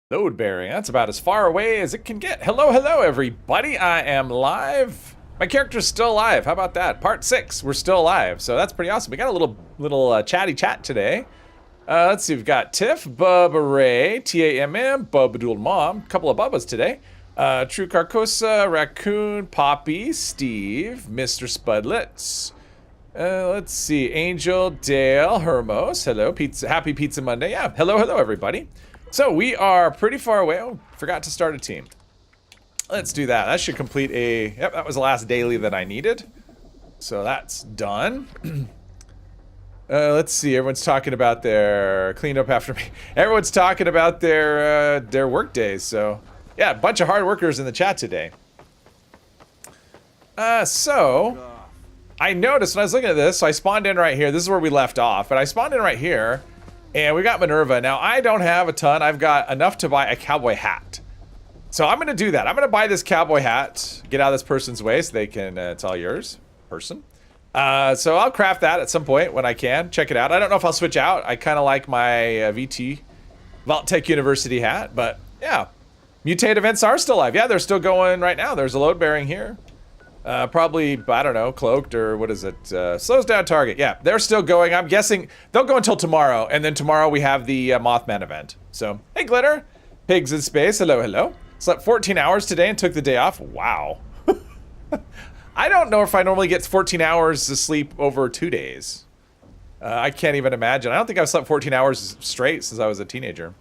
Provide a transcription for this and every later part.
Load bearing, that's about as far away as it can get. Hello, hello, everybody. I am live. My character's still alive. How about that? Part 6, we're still alive. So that's pretty awesome. We got a little chatty chat today. Let's see, we've got Tiff, Bubba Ray, T-A-M-M, Bubba Doodle Mom, a couple of Bubbas today. True Carcosa, Raccoon, Poppy, Steve, Mr. Spudlets. Let's see, Angel, Dale, Hermos, hello, happy Pizza Monday. Yeah, hello, hello, everybody. So we are pretty far away. Oh, forgot to start a team. Let's do that. That should complete a... Yep, that was the last daily that I needed. So that's done. Let's see. Everyone's talking about their cleanup after me. Everyone's talking about their work days. So yeah, a bunch of hard workers in the chat today. So I noticed when I was looking at this, so I spawned in right here. This is where we left off, but I spawned in right here. And we got Minerva. Now, I don't have a ton. I've got enough to buy a cowboy hat. So I'm going to do that. I'm going to buy this cowboy hat. Get out of this person's way so they can... it's all yours, person. So I'll craft that at some point when I can. Check it out. I don't know if I'll switch out. I kind of like my VT, Vault-Tec University hat. But, yeah. Mutate events are still live. Yeah, they're still going right now. There's a load bearing here. Probably, I don't know, cloaked or what is it? Slows down target. Yeah, they're still going. I'm guessing they'll go until tomorrow. And then tomorrow we have the Mothman event. So, hey, Glitter. Pigs in space. Hello, hello. Slept 14 hours today and took the day off. Wow. I don't know if I normally get 14 hours of sleep over 2 days. I can't even imagine. I don't think I've slept 14 hours straight since I was a teenager.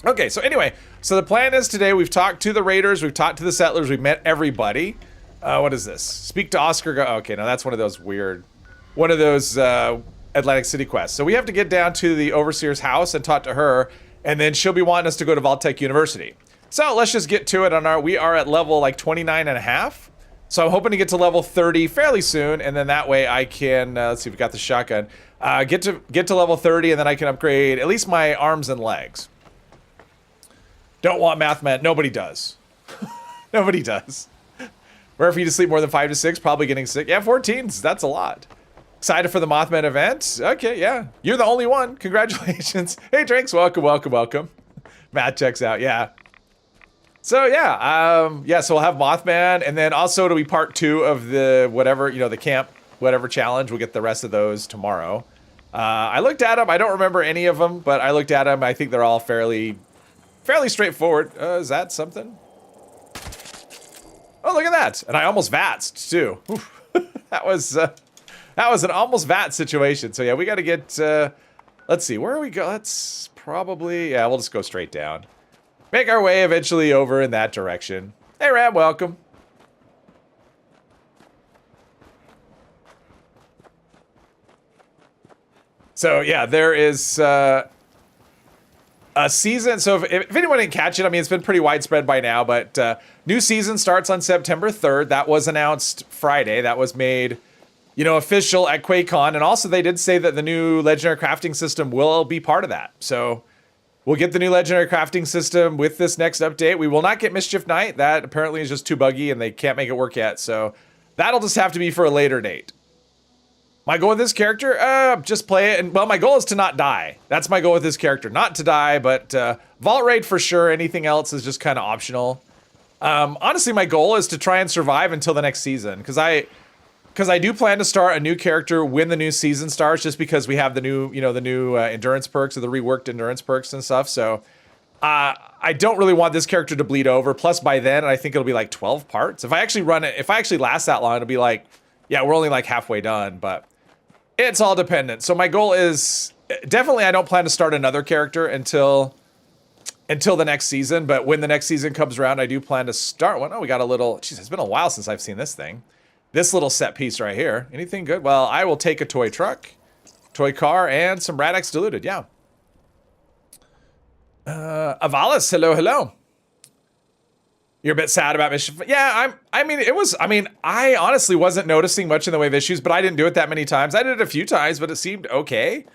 Okay, so anyway. So the plan is today we've talked to the raiders. We've talked to the settlers. We've met everybody. What is this? Speak to Oscar. Okay, now that's one of those weird, Atlantic City quests. So we have to get down to the Overseer's house and talk to her, and then she'll be wanting us to go to Vault-Tec University. So let's just get to it. We are at level like 29 and a half. So I'm hoping to get to level 30 fairly soon, and then that way I can, let's see if we got the shotgun, get to level 30, and then I can upgrade at least my arms and legs. Don't want Mathman. Nobody does. Nobody does. Rare for you to sleep more than 5 to 6, probably getting sick. Yeah, 14s, that's a lot. Excited for the Mothman event? Okay, yeah. You're the only one. Congratulations. Hey, Drinks, welcome, welcome, welcome. Matt checks out, yeah. So, yeah, so we'll have Mothman, and then also it'll be part 2 of the whatever, the camp, whatever challenge. We'll get the rest of those tomorrow. I looked at them. I don't remember any of them, but I looked at them. I think they're all fairly straightforward. Is that something? Oh, look at that. And I almost VATS'd, too. that was an almost VAT situation. So, yeah, we got to get... let's see. Where are we go? Let's probably... Yeah, we'll just go straight down. Make our way eventually over in that direction. Hey, Ram, welcome. So, yeah, there is... a season, so if anyone didn't catch it, I mean, it's been pretty widespread by now, but new season starts on September 3rd. That was announced Friday. That was made, official at QuakeCon. And also they did say that the new legendary crafting system will be part of that. So we'll get the new legendary crafting system with this next update. We will not get Mischief Night. That apparently is just too buggy and they can't make it work yet. So that'll just have to be for a later date. My goal with this character, just play it, and well, my goal is to not die. That's my goal with this character, not to die, but Vault Raid for sure. Anything else is just kind of optional. Honestly, my goal is to try and survive until the next season, because I do plan to start a new character when the new season starts, just because we have the new, the new endurance perks or the reworked endurance perks and stuff. So I don't really want this character to bleed over. Plus, by then, I think it'll be like 12 parts. If I actually run it, if I actually last that long, it'll be like, yeah, we're only like halfway done, but. It's all dependent. So my goal is definitely I don't plan to start another character until the next season. But when the next season comes around, I do plan to start one. Oh, we got a little. Jeez, it's been a while since I've seen this thing. This little set piece right here. Anything good? Well, I will take a toy truck, toy car, and some Radix diluted. Yeah. Avalis, hello, hello. You're a bit sad about Mischief. Yeah, I honestly wasn't noticing much in the way of issues, but I didn't do it that many times. I did it a few times, but it seemed okay.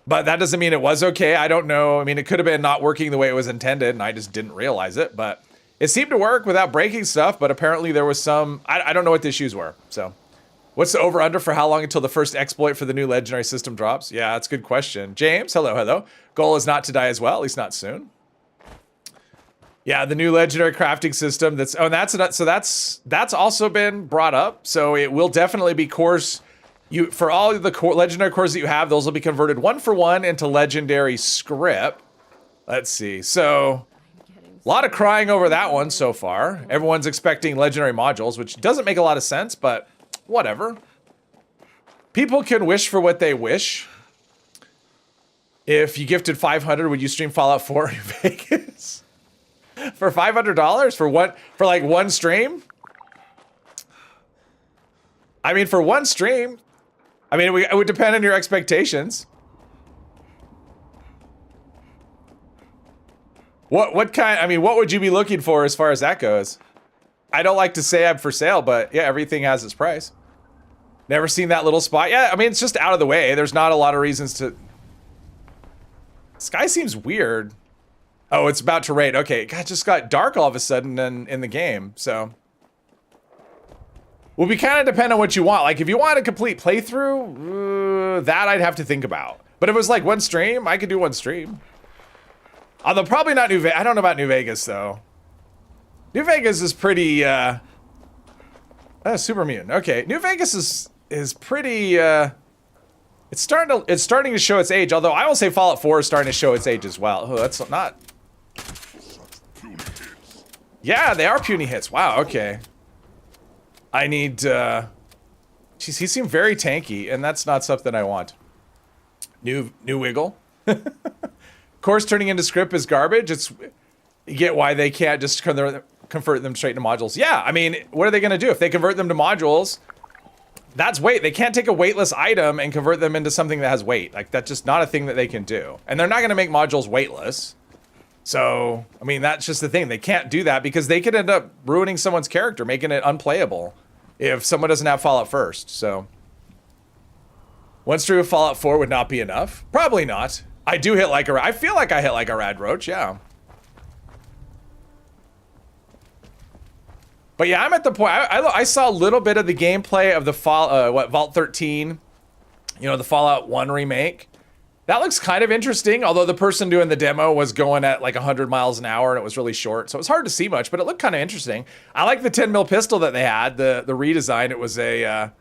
But that doesn't mean it was okay. I don't know. I mean, it could have been not working the way it was intended, and I just didn't realize it. But it seemed to work without breaking stuff, but apparently there was some... I don't know what the issues were. So, what's the over-under for how long until the first exploit for the new legendary system drops? Yeah, that's a good question. James, hello, hello. Goal is not to die as well, at least not soon. Yeah, the new legendary crafting system. That's also been brought up. So it will definitely be cores. For all the legendary cores that you have, those will be converted 1-for-1 into legendary script. Let's see. So a lot of crying over that one so far. Everyone's expecting legendary modules, which doesn't make a lot of sense, but whatever. People can wish for what they wish. If you gifted 500, would you stream Fallout 4 in Vegas? For $500 for what? For like one stream? I mean, for one stream. I mean, it would depend on your expectations. What kind? I mean, what would you be looking for as far as that goes? I don't like to say I'm for sale, but yeah, everything has its price. Never seen that little spot. Yeah, I mean, it's just out of the way. There's not a lot of reasons to. Sky seems weird. Oh, it's about to raid. Okay, it just got dark all of a sudden in the game, so. Will be kind of depend on what you want. Like, if you want a complete playthrough, that I'd have to think about. But if it was like one stream, I could do one stream. Although probably not New Vegas. I don't know about New Vegas, though. New Vegas is pretty, Super Mutant. Okay, New Vegas is pretty, it's starting to show its age, although I will say Fallout 4 is starting to show its age as well. Oh, that's not... Yeah, they are puny hits. Wow, okay. I need, Jeez, he seemed very tanky, and that's not something I want. New wiggle. Course turning into script is garbage. You get why they can't just convert them straight into modules. Yeah, I mean, what are they gonna do? If they convert them to modules, that's weight. They can't take a weightless item and convert them into something that has weight. Like, that's just not a thing that they can do. And they're not gonna make modules weightless. So, I mean, that's just the thing. They can't do that because they could end up ruining someone's character, making it unplayable if someone doesn't have Fallout first, so. One stream of Fallout 4 would not be enough? Probably not. I do hit like I feel like I hit like a rad roach, yeah. But yeah, I'm at the point, I saw a little bit of the gameplay of the Vault 13, you know, the Fallout 1 remake. That looks kind of interesting, although the person doing the demo was going at like 100 miles an hour and it was really short, so it was hard to see much, but it looked kind of interesting. I like the 10mm pistol that they had, the redesign. It was a,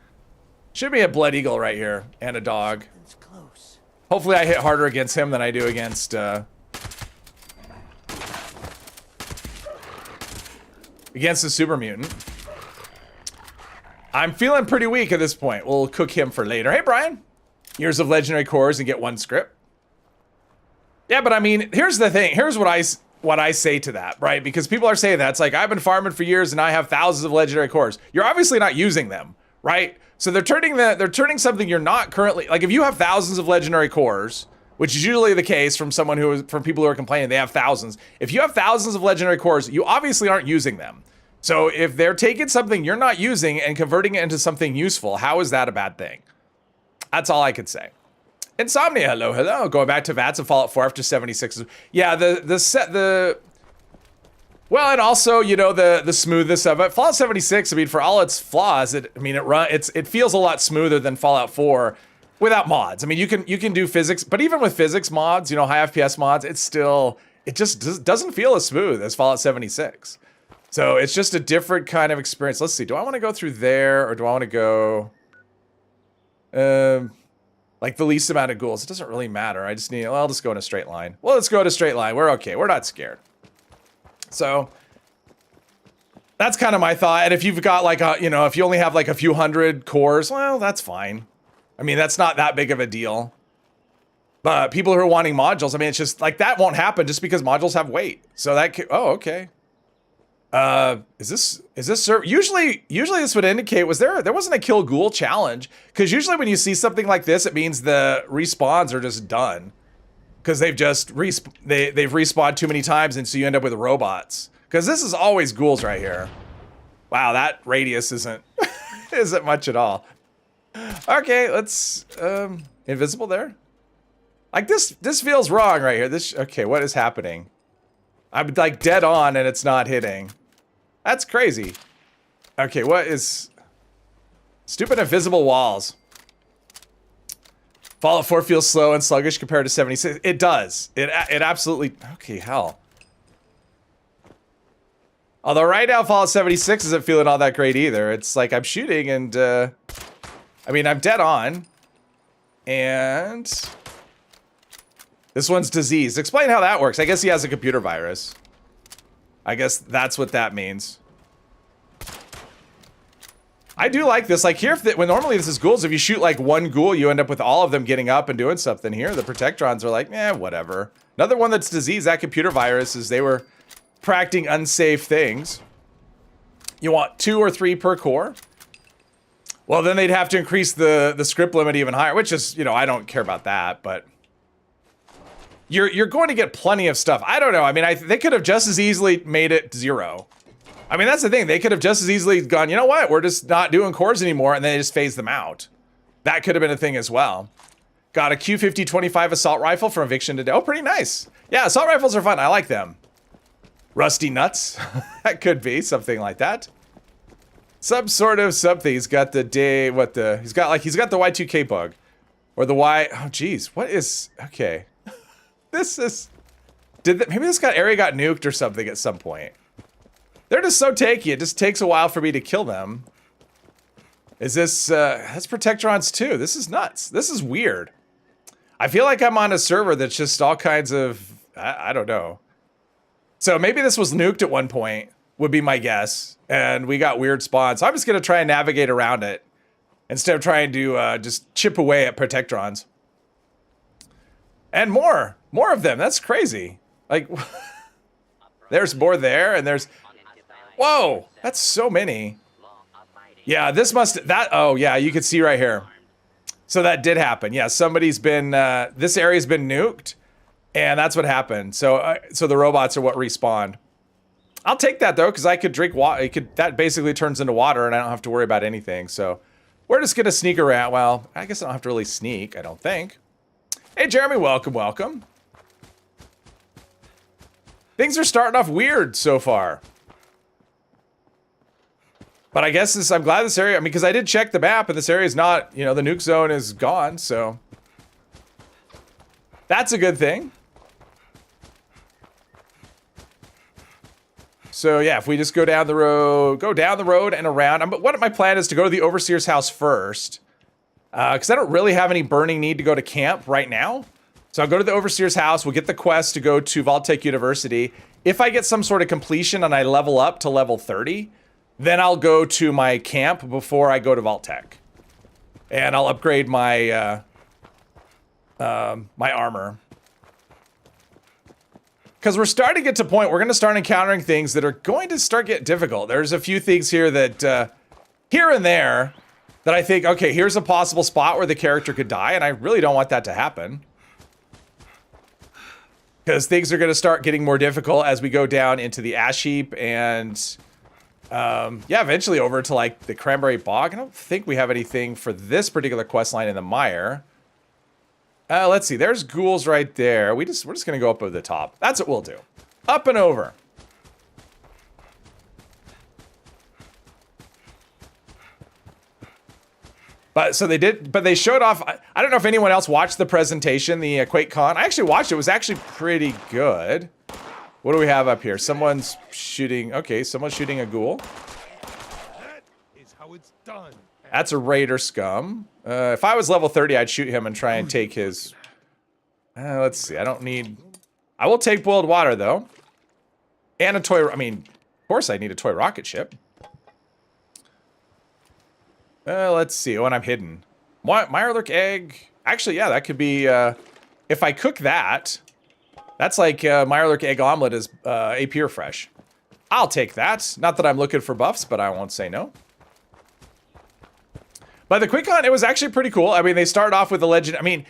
should be a Blood Eagle right here, and a dog. Hopefully I hit harder against him than I do against, against the Super Mutant. I'm feeling pretty weak at this point. We'll cook him for later. Hey, Brian. Years of legendary cores and get one script. Yeah, but I mean, here's the thing. Here's what I say to that, right? Because people are saying that. It's like, I've been farming for years and I have thousands of legendary cores. You're obviously not using them, right? So they're turning something you're not currently, like if you have thousands of legendary cores, which is usually the case from people who are complaining they have thousands. If you have thousands of legendary cores, you obviously aren't using them. So if they're taking something you're not using and converting it into something useful, how is that a bad thing? That's all I could say. Insomnia, hello. Going back to VATS and Fallout 4 after 76. Yeah, well, and also, you know, the smoothness of it. Fallout 76, I mean, for all its flaws, it feels a lot smoother than Fallout 4 without mods. I mean, you can do physics, but even with physics mods, you know, high FPS mods, it just doesn't feel as smooth as Fallout 76. So it's just a different kind of experience. Let's see, do I want to go through there or do I want to go... like the least amount of ghouls. It doesn't really matter. I just need, well, I'll just go in a straight line. Well, let's go in a straight line. We're okay. We're not scared. So that's kind of my thought. And if you've got like if you only have like a few hundred cores, well, that's fine. I mean, that's not that big of a deal. But people who are wanting modules, I mean, it's just like that won't happen just because modules have weight. So that oh, okay. Is this usually this would indicate there wasn't a kill ghoul challenge, because usually when you see something like this, it means the respawns are just done because they've respawned too many times, and so you end up with robots, because this is always ghouls right here. Wow, that radius isn't much at all. Okay, let's invisible there. Like this feels wrong right here. Okay, what is happening? I'm like dead on and it's not hitting. That's crazy. Okay, what is... Stupid invisible walls. Fallout 4 feels slow and sluggish compared to 76. It does. It absolutely... Okay, hell. Although right now Fallout 76 isn't feeling all that great either. It's like I'm shooting and, I mean, I'm dead on. And this one's diseased. Explain how that works. I guess he has a computer virus. I guess that's what that means. I do like this. Like here, when normally this is ghouls, if you shoot like one ghoul, you end up with all of them getting up and doing something. Here, the Protectrons are like, whatever. Another one that's diseased, that computer virus, is they were practicing unsafe things. You want 2 or 3 per core? Well, then they'd have to increase the script limit even higher, which is, you know, I don't care about that, but you're going to get plenty of stuff. I don't know. I mean, they could have just as easily made it 0. I mean, that's the thing. They could have just as easily gone, you know what? We're just not doing cores anymore, and then they just phase them out. That could have been a thing as well. Got a Q50-25 assault rifle from Eviction today. Oh, pretty nice. Yeah, assault rifles are fun. I like them. Rusty nuts. That could be something like that. Some sort of something. He's got the day, he's got the Y2K bug. Or the oh geez, what is, okay. This is, maybe this area got nuked or something at some point. They're just so tanky, it just takes a while for me to kill them. Is this, that's Protectrons too. This is nuts. This is weird. I feel like I'm on a server that's just all kinds of, I don't know. So maybe this was nuked at one point, would be my guess. And we got weird spawns. So I'm just gonna try and navigate around it instead of trying to just chip away at Protectrons. And more of them, that's crazy. Like, there's more there and there's, whoa, that's so many. Yeah, this oh yeah, you can see right here. So that did happen. Yeah, somebody's been, this area's been nuked and that's what happened. So so the robots are what respawned. I'll take that though, because I could drink water. That basically turns into water and I don't have to worry about anything. So we're just gonna sneak around. Well, I guess I don't have to really sneak, I don't think. Hey Jeremy, welcome, welcome. Things are starting off weird so far. But I guess I'm glad this area, I mean, because I did check the map and this area is not, you know, the nuke zone is gone, so. That's a good thing. So yeah, if we just go down the road and around. But what my plan is to go to the Overseer's house first. Because I don't really have any burning need to go to camp right now. So I'll go to the Overseer's house, we'll get the quest to go to Vault-Tec University. If I get some sort of completion and I level up to level 30, then I'll go to my camp before I go to Vault-Tec. And I'll upgrade my my armor. Because we're starting to get to a point, we're going to start encountering things that are going to start getting difficult. There's a few things here that, here and there, that I think, okay, here's a possible spot where the character could die, and I really don't want that to happen. Because things are going to start getting more difficult as we go down into the ash heap and, yeah, eventually over to like the Cranberry Bog. I don't think we have anything for this particular quest line in the mire. Let's see, there's ghouls right there. We're just going to go up over the top. That's what we'll do. Up and over. But so they showed off. I don't know if anyone else watched the presentation, the QuakeCon. I actually watched it. It was actually pretty good. What do we have up here? Someone's shooting. Okay, someone's shooting a ghoul. That is how it's done. That's a raider scum. If I was level 30, I'd shoot him and try and take his. Let's see. I don't need. I will take boiled water though, and a toy. I mean, of course, I need a toy rocket ship. Let's see. When I'm hidden, Mirelurk egg. Actually, yeah, that could be. If I cook that, that's like Mirelurk egg omelet is AP or fresh. I'll take that. Not that I'm looking for buffs, but I won't say no. But the QuakeCon, it was actually pretty cool. I mean, they started off with the legend. I mean,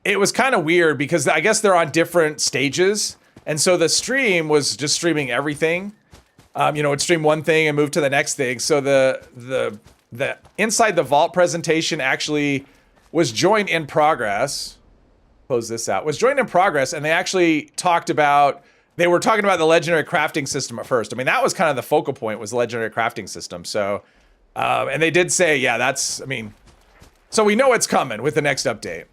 it was kind of weird because I guess they're on different stages, and so the stream was just streaming everything. You know, it'd stream one thing and move to the next thing. So the inside the vault presentation actually was joined in progress. Close this out. Was joined in progress, and they actually talked about. They were talking about the legendary crafting system at first. I mean, that was kind of the focal point, was the legendary crafting system. So, and they did say, yeah, that's. I mean, so we know it's coming with the next update.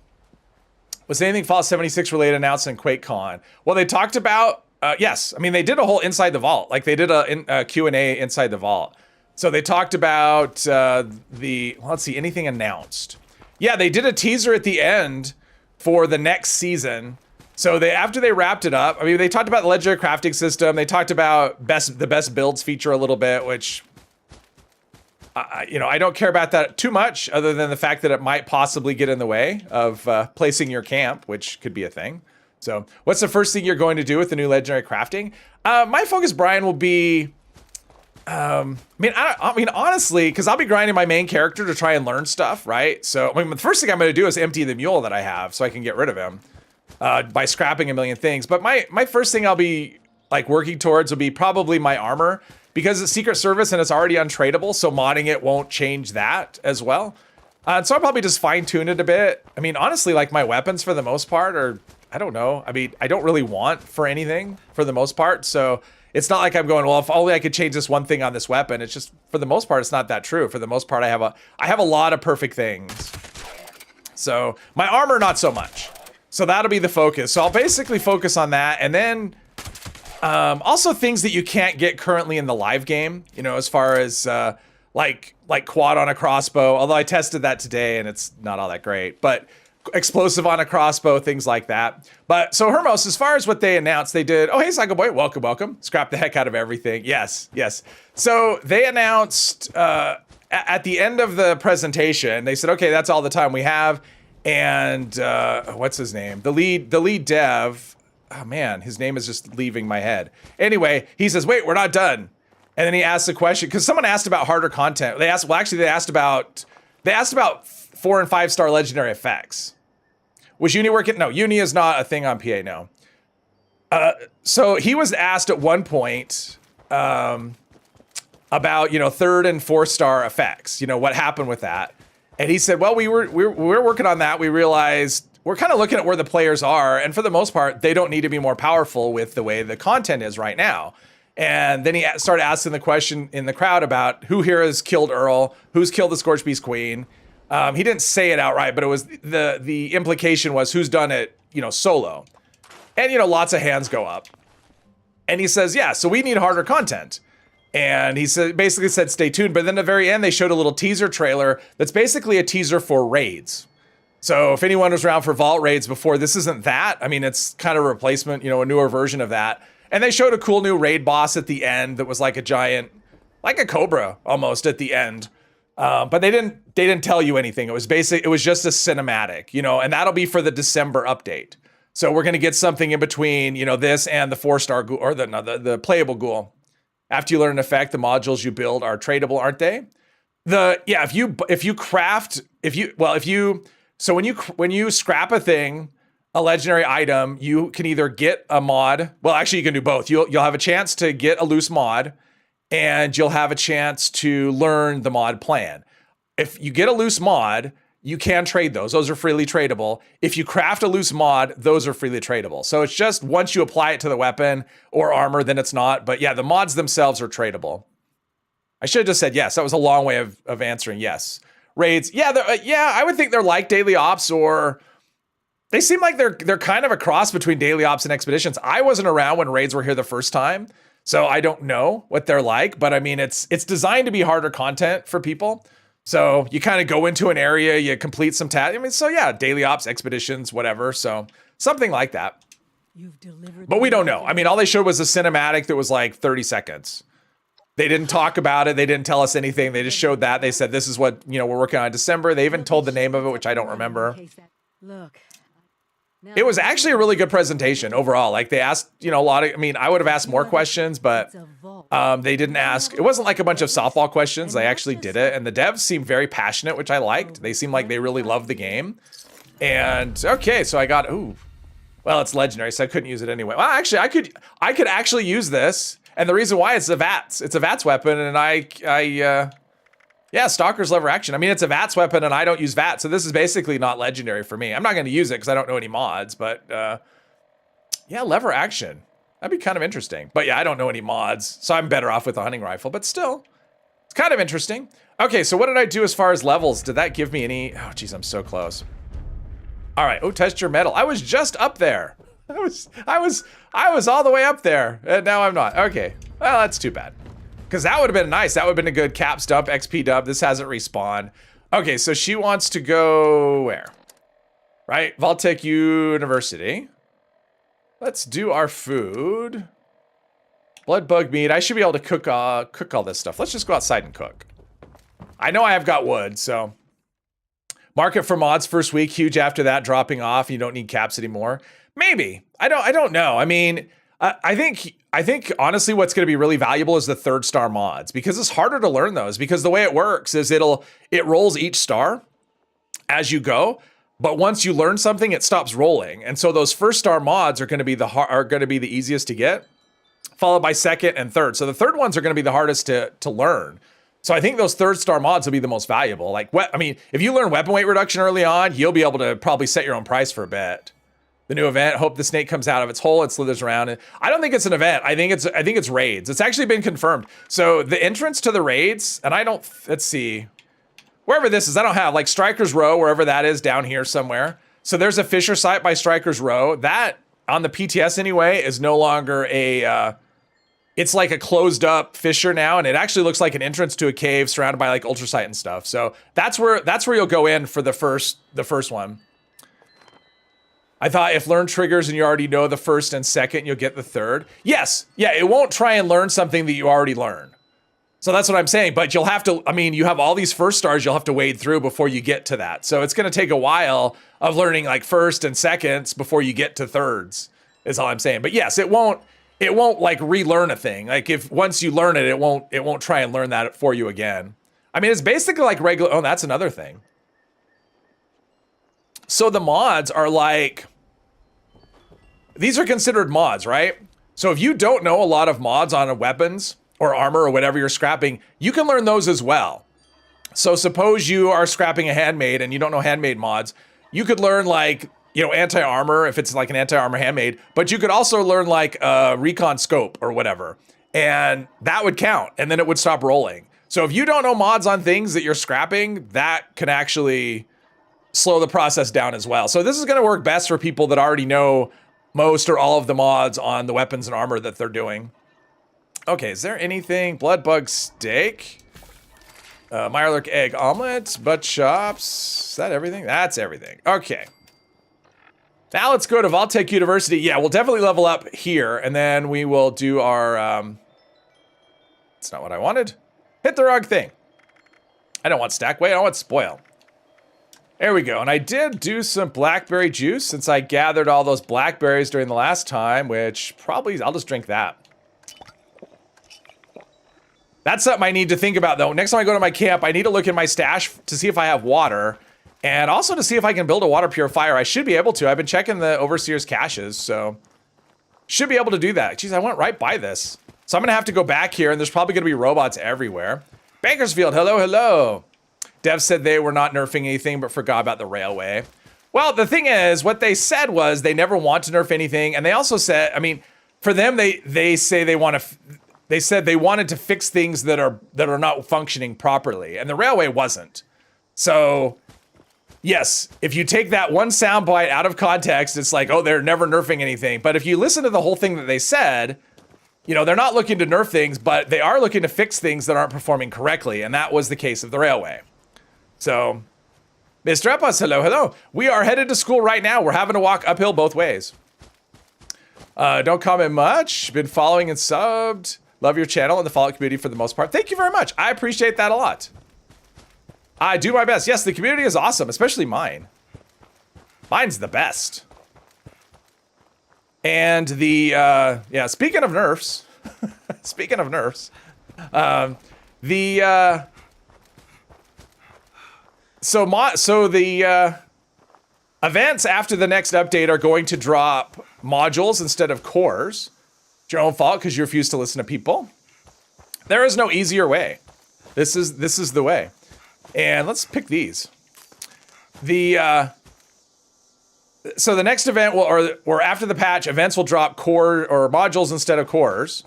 Was anything Fallout 76 related announced in QuakeCon? Well, they talked about Yes, I mean they did a whole inside the vault, like they did a Q&A inside the vault. So they talked about let's see, anything announced. Yeah, they did a teaser at the end for the next season. So after they wrapped it up, I mean, they talked about the legendary crafting system. They talked about the best builds feature a little bit, which, I don't care about that too much, other than the fact that it might possibly get in the way of placing your camp, which could be a thing. So what's the first thing you're going to do with the new legendary crafting? My focus, Brian, will be, I mean, honestly, because I'll be grinding my main character to try and learn stuff, right? So, I mean, the first thing I'm going to do is empty the mule that I have so I can get rid of him by scrapping a million things. But my first thing I'll be like working towards will be probably my armor, because it's Secret Service and it's already untradeable, so modding it won't change that as well. So I'll probably just fine tune it a bit. I mean, honestly, like my weapons for the most part are, I don't know. I mean, I don't really want for anything for the most part. So it's not like I'm going, well, if only I could change this one thing on this weapon. It's just, for the most part, it's not that true. For the most part, I have a lot of perfect things. So my armor, not so much. So that'll be the focus. So I'll basically focus on that. And then also things that you can't get currently in the live game, as far as like quad on a crossbow, although I tested that today and it's not all that great, but explosive on a crossbow, things like that. But so Hermos, as far as what they announced, they did, oh, hey, Psycho Boy, welcome. Scrap the heck out of everything. Yes. So they announced at the end of the presentation, they said, okay, that's all the time we have. And what's his name? The lead dev, oh man, his name is just leaving my head. Anyway, he says, wait, we're not done. And then he asked the question, because someone asked about harder content. They asked about 4 and 5 star legendary effects. Was Uni working? No, Uni is not a thing on PA, no. So he was asked at one point about, 3rd and 4 star effects, what happened with that. And he said, well, we were working on that. We realized we're kind of looking at where the players are. And for the most part, they don't need to be more powerful with the way the content is right now. And then he started asking the question in the crowd about who here has killed Earl, who's killed the Scorched Beast Queen. He didn't say it outright, but it was the implication was who's done it, solo. And, lots of hands go up. And he says, yeah, so we need harder content. And he basically said, stay tuned. But then at the very end, they showed a little teaser trailer that's basically a teaser for raids. So if anyone was around for Vault raids before, this isn't that. I mean, it's kind of a replacement, a newer version of that. And they showed a cool new raid boss at the end that was like a giant, like a cobra almost at the end. But they didn't tell you anything. It was just a cinematic, and that'll be for the December update. So we're going to get something in between, this and the 4-star ghoul, or the playable ghoul. After you learn an effect, the modules you build are tradable, aren't they? When you scrap a thing, a legendary item, you can either get a mod. Well, actually, you can do both. You'll have a chance to get a loose mod, and you'll have a chance to learn the mod plan. If you get a loose mod, you can trade those. Those are freely tradable. If you craft a loose mod, those are freely tradable. So it's just once you apply it to the weapon or armor, then it's not. But yeah, the mods themselves are tradable. I should have just said yes. That was a long way of answering yes. Raids, yeah, I would think they're like daily ops, or they seem like they're kind of a cross between daily ops and expeditions. I wasn't around when raids were here the first time, so I don't know what they're like. But I mean, it's designed to be harder content for people. So you kind of go into an area, you complete some tasks. I mean, so yeah, daily ops, expeditions, whatever. So something like that. But we don't know. I mean, all they showed was a cinematic that was like 30 seconds. They didn't talk about it. They didn't tell us anything. They just showed that. They said, this is what, we're working on in December. They even told the name of it, which I don't remember. It was actually a really good presentation overall. Like they asked, a lot of, I would have asked more questions, but they didn't ask. It wasn't like a bunch of softball questions. They actually did it. And the devs seemed very passionate, which I liked. They seemed like they really loved the game. And okay, so I got, well, it's legendary, so I couldn't use it anyway. Well, actually, I could actually use this. And the reason why it's a VATS. It's a VATS weapon, and yeah, Stalker's lever action. I mean, it's a VATS weapon, and I don't use VATS, so this is basically not legendary for me. I'm not going to use it because I don't know any mods, but yeah, lever action. That'd be kind of interesting. But yeah, I don't know any mods, so I'm better off with a hunting rifle, but still, it's kind of interesting. Okay, so what did I do as far as levels? Did that give me any? Oh, geez, I'm so close. All right, test your metal. I was just up there. I was all the way up there, and now I'm not. Okay, well, that's too bad. Because that would have been nice. That would have been a good caps dump, XP dump. This hasn't respawned. Okay, so she wants to go where? Right, Vaultec University. Let's do our food. Blood bug meat. I should be able to cook all this stuff. Let's just go outside and cook. I know I have got wood, so. Market for mods first week, huge after that, dropping off. You don't need caps anymore. Maybe. I don't know. I mean, I think honestly what's going to be really valuable is the 3rd star mods, because it's harder to learn those, because the way it works is it rolls each star as you go, but once you learn something it stops rolling. And so those 1st star mods are going to be the easiest to get, followed by 2nd and 3rd. So the 3rd ones are going to be the hardest to learn. So I think those 3rd star mods will be the most valuable. Like, I mean, if you learn weapon weight reduction early on, you'll be able to probably set your own price for a bit. The new event, hope the snake comes out of its hole and slithers around. And I don't think it's an event. I think it's raids. It's actually been confirmed. So the entrance to the raids, and let's see, wherever this is, I don't have, like Striker's Row, wherever that is down here somewhere. So there's a Fisher site by Striker's Row. That, on the PTS anyway, is no longer it's like a closed up fissure now, and it actually looks like an entrance to a cave surrounded by like ultrasight and stuff. So that's where you'll go in for the first one. I thought if learn triggers and you already know the 1st and 2nd, you'll get the 3rd. Yes, yeah, it won't try and learn something that you already learned. So that's what I'm saying, but you'll have to, I mean, you have all these 1st stars you'll have to wade through before you get to that. So it's gonna take a while of learning like 1st and 2nds before you get to 3rds, is all I'm saying. But yes, it won't like relearn a thing. Like if once you learn it, it won't try and learn that for you again. I mean, it's basically like regular, oh, that's another thing. So the mods are like, these are considered mods, right? So if you don't know a lot of mods on weapons or armor or whatever you're scrapping, you can learn those as well. So suppose you are scrapping a handmade and you don't know handmade mods, you could learn like, you know, anti-armor if it's like an anti-armor handmade, but you could also learn like a recon scope or whatever, and that would count, and then it would stop rolling. So if you don't know mods on things that you're scrapping, that can actually slow the process down as well. So this is going to work best for people that already know most or all of the mods on the weapons and armor that they're doing. Okay, is there anything? Blood bug steak, Mirelurk egg omelet, butt chops. Is that everything? That's everything. Okay. Now let's go to Vaultec University. Yeah, we'll definitely level up here, and then we will do our, it's not what I wanted. Hit the wrong thing. I don't want stack weight, I want spoil. There we go, and I did do some blackberry juice since I gathered all those blackberries during the last time, which probably, I'll just drink that. That's something I need to think about though. Next time I go to my camp, I need to look in my stash to see if I have water, and also to see if I can build a water purifier. I should be able to. I've been checking the Overseer's caches, so should be able to do that. Jeez, I went right by this. So I'm gonna have to go back here, and there's probably gonna be robots everywhere. Bakersfield, hello, hello. Dev said they were not nerfing anything, but forgot about the railway. Well, the thing is, what they said was they never want to nerf anything, and they also said, I mean, for them, they say they want to. They said they wanted to fix things that are not functioning properly, and the railway wasn't. So, yes, if you take that one soundbite out of context, it's like, oh, they're never nerfing anything. But if you listen to the whole thing that they said, you know, they're not looking to nerf things, but they are looking to fix things that aren't performing correctly, and that was the case of the railway. So, Mr. Epos, hello, hello. We are headed to school right now. We're having to walk uphill both ways. Don't comment much. Been following and subbed. Love your channel and the Fallout community for the most part. Thank you very much. I appreciate that a lot. I do my best. Yes, the community is awesome, especially mine. Mine's the best. And the, yeah, speaking of nerfs, speaking of nerfs, so the events after the next update are going to drop modules instead of cores. It's your own fault because you refuse to listen to people. There is no easier way. This is the way. And let's pick these. So the next event will, or after the patch, events will drop core or modules instead of cores.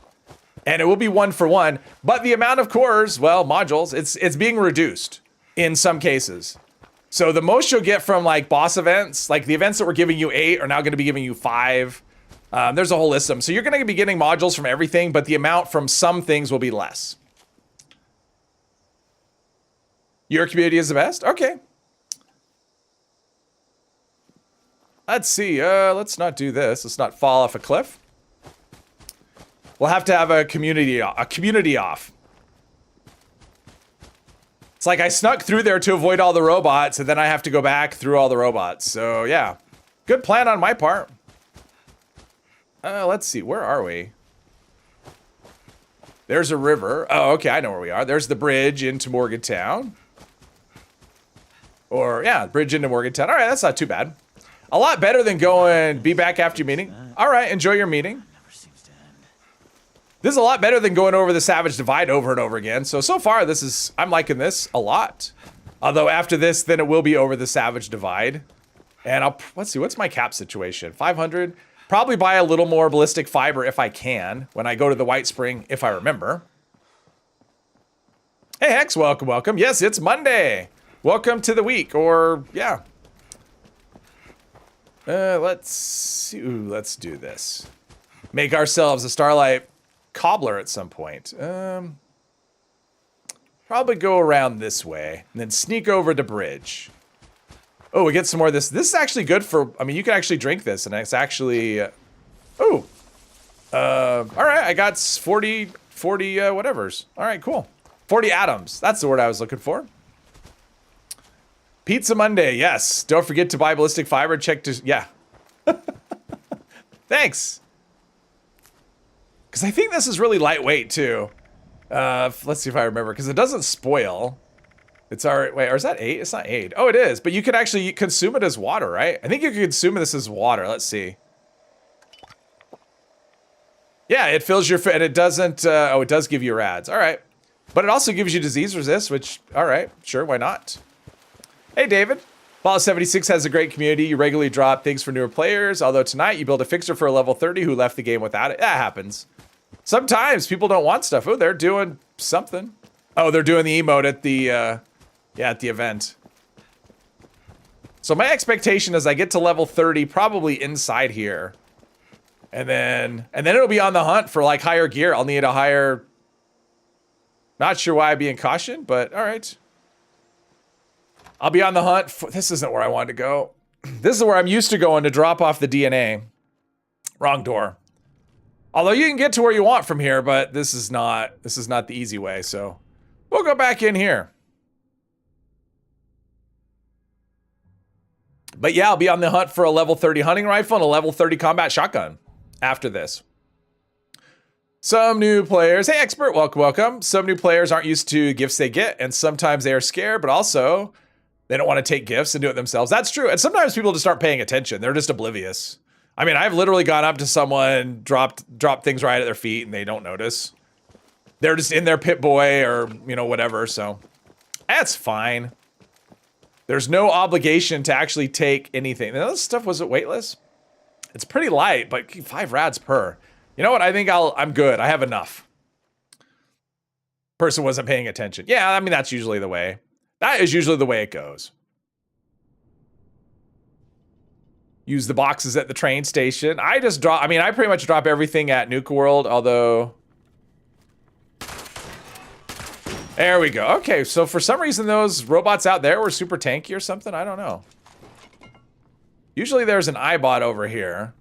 And it will be 1-for-1, but the amount of cores, well, modules, it's being reduced in some cases. So the most you'll get from like boss events, like the events that were giving you 8 are now going to be giving you 5. There's a whole list of them. So you're going to be getting modules from everything, but the amount from some things will be less. Your community is the best? Okay. Let's see. Let's not do this. Let's not fall off a cliff. We'll have to have a community off. It's like I snuck through there to avoid all the robots, and then I have to go back through all the robots. So, yeah. Good plan on my part. Let's see. Where are we? There's a river. Oh, okay. I know where we are. There's the bridge into Morgantown. Or, yeah, bridge into Morgantown. All right, that's not too bad. A lot better than going, be back after your meeting. All right, enjoy your meeting. This is a lot better than going over the Savage Divide over and over again. So far, I'm liking this a lot. Although after this, then it will be over the Savage Divide. And let's see, what's my cap situation? 500. Probably buy a little more ballistic fiber if I can when I go to the White Spring, if I remember. Hey, Hex, welcome, welcome. Yes, it's Monday. Welcome to the week, or, yeah. Let's see. Ooh, let's do this. Make ourselves a Starlight Cobbler at some point. Probably go around this way and then sneak over to bridge. Oh, we get some more of this. This is actually good for, I mean, you can actually drink this and it's actually, all right. I got 40 whatevers. All right, cool. 40 atoms. That's the word I was looking for. Pizza Monday. Yes. Don't forget to buy ballistic fiber. Yeah. Thanks. Because I think this is really lightweight too. Let's see if I remember. Because it doesn't spoil. It's alright. Wait, or is that 8? It's not 8. Oh, it is. But you can actually consume it as water, right? I think you can consume this as water. Let's see. Yeah, it fills your... And it doesn't... oh, it does give you rads. Alright. But it also gives you disease resist, which... Alright. Sure, why not? Hey, David. Fallout 76 has a great community. You regularly drop things for newer players. Although tonight you build a fixer for a level 30 who left the game without it. That happens. Sometimes people don't want stuff. Oh, they're doing something. Oh, they're doing the emote at the, at the event. So my expectation is I get to level 30 probably inside here. And then it'll be on the hunt for like higher gear. I'll need a higher... Not sure why I'd be in caution, but all right. I'll be on the hunt for... This isn't where I wanted to go. This is where I'm used to going to drop off the DNA. Wrong door. Although you can get to where you want from here, but this is not the easy way, so we'll go back in here. But yeah, I'll be on the hunt for a level 30 hunting rifle and a level 30 combat shotgun after this. Some new players, hey expert, welcome, welcome. Some new players aren't used to gifts they get, and sometimes they are scared, but also they don't want to take gifts and do it themselves. That's true, and sometimes people just aren't paying attention. They're just oblivious. I mean, I've literally gone up to someone, dropped things right at their feet, and they don't notice. They're just in their Pip-Boy or, you know, whatever, so that's fine. There's no obligation to actually take anything. Now, this stuff wasn't weightless. It's pretty light, but 5 rads per. You know what? I think I'm good. I have enough. Person wasn't paying attention. Yeah, I mean, that's usually the way. That is usually the way it goes. Use the boxes at the train station. I pretty much drop everything at Nuke World, although... There we go. Okay, so for some reason those robots out there were super tanky or something. I don't know. Usually there's an iBot over here.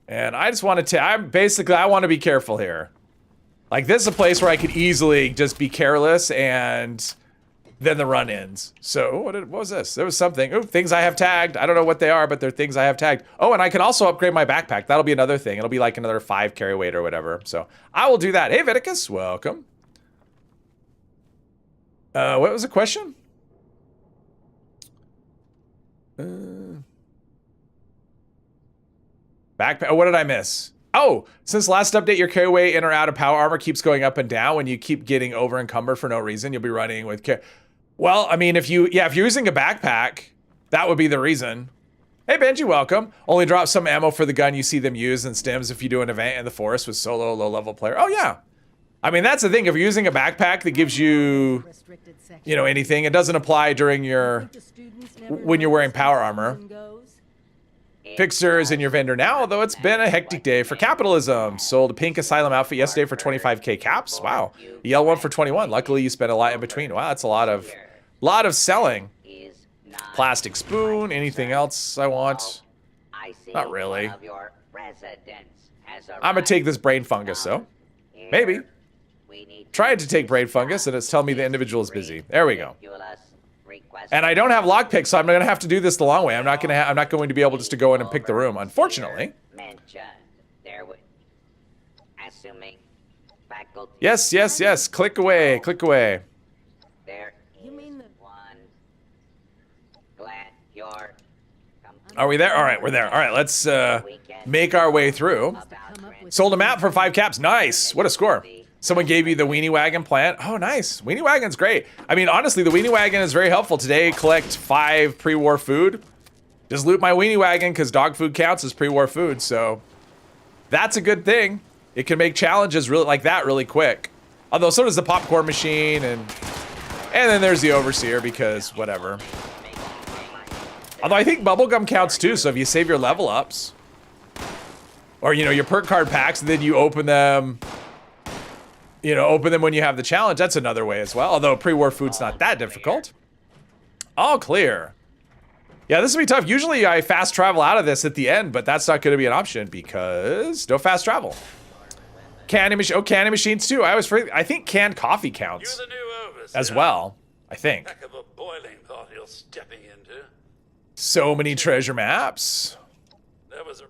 And I just want to I want to be careful here. Like, this is a place where I could easily just be careless and... Then the run ends. So what was this? There was something. Oh, things I have tagged. I don't know what they are, but they're things I have tagged. Oh, and I can also upgrade my backpack. That'll be another thing. It'll be like another 5 carry weight or whatever. So I will do that. Hey, Viticus, welcome. What was the question? Backpack. Oh, what did I miss? Oh, since last update, your carry weight in or out of power armor keeps going up and down. When you keep getting over encumbered for no reason, you'll be running with Well, I mean, if you're using a backpack, that would be the reason. Hey, Benji, welcome. Only drop some ammo for the gun you see them use and stims if you do an event in the forest with solo low-level player. Oh, yeah. I mean, that's the thing. If you're using a backpack that gives you, you know, anything, it doesn't apply during when you're wearing power armor. Fixer is in your vendor now, although it's been a hectic day for capitalism. Sold a pink asylum outfit yesterday for 25k caps. Wow. A yellow one for 21. Luckily, you spent a lot in between. Wow, that's a lot of selling. Plastic spoon. Anything else I want? Not really. I'm gonna take this brain fungus though. Maybe. Tried to take brain fungus and it's telling me the individual is busy. There we go. And I don't have lockpicks, so I'm gonna have to do this the long way. I'm not going to be able just to go in and pick the room, unfortunately. Yes, yes, yes. Click away. Click away. Are we there? All right, we're there. All right, let's make our way through. Sold a map for 5 caps. Nice. What a score. Someone gave you the Weenie Wagon plant. Oh, nice. Weenie Wagon's great. I mean, honestly, the Weenie Wagon is very helpful. Today, collect 5 pre-war food. Just loot my Weenie Wagon because dog food counts as pre-war food. So that's a good thing. It can make challenges really like that really quick. Although so does the popcorn machine and then there's the Overseer because whatever. Although I think bubblegum counts too, so if you save your level ups, or you know, your perk card packs, and then you open them, you know, open them when you have the challenge, that's another way as well. Although pre-war food's not that difficult. All clear. Yeah, this will be tough. Usually I fast travel out of this at the end, but that's not gonna be an option because no fast travel. Candy machine, oh, candy machines too. I think canned coffee counts as well, I think. Heck of a boiling pot you're stepping into. So many treasure maps. There was a...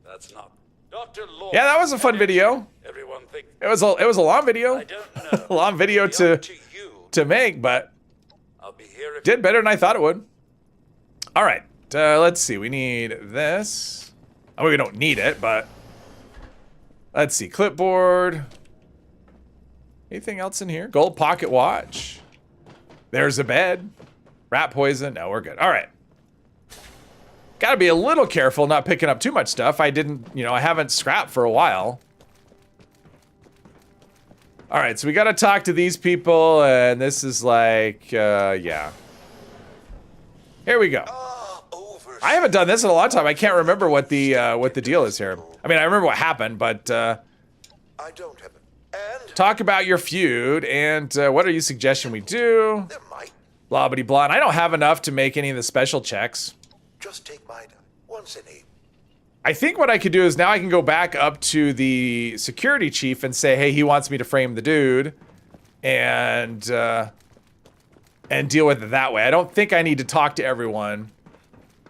That's not... Dr. Lord. Yeah, that was a fun video. Everyone think... It was a long video. I don't know. A long video to make, but I'll be here if did better than I thought it would. All right, let's see. We need this. I mean, we don't need it, but let's see. Clipboard. Anything else in here? Gold pocket watch. There's a bed. Rat poison. No, we're good. All right. Gotta be a little careful not picking up too much stuff. I haven't scrapped for a while. All right, so we gotta talk to these people, and this is like, yeah. Here we go. I haven't done this in a long time. I can't remember what the deal is here. I mean, I remember what happened, but I don't have it. And talk about your feud, and what are you suggesting we do? there might Blah, blah, blah. And I don't have enough to make any of the special checks. just take mine once in a... I think what I could do is now I can go back up to the security chief and say, hey, he wants me to frame the dude, and deal with it that way. I don't think I need to talk to everyone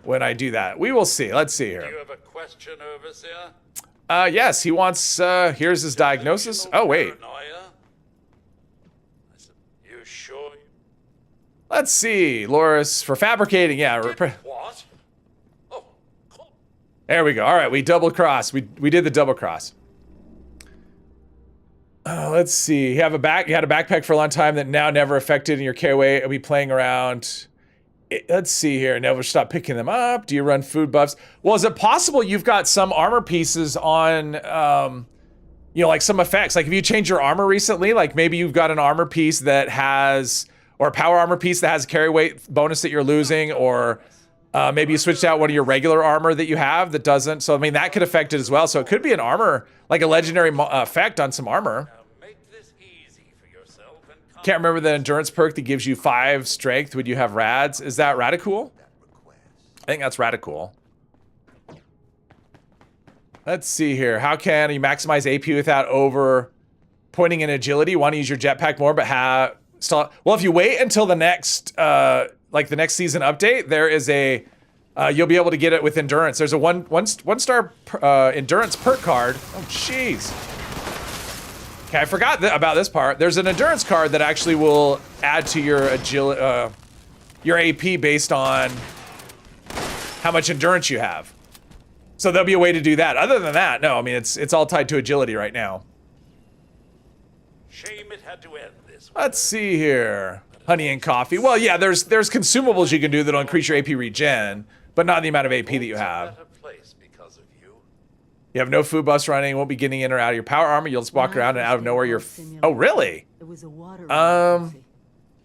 when I do that. We will see. Let's see here. Do you have a question, Overseer? Yes, he wants, here's his diagnosis. Oh, wait. Paranoia? I said, you sure? Let's see. Loris, for fabricating, yeah. What? Oh, cool. There we go. All right, we double cross. We did the double cross. Let's see. You had a backpack for a long time that now never affected in your carry. I'll be playing around. Let's see here. Never stop picking them up. Do you run food buffs? Well, is it possible you've got some armor pieces on, you know, like some effects? Like if you change your armor recently, like maybe you've got an armor piece that has, or a power armor piece that has a carry weight bonus that you're losing, or maybe you switched out one of your regular armor that you have that doesn't. So, I mean, that could affect it as well. So it could be an armor, like a legendary effect on some armor. Now make this easy for yourself and Can't remember the endurance perk that gives you 5 strength when you have rads. Is that Radicool? I think that's Radicool. Let's see here. How can you maximize AP without over pointing in agility? Want to use your jetpack more, but have still. Well, if you wait until the next, like the next season update, there is a, you'll be able to get it with endurance. There's a one star endurance perk card. Oh, jeez. Okay, I forgot about this part. There's an endurance card that actually will add to your agility, your AP based on how much endurance you have. So there'll be a way to do that. Other than that, no. I mean, it's all tied to agility right now. shame it had to end this way. Let's see here. Honey and coffee. Well, yeah, there's consumables you can do that'll increase your AP regen, but not the amount of AP that you have. Better place because of you. You have no food bus running. Won't be getting in or out of your power armor. You'll just walk around and out of nowhere you're. Oh, really? It was a water emergency.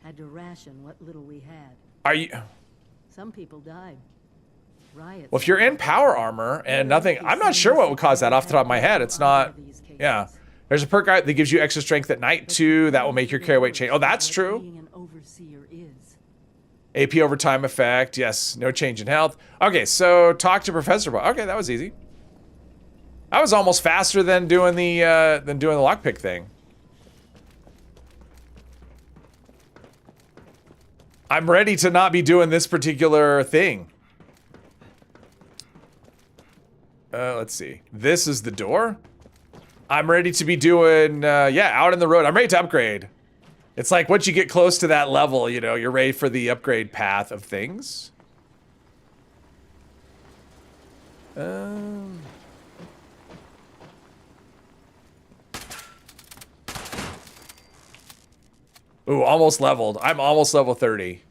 Had to ration what little we had. Are you? Some people died. Riots Well, if you're in power armor and nothing, I'm not sure what would cause that off the top of my head. It's not, yeah. There's a perk that gives you extra strength at night too. That will make your carry weight change. Oh, that's true. Being an overseer is. AP overtime effect. Yes, no change in health. Okay, so talk to Professor Bob. Okay, that was easy. That was almost faster than doing the lockpick thing. I'm ready to not be doing this particular thing. Let's see. This is the door. I'm ready to be doing, yeah, out in the road. I'm ready to upgrade. It's like once you get close to that level, you know, you're ready for the upgrade path of things. Ooh, almost leveled. I'm almost level 30.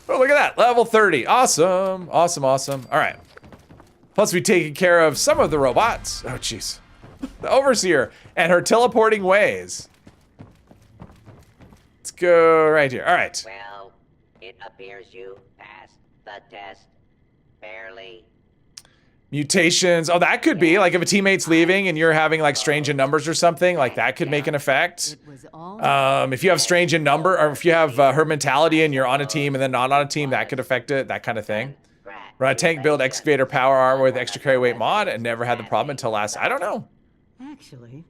Oh, look at that. Level 30. Awesome. Awesome, awesome. All right. Plus, we've taken care of some of the robots. Oh, jeez. The Overseer and her teleporting ways. Let's go right here. All right. Well, it appears you passed the test. Barely. Mutations. Oh, that could be. Like if a teammate's leaving and you're having like strange in numbers or something, like that could make an effect. It was all. If you have strange in number, or if you have her mentality and you're on a team and then not on a team, that could affect it. That kind of thing. Run a tank build excavator power armor with extra carry weight mod and never had the problem until last. I don't know. Actually,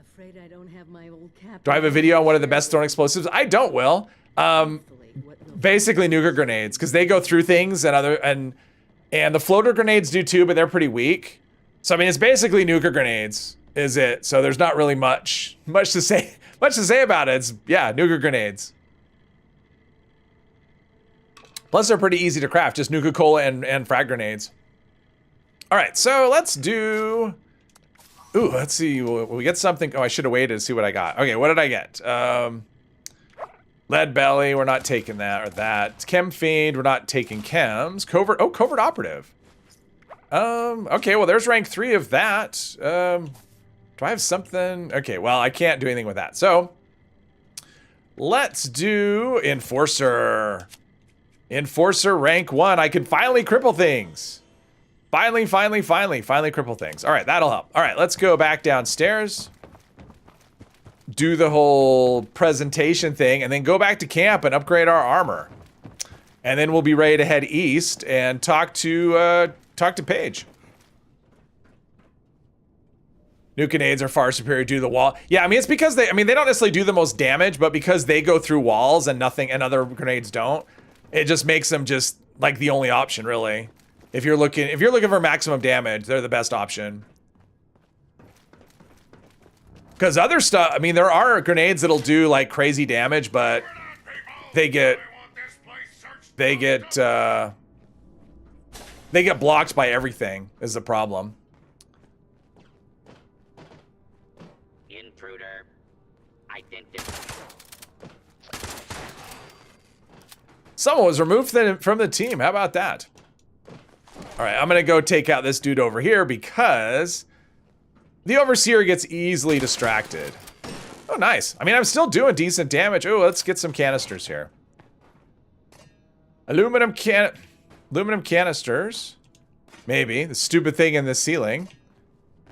afraid I don't have my old cap. Do I have a video on one of the best thrown explosives? I don't, Will. Basically nuker grenades, because they go through things and the floater grenades do too, but they're pretty weak. So I mean, it's basically nuker grenades, is it? So there's not really much to say about it. It's, yeah, nuker grenades. Plus, they're pretty easy to craft, just Nuka Cola and frag grenades. All right, so let's do. Ooh, let's see. Will we get something? Oh, I should have waited to see what I got. Okay, what did I get? Lead belly, we're not taking that or that. Chem fiend, we're not taking chems. Covert, oh, covert operative. Okay, well, there's rank 3 of that. Do I have something? Okay, well, I can't do anything with that. So, let's do enforcer. Enforcer rank 1. I can finally cripple things. Finally cripple things. All right, that'll help. All right, let's go back downstairs. Do the whole presentation thing, and then go back to camp and upgrade our armor. And then we'll be ready to head east and talk to Paige. Nuke grenades are far superior to the wall. Yeah, I mean, it's because they don't necessarily do the most damage, but because they go through walls and other grenades don't, it just makes them just like the only option, really. If you're looking for maximum damage, they're the best option. Because other stuff, I mean, there are grenades that'll do like crazy damage, but they get blocked by everything is the problem. Intruder. Someone was removed from the team. How about that? All right, I'm gonna go take out this dude over here because the Overseer gets easily distracted. Oh, nice. I mean, I'm still doing decent damage. Oh, let's get some canisters here. Aluminum canisters. Maybe. The stupid thing in the ceiling.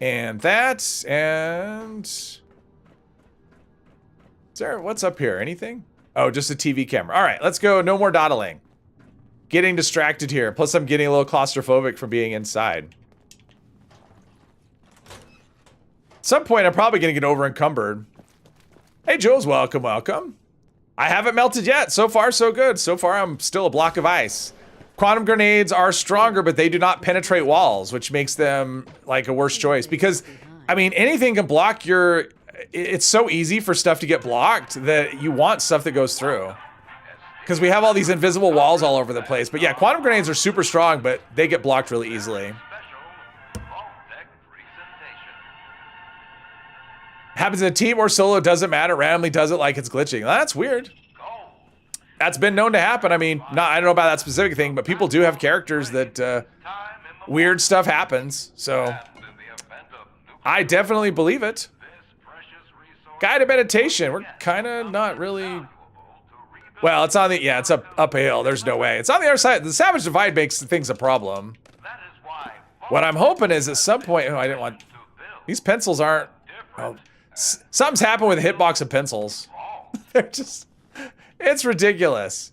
And that, and... Is there, what's up here? Anything? Oh, just a TV camera. All right, let's go. No more dawdling. Getting distracted here. Plus, I'm getting a little claustrophobic from being inside. At some point, I'm probably going to get over encumbered. Hey, Jules, welcome, welcome. I haven't melted yet. So far, so good. So far, I'm still a block of ice. Quantum grenades are stronger, but they do not penetrate walls, which makes them like a worse choice. Because, I mean, anything can block your... It's so easy for stuff to get blocked that you want stuff that goes through. Because we have all these invisible walls all over the place. But yeah, quantum grenades are super strong, but they get blocked really easily. Happens in a team or solo, doesn't matter. Randomly does it like it's glitching. That's weird. That's been known to happen. I mean, I don't know about that specific thing, but people do have characters that weird stuff happens. So I definitely believe it. Guided meditation. We're kind of not really... Well, it's on the... Yeah, it's up a hill. There's no way. It's on the other side. The Savage Divide makes things a problem. What I'm hoping is at some point... Oh, I didn't want... These pencils aren't... Oh, something's happened with the hitbox of pencils. They're just... It's ridiculous.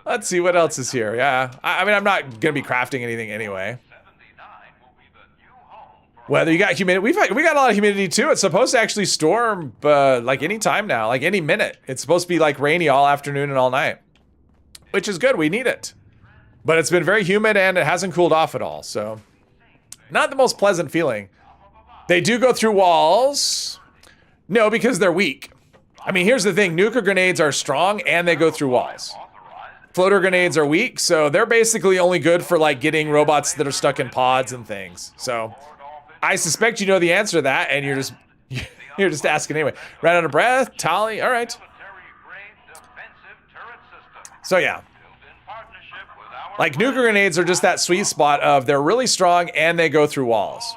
Let's see what else is here. Yeah. I mean, I'm not going to be crafting anything anyway. Weather, you got humidity. We got a lot of humidity too. It's supposed to actually storm like any time now, like any minute. It's supposed to be like rainy all afternoon and all night, which is good. We need it. But it's been very humid and it hasn't cooled off at all. So not the most pleasant feeling. They do go through walls. No, because they're weak. I mean, here's the thing. Nuka grenades are strong and they go through walls. Floater grenades are weak, so they're basically only good for like getting robots that are stuck in pods and things. So I suspect you know the answer to that, and you're just asking anyway. Ran out of breath, Tally. All right. So yeah, like nuka grenades are just that sweet spot of they're really strong and they go through walls.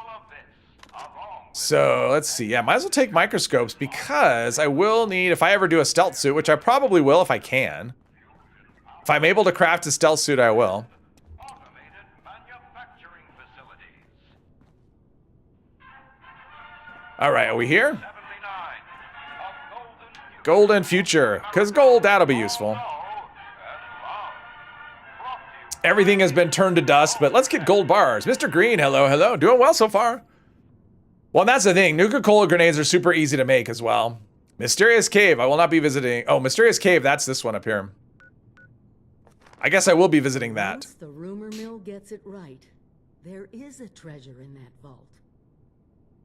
So let's see. Yeah, might as well take microscopes because I will need, if I ever do a stealth suit, which I probably will if I can. If I'm able to craft a stealth suit, I will. All right, are we here? Golden future, because gold, that'll be useful. Everything has been turned to dust, but let's get gold bars. Mr. Green, hello, hello. Doing well so far. Well, that's the thing. Nuka-Cola grenades are super easy to make as well. Mysterious Cave, I will not be visiting. Oh, Mysterious Cave, that's this one up here. I guess I will be visiting that. Once the rumor mill gets it right, there is a treasure in that vault.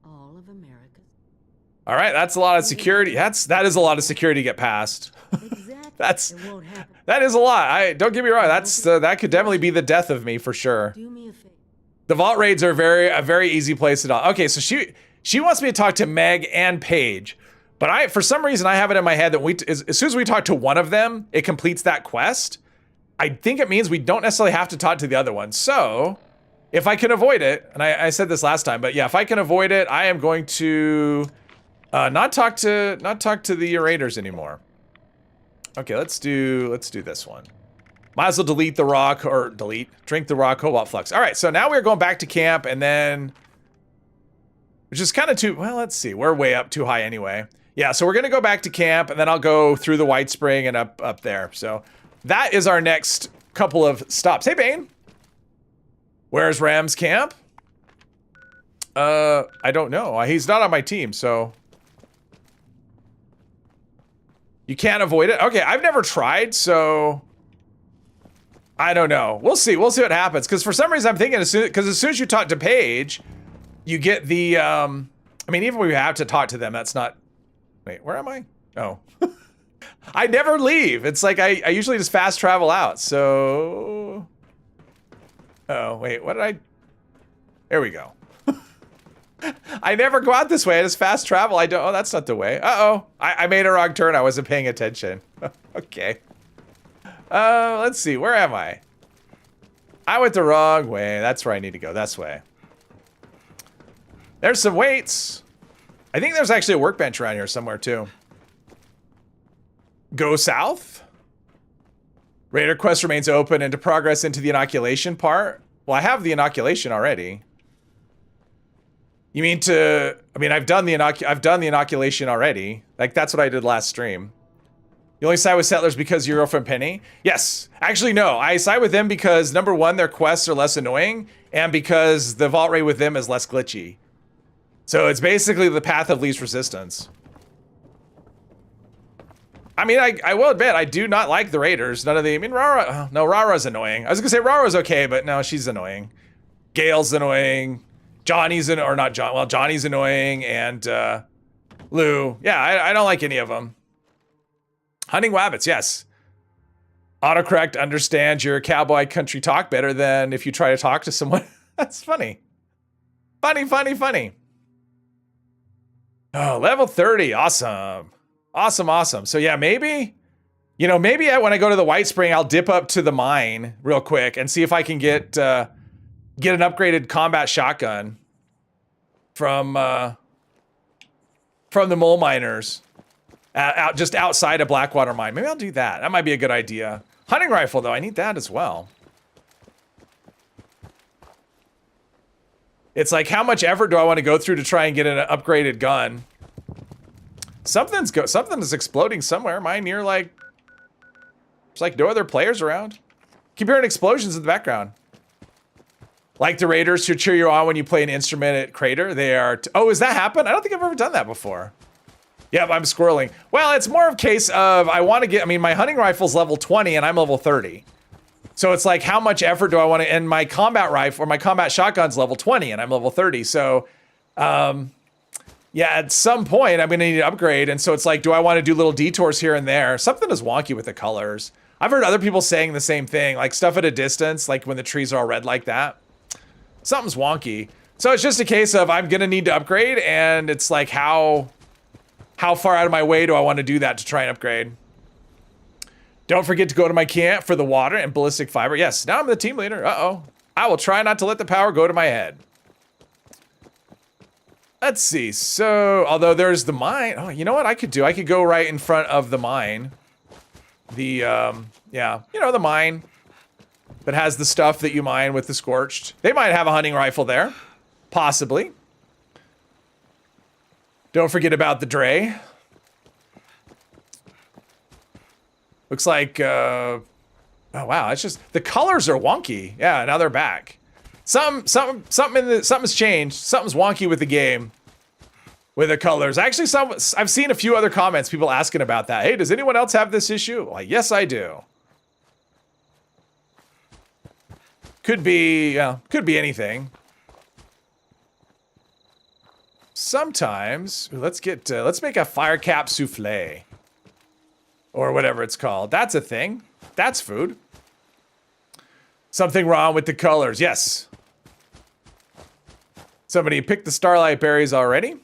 All of America's. All right, that's a lot of security. That is a lot of security to get past. Exactly. It won't happen. That is a lot. Don't get me wrong. That could definitely be the death of me for sure. Do me a favor. The vault raids are a very easy place to talk. Okay, so she wants me to talk to Meg and Paige, but for some reason I have it in my head that as soon as we talk to one of them, it completes that quest. I think it means we don't necessarily have to talk to the other one. So if I can avoid it, and I said this last time, but yeah, if I can avoid it, I am going to not talk to the raiders anymore. Okay, let's do this one. Might as well drink the raw cobalt flux. All right, so now we're going back to camp, and then, which is kind of too, well, let's see, we're way up too high anyway. Yeah, so we're gonna go back to camp, and then I'll go through the White Spring and up there. So that is our next couple of stops. Hey, Bane. Where's Ram's camp? I don't know. He's not on my team, so. You can't avoid it? Okay, I've never tried, so. I don't know. We'll see. We'll see what happens. Because for some reason I'm thinking, as soon as you talk to Paige, you get the, I mean, even when we have to talk to them, that's not, wait, where am I? Oh. I never leave. It's like I usually just fast travel out, so. Oh, wait, what did I? There we go. I never go out this way. I just fast travel. Oh, that's not the way. Uh-oh. I made a wrong turn. I wasn't paying attention. Okay. Let's see. Where am I? I went the wrong way. That's where I need to go. This way. There's some weights. I think there's actually a workbench around here somewhere, too. Go south? Raider quest remains open and to progress into the inoculation part. Well, I have the inoculation already. You mean to? I mean, I've done the inoculation already. Like that's what I did last stream. You only side with settlers because you're from Penny? Yes. Actually, no. I side with them because number one, their quests are less annoying, and because the vault raid with them is less glitchy. So it's basically the path of least resistance. I mean, I will admit, I do not like the raiders. None of the, I mean, Rara, no, Rara's annoying. I was gonna say Rara's okay, but no, she's annoying. Gale's annoying. Johnny's Johnny's annoying, and Lou. Yeah, I don't like any of them. Hunting wabbits, yes. Autocorrect understands your cowboy country talk better than if you try to talk to someone. That's funny. Funny. Oh, level 30, awesome. Awesome. So yeah, maybe when I go to the White Spring, I'll dip up to the mine real quick and see if I can get an upgraded combat shotgun from the mole miners. out just outside a Blackwater mine. Maybe I'll do that. That might be a good idea. Hunting rifle, though. I need that as well. It's like, how much effort do I want to go through to try and get an upgraded gun? Something is exploding somewhere. Am I near, like... There's, like, no other players around. Keep hearing explosions in the background. Like the Raiders who cheer you on when you play an instrument at Crater. They are... oh, has that happened? I don't think I've ever done that before. Yep, I'm squirreling. Well, it's more of a case of I want to get... I mean, my hunting rifle's level 20 and I'm level 30. So it's like, how much effort do I want to... and my combat rifle or my combat shotgun's level 20 and I'm level 30. So, yeah, at some point I'm going to need to upgrade. And so it's like, do I want to do little detours here and there? Something is wonky with the colors. I've heard other people saying the same thing, like stuff at a distance, like when the trees are all red like that. Something's wonky. So it's just a case of I'm going to need to upgrade, and it's like how far out of my way do I want to do that to try and upgrade? Don't forget to go to my camp for the water and ballistic fiber. Yes, now I'm the team leader. Uh-oh. I will try not to let the power go to my head. Let's see. So, although there's the mine. Oh, you know what I could do? I could go right in front of the mine. The, yeah, you know, the mine that has the stuff that you mine with the scorched. They might have a hunting rifle there. Possibly. Don't forget about the Dre. Looks like, oh wow, it's just, the colors are wonky. Yeah, now they're back. Something's changed. Something's wonky with the game. With the colors. Actually, I've seen a few other comments, people asking about that. Hey, does anyone else have this issue? Like, yes, I do. Could be anything. Sometimes, let's make a fire cap souffle. Or whatever it's called. That's a thing. That's food. Something wrong with the colors. Yes. Somebody picked the starlight berries already.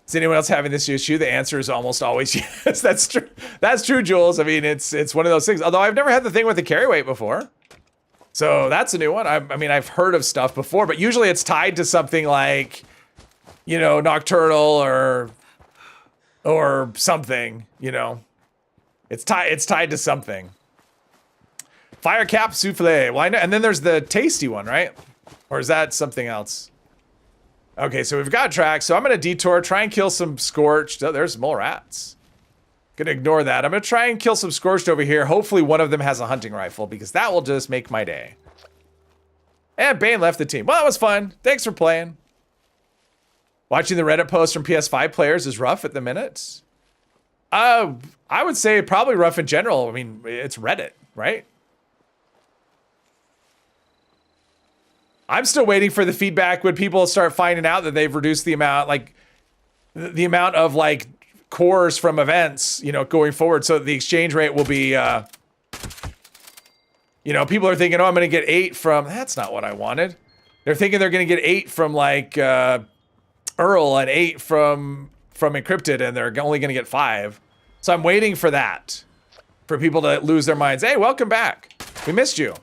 Is anyone else having this issue? The answer is almost always yes. That's true. That's true, Jules. I mean, it's one of those things. Although I've never had the thing with the carry weight before. So that's a new one. I mean, I've heard of stuff before, but usually it's tied to something like, you know, nocturnal or something, you know. It's tied to something. Fire cap souffle. Well, I know, and then there's the tasty one, right? Or is that something else? Okay, so we've got tracks. So I'm gonna detour, try and kill some scorched. Oh, there's mole rats. Gonna ignore that. I'm gonna try and kill some scorched over here. Hopefully one of them has a hunting rifle because that will just make my day. And Bane left the team. Well, that was fun. Thanks for playing. Watching the Reddit posts from PS5 players is rough at the minute. I would say probably rough in general. I mean, it's Reddit, right? I'm still waiting for the feedback when people start finding out that they've reduced the amount, like the amount of like cores from events, you know, going forward. So the exchange rate will be, you know, people are thinking, oh, I'm going to get 8 from, that's not what I wanted. They're thinking they're going to get 8 from like Earl and 8 from Encrypted, and they're only going to get 5. So I'm waiting for that, for people to lose their minds. Hey, welcome back. We missed you.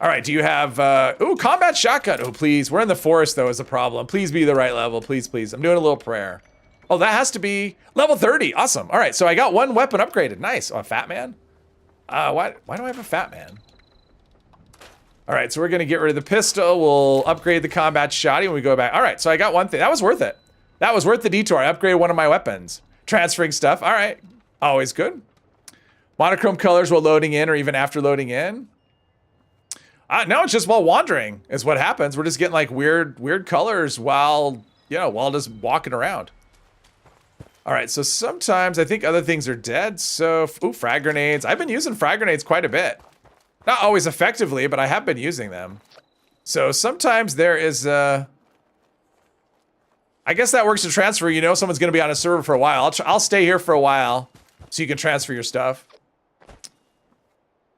All right, do you have, ooh, combat shotgun. Oh, please. We're in the forest, though, is a problem. Please be the right level. Please, please. I'm doing a little prayer. Oh, that has to be level 30. Awesome. All right, so I got one weapon upgraded. Nice. Oh, a fat man? Why do I have a fat man? All right, so we're going to get rid of the pistol. We'll upgrade the combat shotty when we go back. All right, so I got one thing. That was worth it. That was worth the detour. I upgraded one of my weapons. Transferring stuff. All right. Always good. Monochrome colors while loading in or even after loading in. No, it's just while wandering is what happens. We're just getting like weird colors while, you know, while just walking around. All right, so sometimes I think other things are dead. So, ooh, frag grenades. I've been using frag grenades quite a bit. Not always effectively, but I have been using them. So sometimes there is, I guess that works to transfer. You know, someone's going to be on a server for a while. I'll stay here for a while so you can transfer your stuff.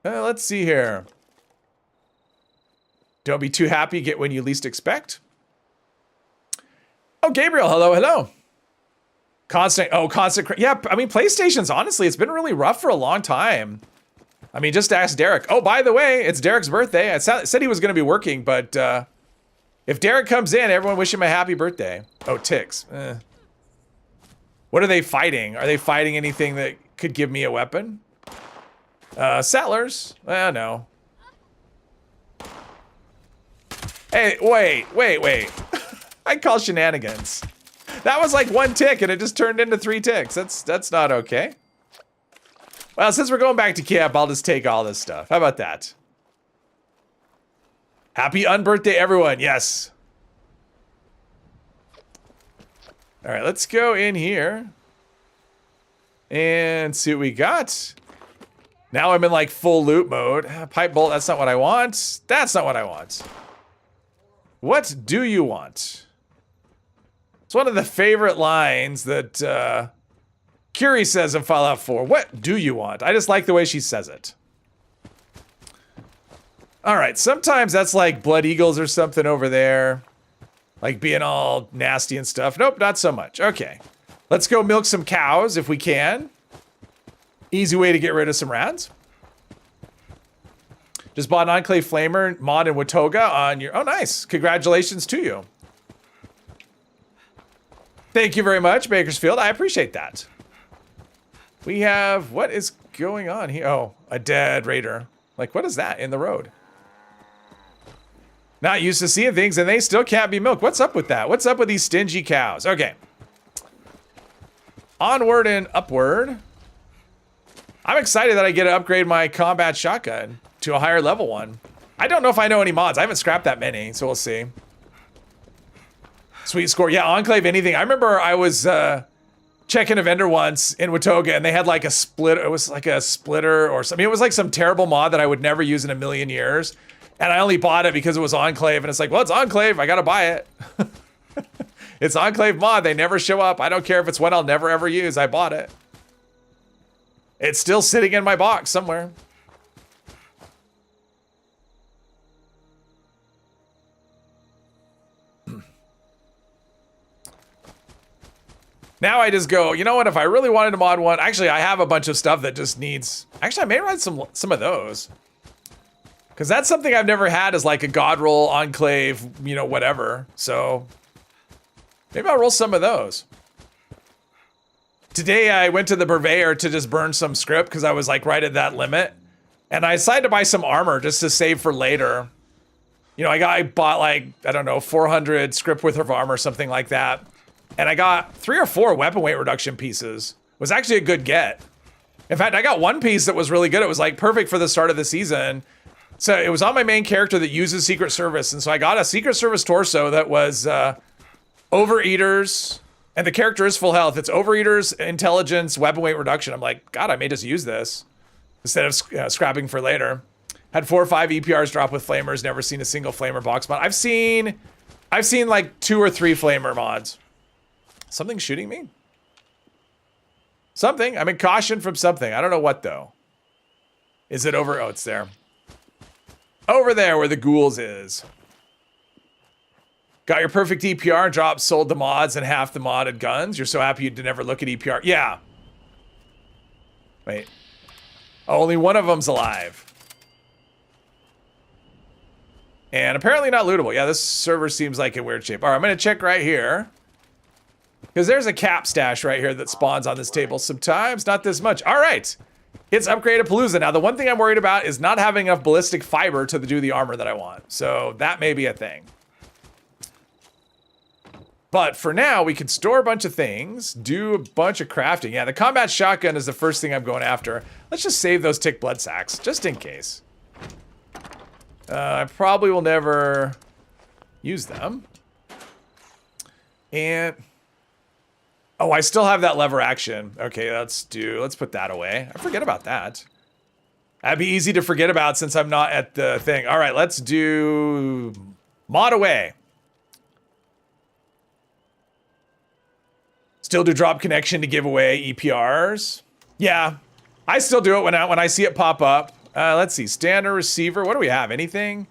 Let's see here. Don't be too happy, get when you least expect. Oh, Gabriel, hello, hello. Constant, yeah, I mean, PlayStation's, honestly, it's been really rough for a long time. I mean, just ask Derek. Oh, by the way, it's Derek's birthday. I said he was going to be working, but If Derek comes in, everyone wish him a happy birthday. Oh, ticks. What are they fighting? Are they fighting anything that could give me a weapon? Settlers? No. Hey, wait. I call shenanigans. That was like 1 tick and it just turned into 3 ticks. That's not okay. Well, since we're going back to camp, I'll just take all this stuff. How about that? Happy unbirthday, everyone. Yes. All right, let's go in here and see what we got. Now I'm in like full loot mode. Pipe bolt, that's not what I want. That's not what I want. What do you want? It's one of the favorite lines that Curie says in Fallout 4. What do you want? I just like the way she says it. All right, sometimes that's like Blood Eagles or something over there. Like being all nasty and stuff. Nope, not so much. Okay, let's go milk some cows if we can. Easy way to get rid of some rats. Just bought an Enclave Flamer mod in Watoga on your... Oh, nice. Congratulations to you. Thank you very much, Bakersfield. I appreciate that. We have... What is going on here? Oh, a dead raider. Like, what is that in the road? Not used to seeing things, and they still can't be milked. What's up with that? What's up with these stingy cows? Okay. Onward and upward. I'm excited that I get to upgrade my combat shotgun to a higher level one. I don't know if I know any mods. I haven't scrapped that many, so we'll see. Sweet score. Yeah, Enclave anything. I remember I was checking a vendor once in Watoga, and they had like a split. It was like a splitter or something. It was like some terrible mod that I would never use in a million years. And I only bought it because it was Enclave. And it's like, well, it's Enclave. I got to buy it. It's Enclave mod. They never show up. I don't care if it's one I'll never ever use. I bought it. It's still sitting in my box somewhere. Now I just go, you know what? If I really wanted to mod one, actually, I have a bunch of stuff that just needs... Actually, I may run some of those. Because that's something I've never had as like a God roll, Enclave, you know, whatever. So maybe I'll roll some of those. Today I went to the purveyor to just burn some script because I was like right at that limit. And I decided to buy some armor just to save for later. You know, I bought like, I don't know, 400 script worth of armor, something like that. And I got 3 or 4 weapon weight reduction pieces. It was actually a good get. In fact, I got one piece that was really good. It was like perfect for the start of the season. So it was on my main character that uses Secret Service. And so I got a Secret Service torso that was Overeaters. And the character is full health. It's Overeaters, Intelligence, Weapon Weight Reduction. I'm like, God, I may just use this instead of scrapping for later. Had 4 or 5 EPRs drop with flamers. Never seen a single flamer box mod. I've seen like 2 or 3 flamer mods. Something shooting me? Something. I'm in caution from something. I don't know what though. Is it over? Oh, it's there. Over there where the ghouls is. Got your perfect EPR, dropped, sold the mods and half the modded guns. You're so happy you did never look at EPR. Yeah. Wait. Oh, only one of them's alive. And apparently not lootable. Yeah, this server seems like in weird shape. All right, I'm going to check right here. Because there's a cap stash right here that spawns on this table sometimes. Not this much. All right. It's upgraded Palooza. Now, the one thing I'm worried about is not having enough ballistic fiber to do the armor that I want. So that may be a thing. But for now, we can store a bunch of things, do a bunch of crafting. Yeah, the combat shotgun is the first thing I'm going after. Let's just save those tick blood sacks, just in case. I probably will never use them. And... oh, I still have that lever action. Okay, let's put that away. I forget about that. That'd be easy to forget about since I'm not at the thing. All right, let's do mod away. Still do drop connection to give away EPRs. Yeah, I still do it when I see it pop up. Let's see, standard receiver. What do we have? Anything?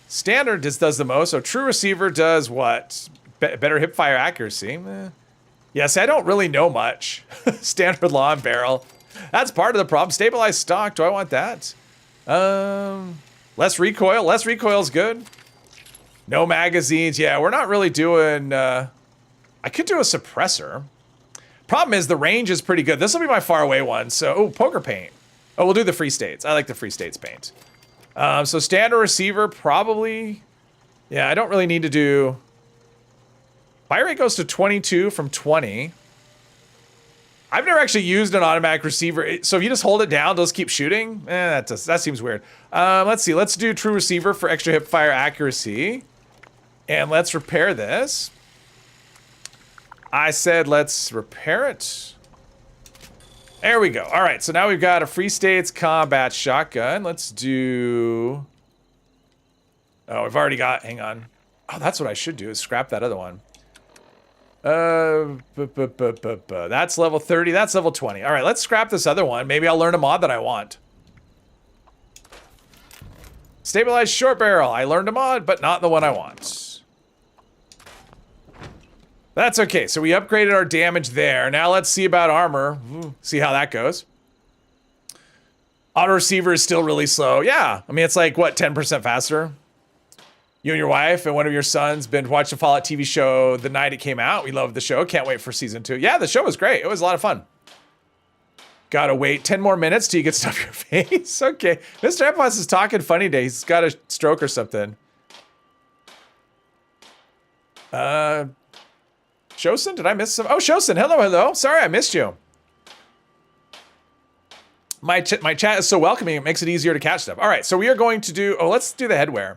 Standard just does the most. So true receiver does what? Better hip fire accuracy. Yes, I don't really know much. Standard long barrel. That's part of the problem. Stabilized stock. Do I want that? Less recoil. Less recoil is good. No magazines. Yeah, we're not really doing... I could do a suppressor. Problem is the range is pretty good. This will be my far away one. So, oh, poker paint. Oh, we'll do the free states. I like the free states paint. So standard receiver, probably... Yeah, I don't really need to do... Fire rate goes to 22 from 20. I've never actually used an automatic receiver. So if you just hold it down, it'll just keep shooting? That seems weird. Let's see. Let's do true receiver for extra hip fire accuracy. And let's repair this. I said let's repair it. There we go. All right, so now we've got a free states combat shotgun. Let's do... Oh, we've already got... Hang on. Oh, that's what I should do is scrap that other one. That's level 30. That's level 20. All right, let's scrap this other one. Maybe I'll learn a mod that I want. Stabilized short barrel. I learned a mod, but not the one I want. That's okay. So we upgraded our damage there. Now let's see about armor. See how that goes. Auto receiver is still really slow. Yeah. I mean, it's like, what, 10% faster? You and your wife and one of your sons binge watched the Fallout TV show the night it came out. We loved the show. Can't wait for season 2. Yeah, the show was great. It was a lot of fun. Gotta wait 10 more minutes till you get stuff in your face. Okay. Mr. Epos is talking funny today. He's got a stroke or something. Shosen, did I miss some? Oh, Shosen, hello. Sorry, I missed you. My chat is so welcoming, it makes it easier to catch stuff. All right, so we are going to do, let's do the headwear.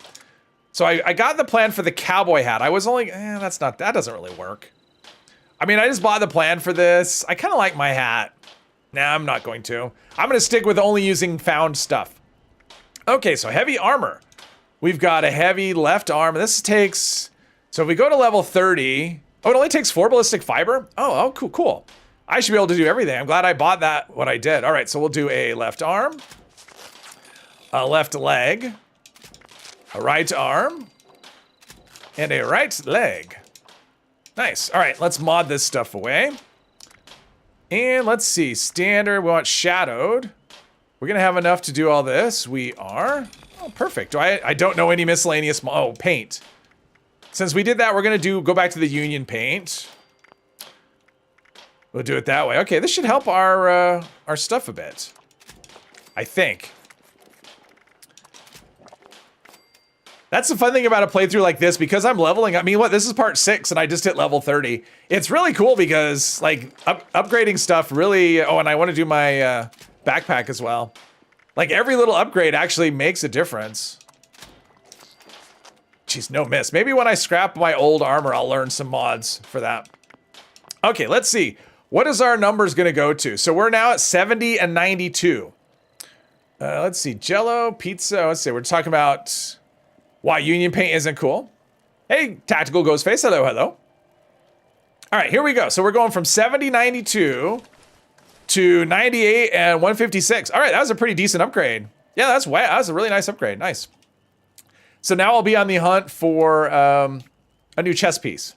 So I got the plan for the cowboy hat. I was only, that doesn't really work. I mean, I just bought the plan for this. I kind of like my hat. Nah, I'm not going to. I'm going to stick with only using found stuff. Okay, so heavy armor. We've got a heavy left arm. This takes, so if we go to level 30, it only takes 4 ballistic fiber. Oh, cool. I should be able to do everything. I'm glad I bought that, what I did. All right, so we'll do a left arm, a left leg, a right arm, and a right leg. Nice. All right, let's mod this stuff away. And let's see, standard, we want shadowed. We're gonna have enough to do all this. We are. Oh, perfect. I don't know any miscellaneous, paint. Since we did that, we're gonna go back to the Union paint. We'll do it that way. Okay, this should help our stuff a bit. I think. That's the fun thing about a playthrough like this, because I'm leveling. I mean, this is part 6 and I just hit level 30. It's really cool because like upgrading stuff really, and I want to do my backpack as well. Like every little upgrade actually makes a difference. Jeez, no miss. Maybe when I scrap my old armor, I'll learn some mods for that. Okay, let's see. What is our numbers gonna go to? So we're now at 70 and 92. Let's see, Jello, pizza, let's see, we're talking about why Union paint isn't cool. Hey, Tactical Ghostface, hello. All right, here we go. So we're going from 70, 92 to 98 and 156. All right, that was a pretty decent upgrade. Yeah, that was a really nice upgrade, nice. So now I'll be on the hunt for a new chest piece.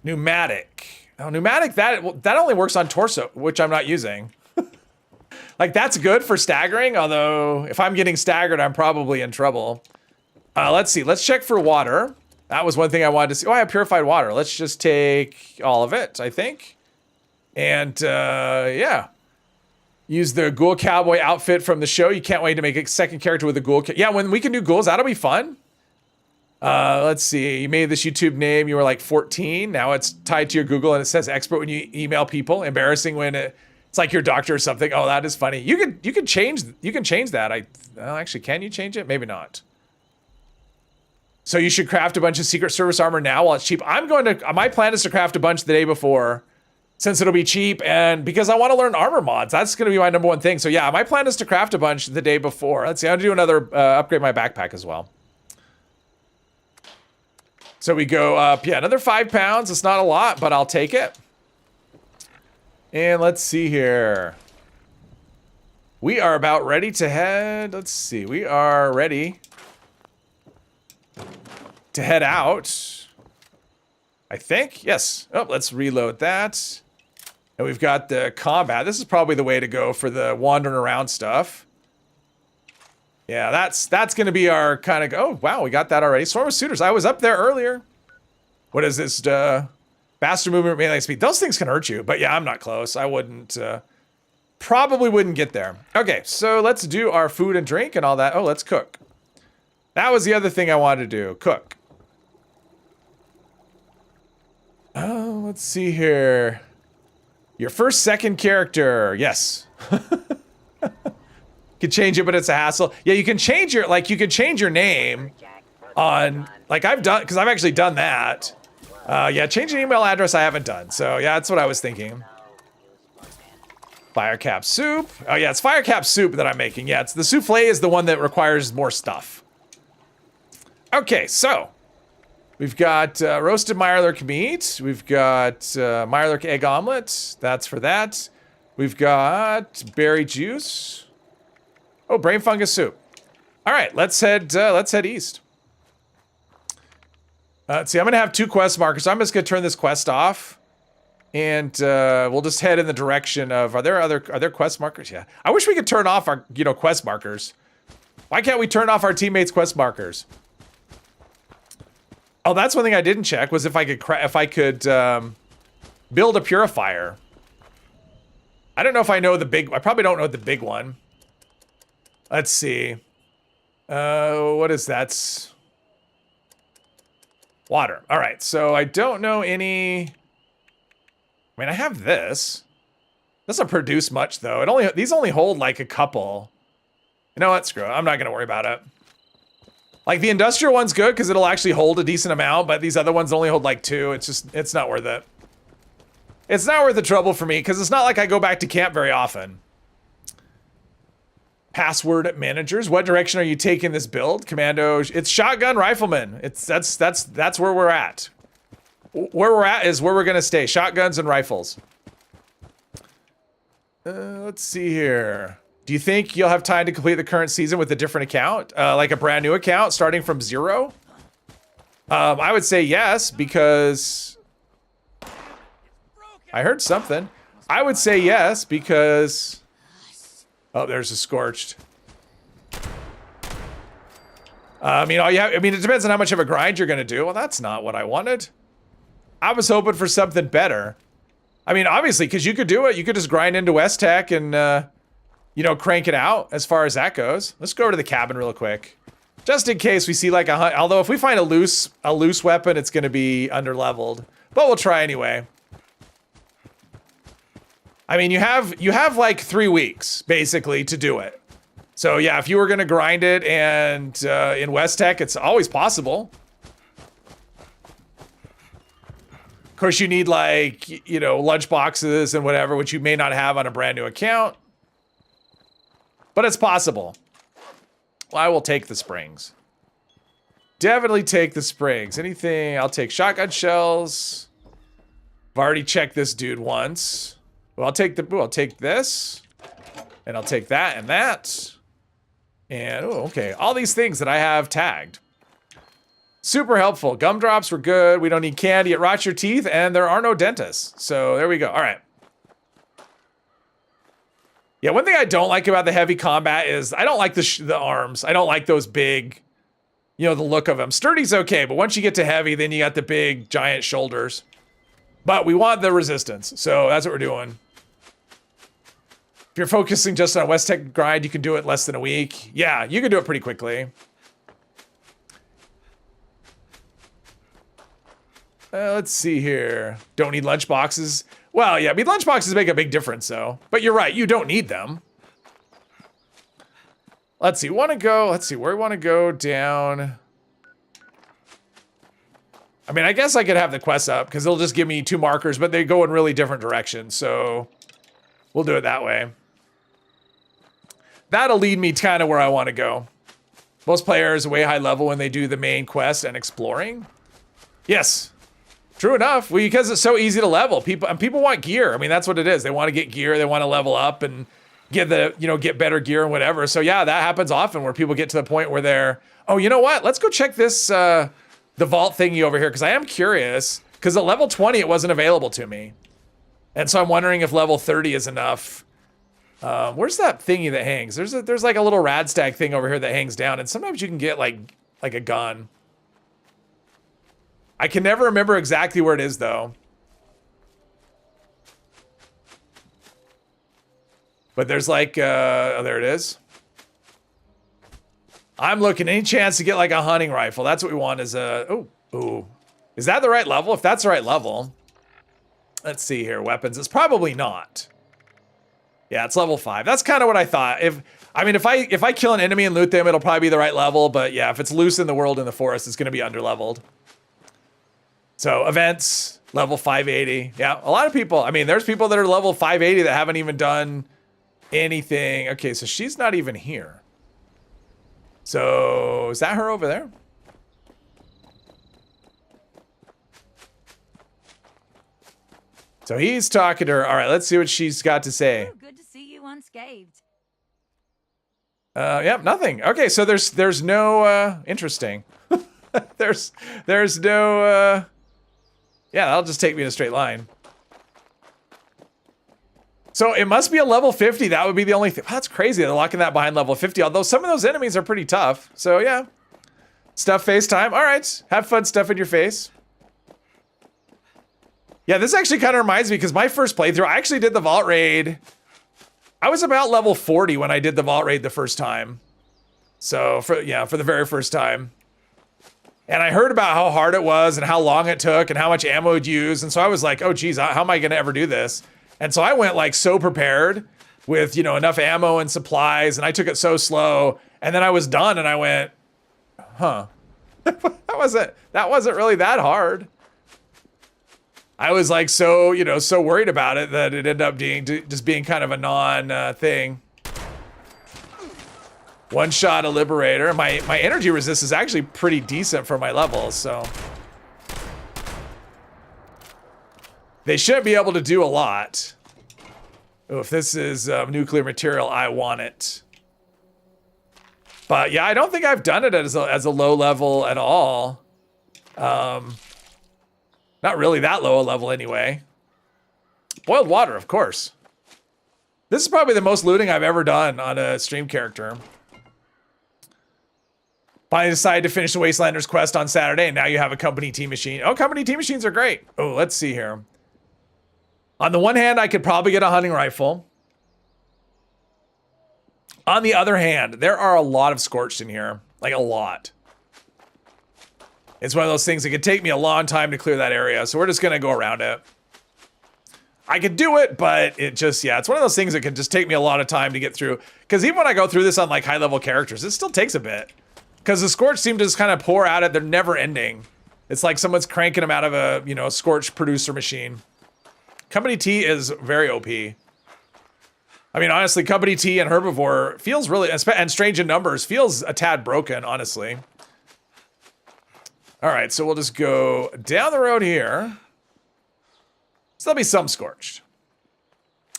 Pneumatic. Oh, pneumatic, that only works on torso, which I'm not using. Like, that's good for staggering, although if I'm getting staggered, I'm probably in trouble. Let's see. Let's check for water. That was one thing I wanted to see. Oh, I have purified water. Let's just take all of it, I think. And, yeah. Use the Ghoul Cowboy outfit from the show. You can't wait to make a second character with a Ghoul. Yeah, when we can do ghouls, that'll be fun. Let's see. You made this YouTube name. You were like 14. Now it's tied to your Google and it says expert when you email people. Embarrassing when it's like your doctor or something. Oh, that is funny. You can change that. Actually, can you change it? Maybe not. So you should craft a bunch of Secret Service armor now while it's cheap. My plan is to craft a bunch the day before, since it'll be cheap, and because I want to learn armor mods. That's going to be my number one thing. So yeah, my plan is to craft a bunch the day before. Let's see, I'm going to do another upgrade my backpack as well. So we go up, yeah, another 5 pounds. It's not a lot, but I'll take it. And let's see here. We are about ready to head. Let's see. We are ready to head out. I think. Yes. Oh, let's reload that. And we've got the combat. This is probably the way to go for the wandering around stuff. Yeah, that's going to be our kind of... Oh, wow, we got that already. Swarm of Suitors. I was up there earlier. What is this? Faster movement, melee speed. Those things can hurt you. But yeah, I'm not close. I wouldn't... probably wouldn't get there. Okay, so let's do our food and drink and all that. Oh, let's cook. That was the other thing I wanted to do. Cook. Oh, let's see here. Your first, second character. Yes. You can change it, but it's a hassle. Yeah, you can change your, like, you can change your name on, like, I've done, because I've actually done that. Yeah, change an email address I haven't done. So, yeah, that's what I was thinking. Firecap soup. Oh, yeah, it's firecap soup that I'm making. Yeah, it's the souffle is the one that requires more stuff. Okay, so we've got roasted Mirelurk meat. We've got Mirelurk egg omelet. That's for that. We've got berry juice. Oh, brain fungus soup. All right, let's head east. Let's see, I'm gonna have 2 quest markers. So I'm just gonna turn this quest off, and we'll just head in the direction of. Are there quest markers? Yeah. I wish we could turn off our quest markers. Why can't we turn off our teammates' quest markers? Oh, that's one thing I didn't check was if I could build a purifier. I don't know if I know the big. I probably don't know the big one. Let's see. What is that? Water. All right. So I don't know any. I mean, I have this. Doesn't produce much though. These only hold like a couple. You know what? Screw it. I'm not gonna worry about it. Like the industrial one's good because it'll actually hold a decent amount, but these other ones only hold like 2. It's not worth it. It's not worth the trouble for me because it's not like I go back to camp very often. Password managers. What direction are you taking this build? Commando. It's shotgun rifleman. That's where we're at. Where we're at is where we're gonna stay. Shotguns and rifles. Let's see here. Do you think you'll have time to complete the current season with a different account? Like a brand new account starting from 0? I would say yes, because I heard something. I would say yes, because oh, there's a scorched. I mean, it depends on how much of a grind you're gonna do. Well, that's not what I wanted. I was hoping for something better. I mean, obviously, because you could do it. You could just grind into West Tech and crank it out as far as that goes. Let's go over to the cabin real quick. Just in case we see like although if we find a loose weapon, it's gonna be underleveled. But we'll try anyway. I mean, you have like 3 weeks, basically, to do it. So yeah, if you were gonna grind it and in West Tech, it's always possible. Of course, you need like, lunch boxes and whatever, which you may not have on a brand new account. But it's possible. Well, I will take the springs. Definitely take the springs. Anything, I'll take shotgun shells. I've already checked this dude once. Well, I'll take this. And I'll take that and that. And, oh, okay. All these things that I have tagged. Super helpful. Gumdrops were good. We don't need candy. It rots your teeth, and there are no dentists. So there we go. All right. Yeah, one thing I don't like about the heavy combat is I don't like the arms. I don't like those big, the look of them. Sturdy's okay, but once you get to heavy, then you got the big, giant shoulders. But we want the resistance, so that's what we're doing. If you're focusing just on West Tech grind, you can do it less than a week. Yeah, you can do it pretty quickly. Let's see here. Don't need lunch boxes. Well, yeah, I mean, lunch boxes make a big difference, though. But you're right, you don't need them. Let's see, where we want to go down. I mean, I guess I could have the quest up, because it'll just give me 2 markers, but they go in really different directions, so we'll do it that way. That'll lead me kind of where I want to go. Most players are way high level when they do the main quest and exploring. Yes. True enough, because it's so easy to level. People want gear. I mean, that's what it is. They want to get gear. They want to level up and get get better gear and whatever. So yeah, that happens often where people get to the point where they're, oh, you know what? Let's go check this, the vault thingy over here. Cause I am curious, cause at level 20, it wasn't available to me. And so I'm wondering if level 30 is enough Where's that thingy that hangs? There's like a little rad stag thing over here that hangs down, and sometimes you can get like a gun. I can never remember exactly where it is though. But there's like, oh, there it is. I'm looking any chance to get like a hunting rifle. That's what we want is a, ooh. Is that the right level? If that's the right level. Let's see here, weapons. It's probably not. Yeah, it's level 5. That's kind of what I thought. If I kill an enemy and loot them, it'll probably be the right level. But yeah, if it's loose in the world in the forest, it's going to be underleveled. So events, level 580. Yeah, a lot of people. I mean, there's people that are level 580 that haven't even done anything. Okay, so she's not even here. So is that her over there? So he's talking to her. All right, let's see what she's got to say. Oh, good to see you unscathed. Yep, nothing. Okay, so there's no interesting. there's no yeah, that'll just take me in a straight line. So it must be a level 50. That would be the only thing. That's crazy. They're locking that behind level 50. Although some of those enemies are pretty tough. So yeah. Stuff face time. All right. Have fun stuffing your face. Yeah, this actually kind of reminds me because my first playthrough, I actually did the vault raid. I was about level 40 when I did the vault raid the first time. So for the very first time. And I heard about how hard it was and how long it took and how much ammo it'd use. And so I was like, oh geez, how am I going to ever do this? And so I went like so prepared with, you know, enough ammo and supplies, and I took it so slow. And then I was done and I went, huh, that wasn't really that hard. I was like so worried about it that it ended up just being kind of a non thing. One shot a liberator. My energy resist is actually pretty decent for my levels, so they shouldn't be able to do a lot. Oh, if this is nuclear material, I want it. But yeah, I don't think I've done it as a low level at all. Not really that low a level anyway. Boiled water, of course. This is probably the most looting I've ever done on a stream character. Finally decided to finish the Wastelanders quest on Saturday, and now you have a company T machine. Oh, company T machines are great. Oh, let's see here. On the one hand, I could probably get a hunting rifle. On the other hand, there are a lot of scorched in here. Like a lot. It's one of those things that could take me a long time to clear that area, so we're just gonna go around it. I could do it, but it just, yeah, it's one of those things that could just take me a lot of time to get through. Because even when I go through this on like high level characters, it still takes a bit. Because the scorch seem to just kind of pour out it. They're never ending. It's like someone's cranking them out of a, you know, scorch producer machine. Company T is very OP. I mean, honestly, Company T and Herbivore feels really, and Strange in Numbers feels a tad broken, honestly. All right, so we'll just go down the road here. So there'll be some scorched.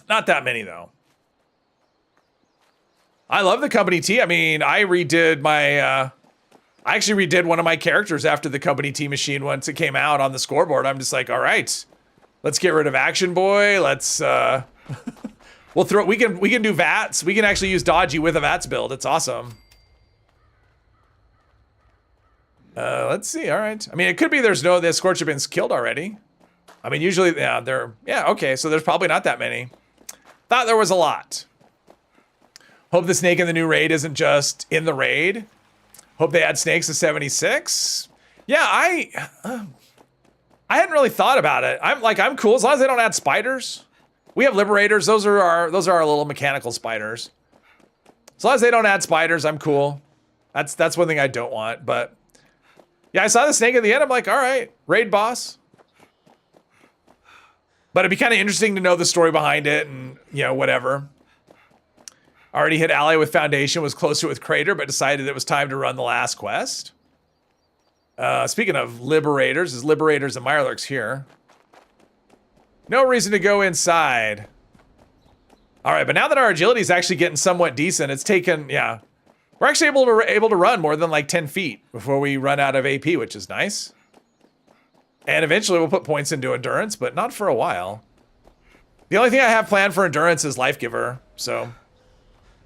Not that many, though. I love the Company T. I mean, I redid my, I actually redid one of my characters after the Company T machine once it came out on the scoreboard. I'm just like, all right, let's get rid of Action Boy. Let's, we can do VATS. We can actually use Dodgy with a VATS build. It's awesome. Let's see. All right. I mean, it could be the Scorch have been killed already. I mean, usually, yeah, okay. So there's probably not that many. Thought there was a lot. Hope the snake in the new raid isn't just in the raid. Hope they add snakes to 76. Yeah, I hadn't really thought about it. I'm cool as long as they don't add spiders. We have liberators. Those are our little mechanical spiders. As long as they don't add spiders, I'm cool. That's one thing I don't want. But yeah, I saw the snake at the end. I'm like, all right, raid boss. But it'd be kind of interesting to know the story behind it and, you know, whatever. Already hit ally with Foundation, was closer with Crater, but decided it was time to run the last quest. Speaking of Liberators, there's Liberators and Mirelurks here. No reason to go inside. All right, but now that our agility is actually getting somewhat decent, it's taken, yeah. We're actually able to run more than like 10 feet before we run out of AP, which is nice. And eventually we'll put points into endurance, but not for a while. The only thing I have planned for endurance is Life Giver, so.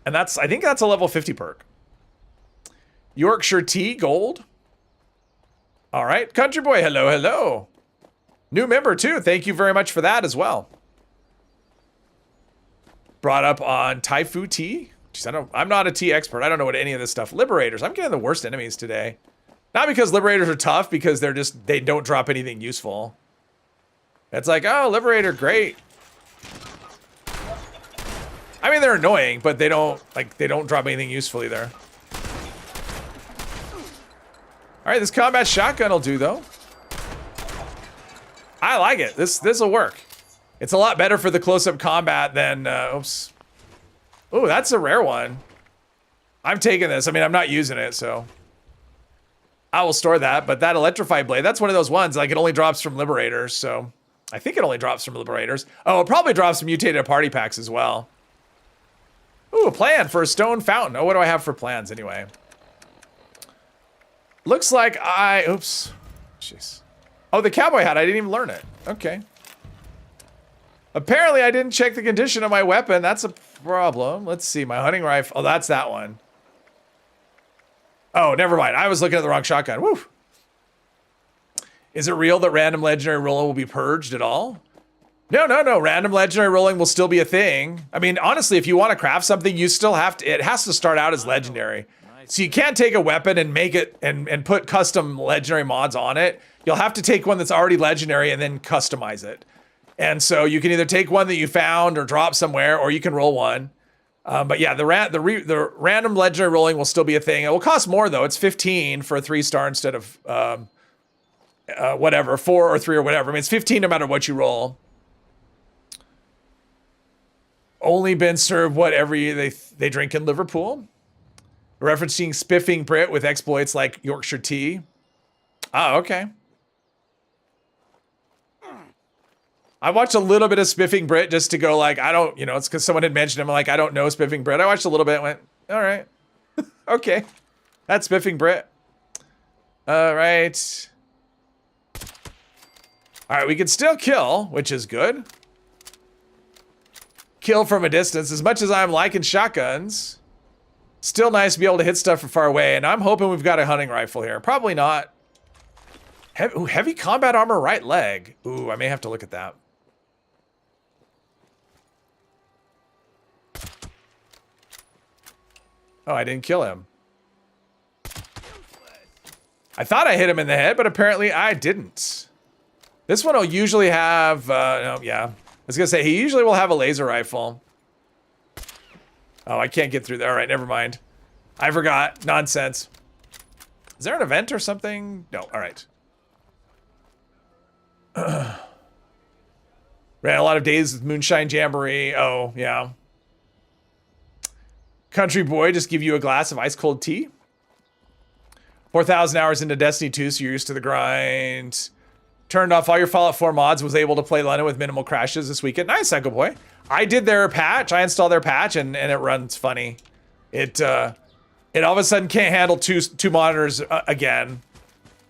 And I think that's a level 50 perk. Yorkshire Tea, gold. All right, Country Boy, hello, hello. New member too, thank you very much for that as well. Brought up on Taifu Tea. Jeez, I'm not a tea expert. I don't know what any of this stuff. Liberators, I'm getting the worst enemies today. Not because Liberators are tough, because they don't drop anything useful. It's like, oh, Liberator, great. I mean, they're annoying, but they don't drop anything useful either. All right, this combat shotgun will do though. I like it. This will work. It's a lot better for the close-up combat than, oops. Oh, that's a rare one. I'm taking this. I mean, I'm not using it, so. I will store that, but that Electrified Blade, that's one of those ones, like it only drops from Liberators, so. I think it only drops from Liberators. Oh, it probably drops from mutated party packs as well. Ooh, a plan for a stone fountain. Oh, what do I have for plans anyway? Looks like oops. Jeez. Oh, the cowboy hat, I didn't even learn it. Okay. Apparently I didn't check the condition of my weapon. That's a problem. Let's see, my hunting rifle. Oh, that's that one. Oh, never mind. I was looking at the wrong shotgun. Woo. Is it real that random legendary rolling will be purged at all? No. Random legendary rolling will still be a thing. I mean, honestly, if you want to craft something, you still have to, it has to start out as legendary. So you can't take a weapon and make it and put custom legendary mods on it. You'll have to take one that's already legendary and then customize it. And so you can either take one that you found or drop somewhere, or you can roll one. But yeah, the random legendary rolling will still be a thing. It will cost more though. It's 15 for a 3-star instead of whatever, 4 or 3 or whatever. I mean, it's 15 no matter what you roll. Only been served whatever they drink in Liverpool. Referencing Spiffing Brit with exploits like Yorkshire Tea. Oh, okay. I watched a little bit of Spiffing Brit just to go like, I don't, it's because someone had mentioned him, like, I don't know Spiffing Brit. I watched a little bit and went, all right. Okay. That's Spiffing Brit. All right. All right, we can still kill, which is good. Kill from a distance. As much as I'm liking shotguns, still nice to be able to hit stuff from far away. And I'm hoping we've got a hunting rifle here. Probably not. Heavy combat armor, right leg. Ooh, I may have to look at that. Oh, I didn't kill him. I thought I hit him in the head, but apparently I didn't. This one will usually have, no, yeah. I was gonna say, he usually will have a laser rifle. Oh, I can't get through there. All right, never mind. I forgot. Nonsense. Is there an event or something? No, all right. Ran a lot of days with Moonshine Jamboree. Oh, yeah. Country Boy, just give you a glass of ice cold tea. 4,000 hours into Destiny 2, so you're used to the grind. Turned off all your Fallout 4 mods, was able to play London with minimal crashes this weekend. Nice, Psycho Boy. I did their patch. I installed their patch, and it runs funny. It all of a sudden can't handle two monitors again.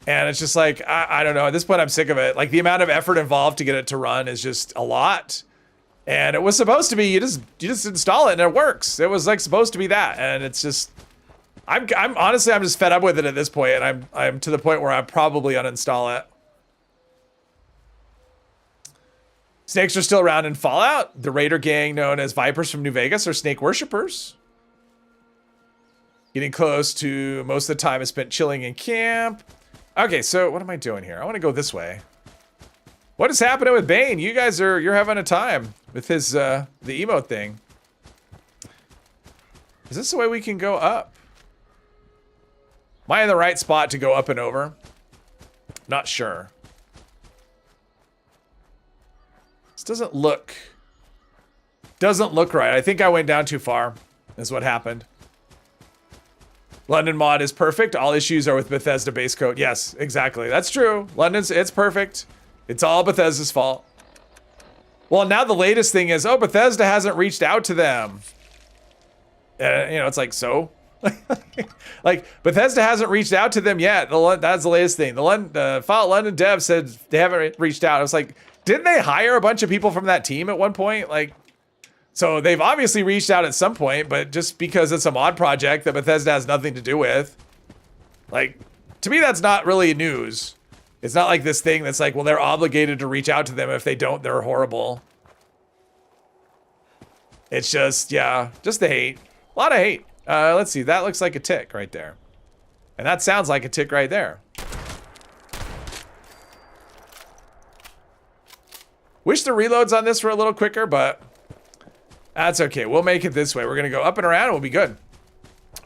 And it's just like, I don't know. At this point, I'm sick of it. Like, the amount of effort involved to get it to run is just a lot. And it was supposed to be, you just install it and it works. It was like supposed to be that. And it's just, I'm honestly, I'm just fed up with it at this point. And I'm to the point where I'll probably uninstall it. Snakes are still around in Fallout. The raider gang known as Vipers from New Vegas are snake worshippers. Getting close to most of the time is spent chilling in camp. Okay, so what am I doing here? I want to go this way. What is happening with Bane? You guys you're having a time with his the emote thing. Is this the way we can go up? Am I in the right spot to go up and over? Not sure. This doesn't look right. I think I went down too far, is what happened. London mod is perfect. All issues are with Bethesda base code. Yes, exactly. That's true. It's perfect. It's all Bethesda's fault. Well, now the latest thing is, oh, Bethesda hasn't reached out to them. It's like, so? Like, Bethesda hasn't reached out to them yet. That's the latest thing. The Fallout London dev said they haven't reached out. I was like, didn't they hire a bunch of people from that team at one point? Like, so they've obviously reached out at some point, but just because it's a mod project that Bethesda has nothing to do with, like, to me, that's not really news. It's not like this thing that's like, well, they're obligated to reach out to them. If they don't, they're horrible. It's just, yeah, just the hate. A lot of hate. Let's see. That looks like a tick right there. And that sounds like a tick right there. Wish the reloads on this were a little quicker, but that's okay. We'll make it this way. We're going to go up and around and we'll be good.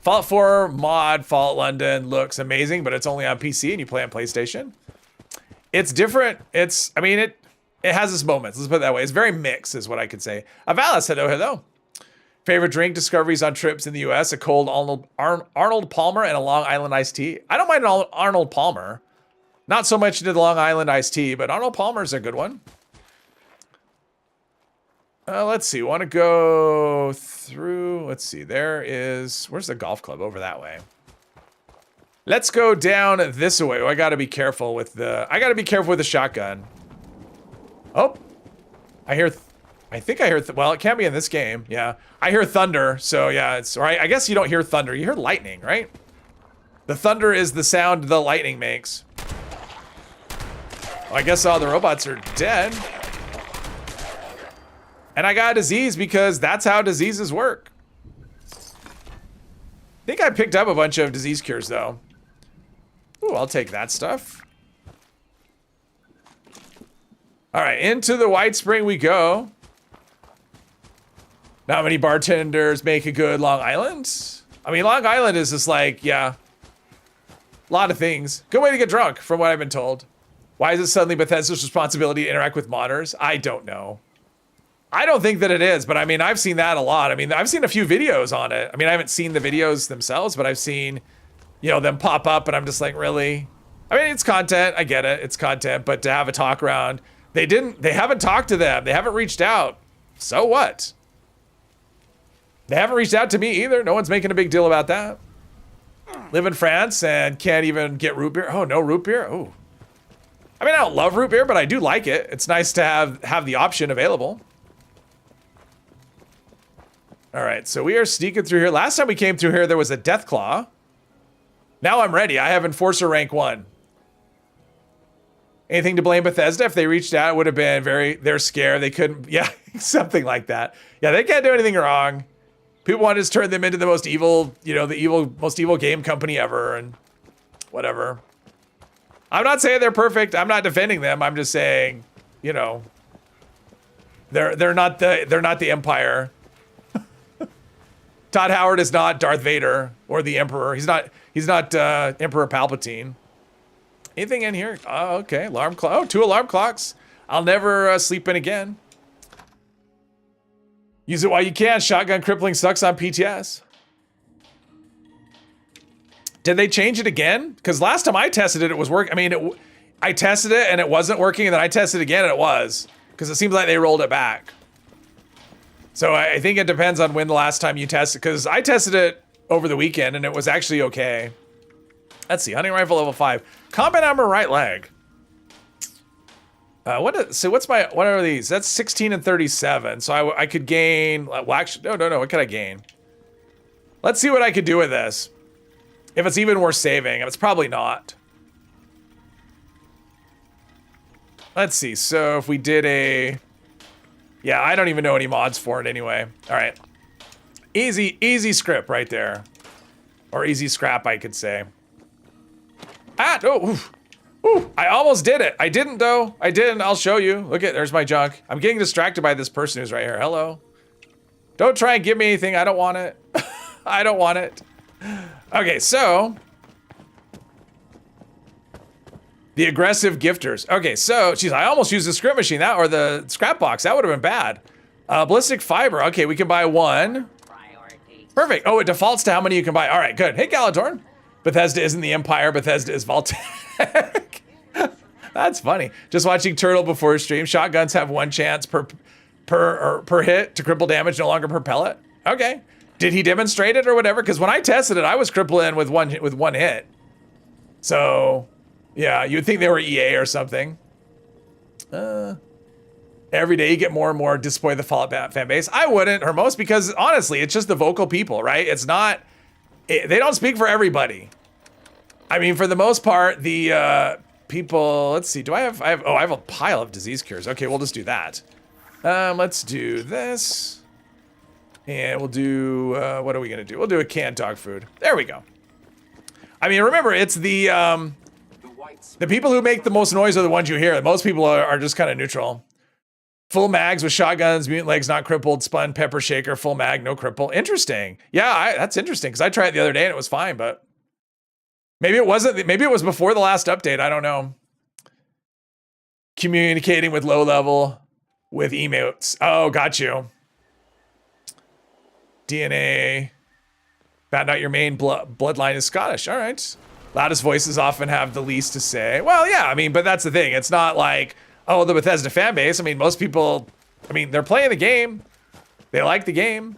Fallout 4 mod Fallout London looks amazing, but it's only on PC and you play on PlayStation. It's different. I mean, it has its moments. Let's put it that way. It's very mixed is what I could say. Avalis, hello. Favorite drink discoveries on trips in the US, a cold Arnold Palmer and a Long Island iced tea. I don't mind an Arnold Palmer. Not so much into the Long Island iced tea, but Arnold Palmer's a good one. Let's see. Want to go through. Let's see. Where's the golf club? Over that way. Let's go down this way. I got to be careful with the shotgun. Oh, I think I hear, well, it can't be in this game. Yeah. I hear thunder. So yeah, it's right. I guess you don't hear thunder. You hear lightning, right? The thunder is the sound the lightning makes. Well, I guess all the robots are dead. And I got a disease because that's how diseases work. I think I picked up a bunch of disease cures though. Ooh, I'll take that stuff. All right, into the White Spring we go. Not many bartenders make a good Long Island. I mean, Long Island is just like, yeah, a lot of things. Good way to get drunk, from what I've been told. Why is it suddenly Bethesda's responsibility to interact with modders? I don't know. I don't think that it is, but I mean, I've seen that a lot. I mean, I've seen a few videos on it. I mean, I haven't seen the videos themselves, but I've seen, you know, them pop up and I'm just like, really? I mean, it's content. I get it. It's content, but to have a talk around, they haven't talked to them. They haven't reached out. So what? They haven't reached out to me either. No one's making a big deal about that. Live in France and can't even get root beer. Oh, no root beer? Oh. I mean, I don't love root beer, but I do like it. It's nice to have the option available. All right, so we are sneaking through here. Last time we came through here, there was a Deathclaw. Now I'm ready. I have Enforcer rank 1. Anything to blame Bethesda? If they reached out, it would have been they're scared. They couldn't, yeah, something like that. Yeah, they can't do anything wrong. People want to just turn them into the most evil, you know, most evil game company ever and whatever. I'm not saying they're perfect. I'm not defending them. I'm just saying, you know, they're not the Empire. Todd Howard is not Darth Vader or the Emperor. He's not Emperor Palpatine. Anything in here? Oh, okay. Alarm clock. Oh, 2 alarm clocks. I'll never sleep in again. Use it while you can. Shotgun crippling sucks on PTS. Did they change it again? Because last time I tested it, it was working. I mean, I tested it and it wasn't working, and then I tested it again and it was. Because it seems like they rolled it back. So I think it depends on when the last time you tested, because I tested it over the weekend and it was actually okay. Let's see, hunting rifle level 5. Combat armor right leg. What are these? That's 16 and 37. So I could gain, well actually, no, what could I gain? Let's see what I could do with this. If it's even worth saving, it's probably not. Let's see, so if we did yeah, I don't even know any mods for it anyway. All right. Easy script right there. Or easy scrap, I could say. Ah, no. Ooh, I almost did it. I didn't, though. I didn't. I'll show you. Look there's my junk. I'm getting distracted by this person who's right here. Hello. Don't try and give me anything. I don't want it. I don't want it. Okay, so. The aggressive gifters. Okay, so, geez, I almost used the script machine, or the scrap box. That would have been bad. Ballistic fiber. Okay, we can buy 1. Priority. Perfect. Oh, it defaults to how many you can buy. All right, good. Hey, Galadorn. Bethesda isn't the Empire. Bethesda is Vault-Tec. That's funny. Just watching Turtle before stream. Shotguns have 1 chance per hit to cripple damage, no longer per pellet. Okay. Did he demonstrate it or whatever? Because when I tested it, I was crippling with one hit. So, yeah, you'd think they were EA or something. Every day you get more and more disappointed the Fallout fan base. I wouldn't, or most, because honestly, it's just the vocal people, right? It's not, they don't speak for everybody. I mean, for the most part, the people, let's see, I have a pile of disease cures. Okay, we'll just do that. Let's do this. And we'll do, what are we gonna do? We'll do a canned dog food. There we go. I mean, remember, it's the people who make the most noise are the ones you hear. Most people are just kind of neutral. Full mags with shotguns, mutant legs not crippled, spun, pepper shaker, full mag, no cripple. Interesting. Yeah, that's interesting, because I tried it the other day and it was fine, but maybe it wasn't, maybe it was before the last update, I don't know. Communicating with low level with emotes. Oh, got you. DNA. Found out your main bloodline is Scottish. All right. Loudest voices often have the least to say. Well, yeah, I mean, but that's the thing. It's not like, oh, the Bethesda fan base. I mean, most people, I mean, they're playing the game. They like the game.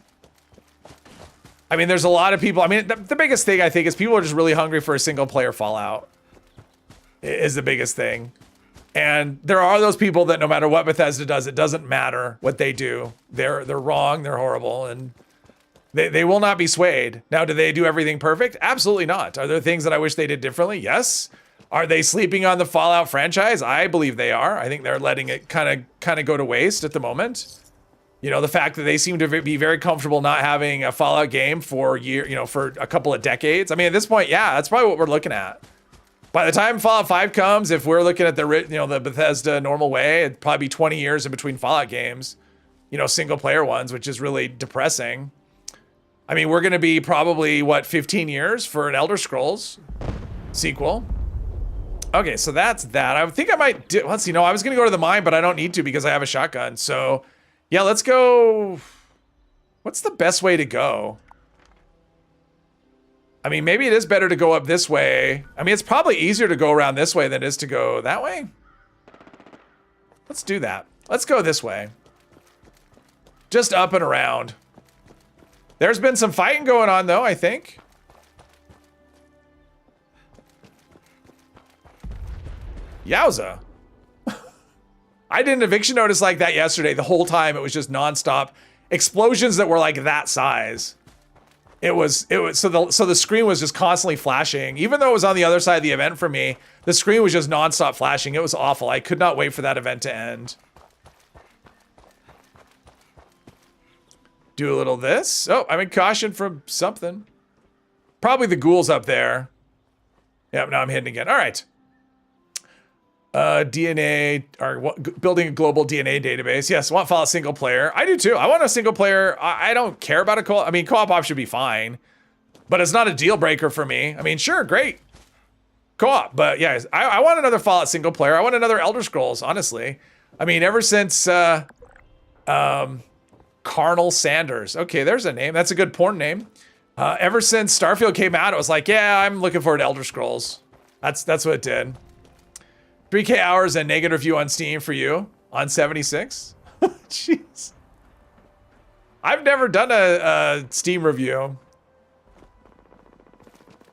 I mean, there's a lot of people. I mean, the biggest thing I think is people are just really hungry for a single player Fallout is the biggest thing. And there are those people that no matter what Bethesda does, it doesn't matter what they do. They're wrong, they're horrible, and they will not be swayed. Now, do they do everything perfect? Absolutely not. Are there things that I wish they did differently? Yes. Are they sleeping on the Fallout franchise? I believe they are. I think they're letting it kind of go to waste at the moment. You know, the fact that they seem to be very comfortable not having a Fallout game for for a couple of decades. I mean, at this point, yeah, that's probably what we're looking at. By the time Fallout 5 comes, if we're looking at the Bethesda normal way, it'd probably be 20 years in between Fallout games, single player ones, which is really depressing. I mean, we're going to be probably, 15 years for an Elder Scrolls sequel. Okay, so that's that. I think I might do, let's see, no, I was going to go to the mine, but I don't need to because I have a shotgun. So, yeah, let's go. What's the best way to go? I mean, maybe it is better to go up this way. I mean, it's probably easier to go around this way than it is to go that way. Let's do that. Let's go this way. Just up and around. There's been some fighting going on, though, I think. Yowza. I did an eviction notice like that yesterday. The whole time it was just nonstop explosions that were like that size. It was so the screen was just constantly flashing. Even though it was on the other side of the event for me, the screen was just nonstop flashing. It was awful. I could not wait for that event to end. Do a little this. Oh, I'm in caution from something. Probably the ghouls up there. Yep, now I'm hitting again. All right. DNA, or building a global DNA database. Yes, I want Fallout single player. I do too. I want a single player. I don't care about a co-op. I mean, co-op op should be fine, but it's not a deal breaker for me. I mean, sure, great. Co-op, but yeah, I want another Fallout single player. I want another Elder Scrolls, honestly. I mean, ever since, Carnal Sanders. Okay, there's a name. That's a good porn name. Ever since Starfield came out, it was like, yeah, I'm looking forward to Elder Scrolls. That's what it did. 3K hours and negative review on Steam for you on 76. Jeez. I've never done a Steam review.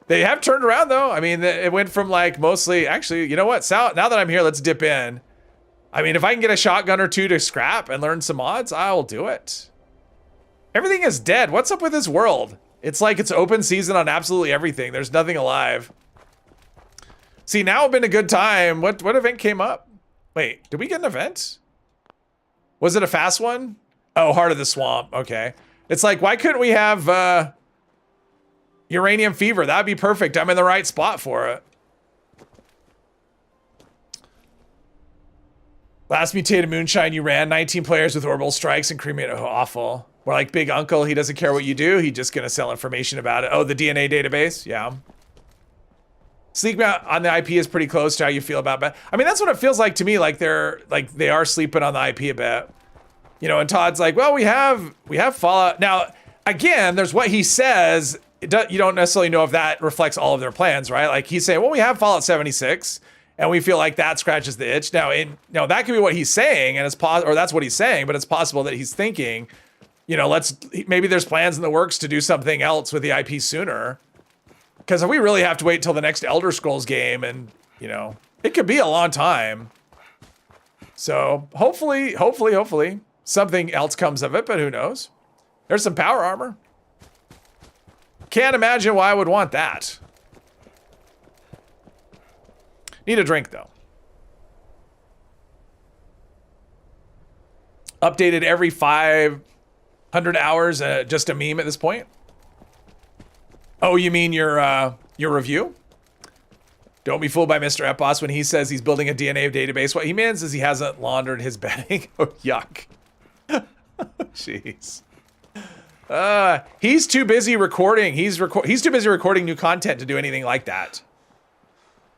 They have turned around though. I mean, it went from like mostly, actually, you know what? Now that I'm here, let's dip in. I mean, if I can get a shotgun or two to scrap and learn some mods, I'll do it. Everything is dead. What's up with this world? It's like it's open season on absolutely everything. There's nothing alive. See, now would have been a good time. What event came up? Wait, did we get an event? Was it a fast one? Oh, Heart of the Swamp. Okay. It's like, why couldn't we have Uranium Fever? That'd be perfect. I'm in the right spot for it. Last mutated moonshine you ran, 19 players with orbital strikes and cremated. Oh, awful. We're like Big Uncle. He doesn't care what you do. He's just going to sell information about it. Oh, the DNA database. Yeah. Sleep on the IP is pretty close to how you feel about it. I mean, that's what it feels like to me. Like they are sleeping on the IP a bit, and Todd's like, well, we have Fallout. Now, again, there's what he says. You don't necessarily know if that reflects all of their plans, right? Like he's saying, well, we have Fallout 76 and we feel like that scratches the itch. Now, that could be what he's saying and or that's what he's saying, but it's possible that he's thinking, you know, maybe there's plans in the works to do something else with the IP sooner. Because if we really have to wait till the next Elder Scrolls game, and, you know, it could be a long time. So hopefully something else comes of it, but who knows? There's some power armor. Can't imagine why I would want that. Need a drink, though. Updated every 500 hours, just a meme at this point. Oh, you mean your review? Don't be fooled by Mr. Epos when he says he's building a DNA database. What he means is he hasn't laundered his betting. Oh, yuck. Jeez. He's too busy recording. He's too busy recording new content to do anything like that.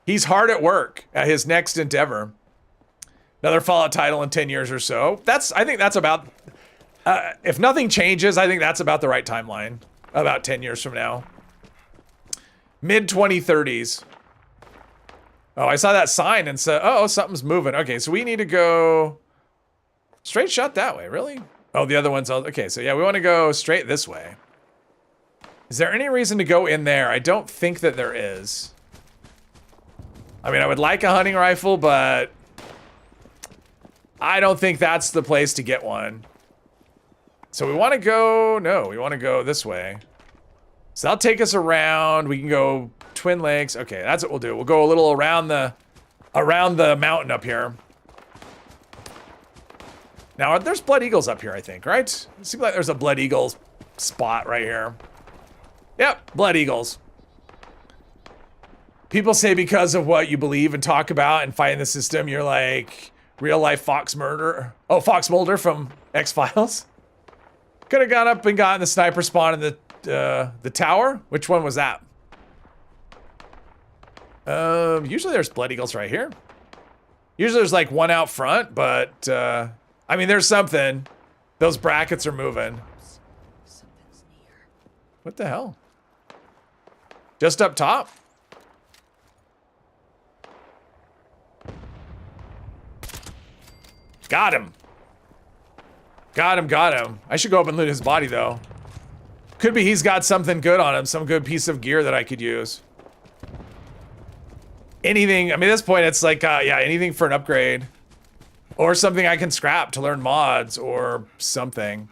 He's hard at work at his next endeavor. Another Fallout title in 10 years or so. I think that's about, if nothing changes, I think that's about the right timeline. About 10 years from now. Mid-2030s. Oh, I saw that sign and said, oh, something's moving. Okay, so we need to go straight shot that way, really? Oh, the other one's, okay, so yeah, we want to go straight this way. Is there any reason to go in there? I don't think that there is. I mean, I would like a hunting rifle, but I don't think that's the place to get one. So we want to go, no, we want to go this way. So that'll take us around. We can go Twin Lakes. Okay, that's what we'll do. We'll go a little around the mountain up here. Now, there's Blood Eagles up here, I think, right? It seems like there's a Blood Eagles spot right here. Yep, Blood Eagles. People say because of what you believe and talk about and fight in the system, you're like real life Fox Mulder. Oh, Fox Mulder from X-Files. Could have gone up and gotten the sniper spawn in the tower. Which one was that? Usually there's Blood Eagles right here. Usually there's like one out front, but I mean, there's something. Those brackets are moving. Something's near. What the hell? Just up top? Got him. Got him. I should go up and loot his body, though. Could be he's got something good on him, some good piece of gear that I could use. Anything, I mean, at this point, it's like, yeah, anything for an upgrade. Or something I can scrap to learn mods, or something.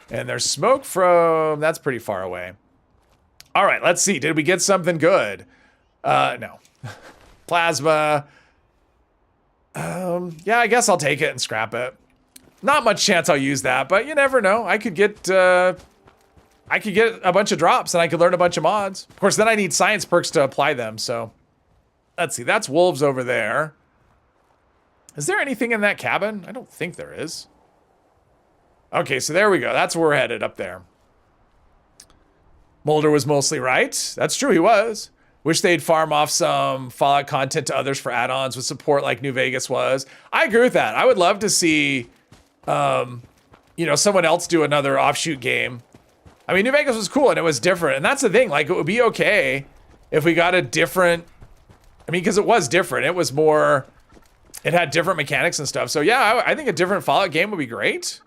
And there's smoke from, that's pretty far away. All right, let's see. Did we get something good? No. Plasma. Yeah, I guess I'll take it and scrap it. Not much chance I'll use that, but you never know. I could get a bunch of drops and I could learn a bunch of mods. Of course, then I need science perks to apply them, so. Let's see, that's wolves over there. Is there anything in that cabin? I don't think there is. Okay, so there we go. That's where we're headed, up there. Mulder was mostly right. That's true, he was. Wish they'd farm off some Fallout content to others for add-ons with support like New Vegas was. I agree with that. I would love to see, you know, someone else do another offshoot game. I mean, New Vegas was cool and it was different. And that's the thing, like, it would be okay if we got a different, I mean, because it was different. It was more, it had different mechanics and stuff. So yeah, I think a different Fallout game would be great.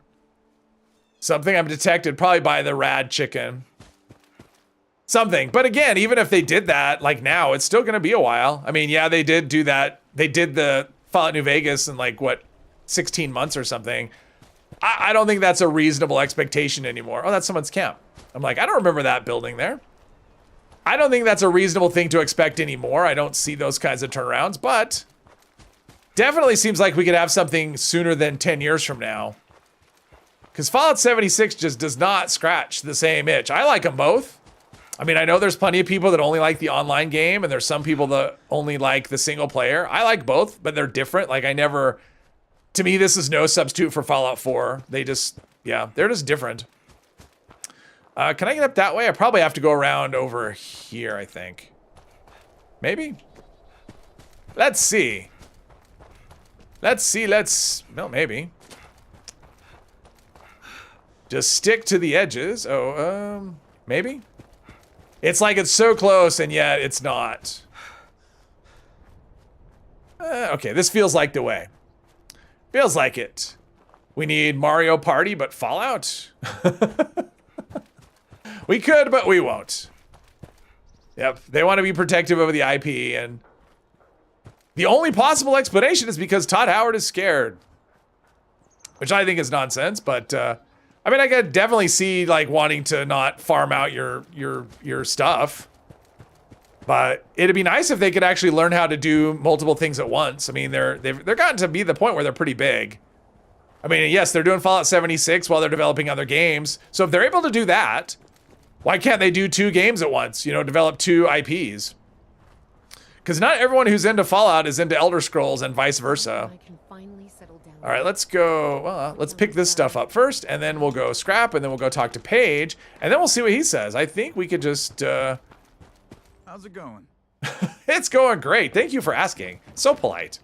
Something I've detected probably by the rad chicken. Something. But again, even if they did that, like now, it's still going to be a while. I mean, yeah, they did do that. They did the Fallout New Vegas in like, what, 16 months or something. I don't think that's a reasonable expectation anymore. Oh, that's someone's camp. I'm like, I don't remember that building there. I don't think that's a reasonable thing to expect anymore. I don't see those kinds of turnarounds, but definitely seems like we could have something sooner than 10 years from now. Because Fallout 76 just does not scratch the same itch. I like them both. I mean, I know there's plenty of people that only like the online game, and there's some people that only like the single player. I like both, but they're different. Like, to me, this is no substitute for Fallout 4. They just, yeah, they're just different. Can I get up that way? I probably have to go around over here, I think. Maybe? Let's see. No, maybe. Just stick to the edges. Oh, maybe? It's like it's so close and yet it's not. Okay, this feels like the way. Feels like it. We need Mario Party, but Fallout? We could, but we won't. Yep, they want to be protective of the IP, and the only possible explanation is because Todd Howard is scared. Which I think is nonsense, but I mean, I could definitely see like wanting to not farm out your stuff. But it'd be nice if they could actually learn how to do multiple things at once. I mean, they've gotten to be the point where they're pretty big. I mean, yes, they're doing Fallout 76 while they're developing other games. So if they're able to do that, why can't they do 2 games at once? You know, develop 2 IPs. Because not everyone who's into Fallout is into Elder Scrolls and vice versa. I can finally settle down. All right, let's go. Well, let's pick this stuff up first, and then we'll go scrap, and then we'll go talk to Paige, and then we'll see what he says. I think we could just... How's it going? It's going great. Thank you for asking. So polite.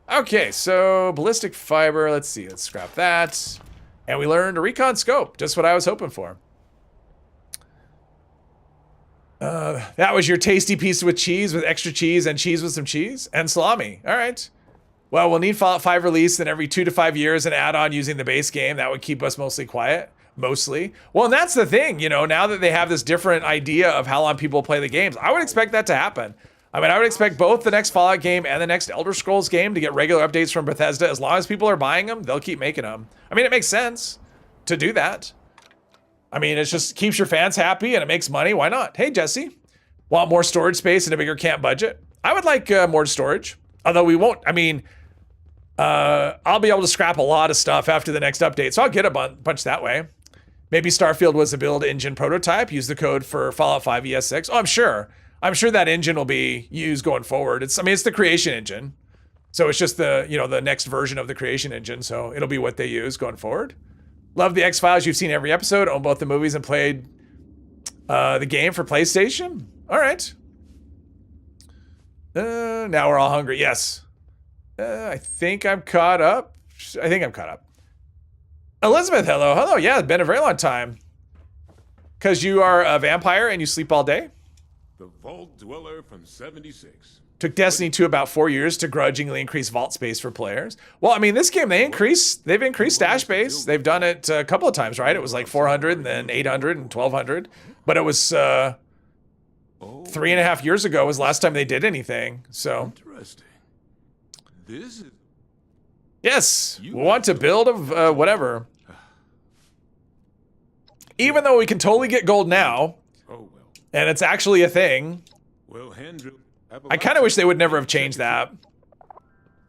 Okay, so ballistic fiber. Let's see. Let's scrap that. And we learned a recon scope. Just what I was hoping for. That was your tasty piece with cheese, with extra cheese and cheese with some cheese and salami. All right. Well, we'll need Fallout 5 release then every 2 to 5 years and add on using the base game. That would keep us mostly quiet. Mostly. Well, and that's the thing, you know, now that they have this different idea of how long people play the games, I would expect that to happen. I mean, I would expect both the next Fallout game and the next Elder Scrolls game to get regular updates from Bethesda. As long as people are buying them, they'll keep making them. I mean, it makes sense to do that. I mean, it just keeps your fans happy and it makes money. Why not? Hey, Jesse, want more storage space and a bigger camp budget? I would like more storage, although we won't. I mean, I'll be able to scrap a lot of stuff after the next update, so I'll get a bunch that way. Maybe Starfield was a build engine prototype. Use the code for Fallout 5 ES6. Oh, I'm sure. I'm sure that engine will be used going forward. I mean, it's the creation engine. So it's just the, you know, the next version of the creation engine. So it'll be what they use going forward. Love the X-Files. You've seen every episode, own both the movies and played the game for PlayStation. All right. Now we're all hungry. Yes. I think I'm caught up. Elizabeth, hello. Hello. Yeah, it's been a very long time. Because you are a vampire and you sleep all day? The Vault Dweller from 76. Took Destiny 2 about 4 years to grudgingly increase vault space for players. Well, I mean, this game, they've increased stash base. They've done it a couple of times, right? It was like 400 and then 800 and 1200. But it was 3.5 years ago was the last time they did anything. So, Interesting. This is... yes, we want to build a whatever. Even though we can totally get gold now, and it's actually a thing, I kind of wish they would never have changed that.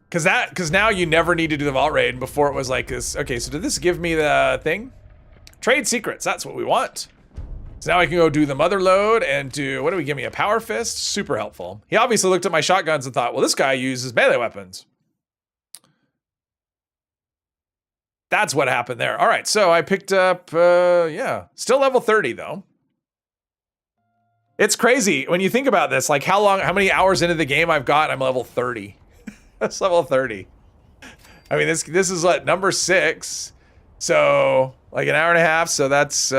Because now you never need to do the vault raid. Before it was like this. Okay, so did this give me the thing? Trade secrets, that's what we want. So now I can go do the mother load and do, what do we give me, a power fist? Super helpful. He obviously looked at my shotguns and thought, well, this guy uses melee weapons. That's what happened there. All right, so I picked up, yeah, still level 30 though. It's crazy when you think about this, like how many hours into the game I've got, I'm level 30. That's level 30. I mean, this is what, number 6. So like an hour and a half. So that's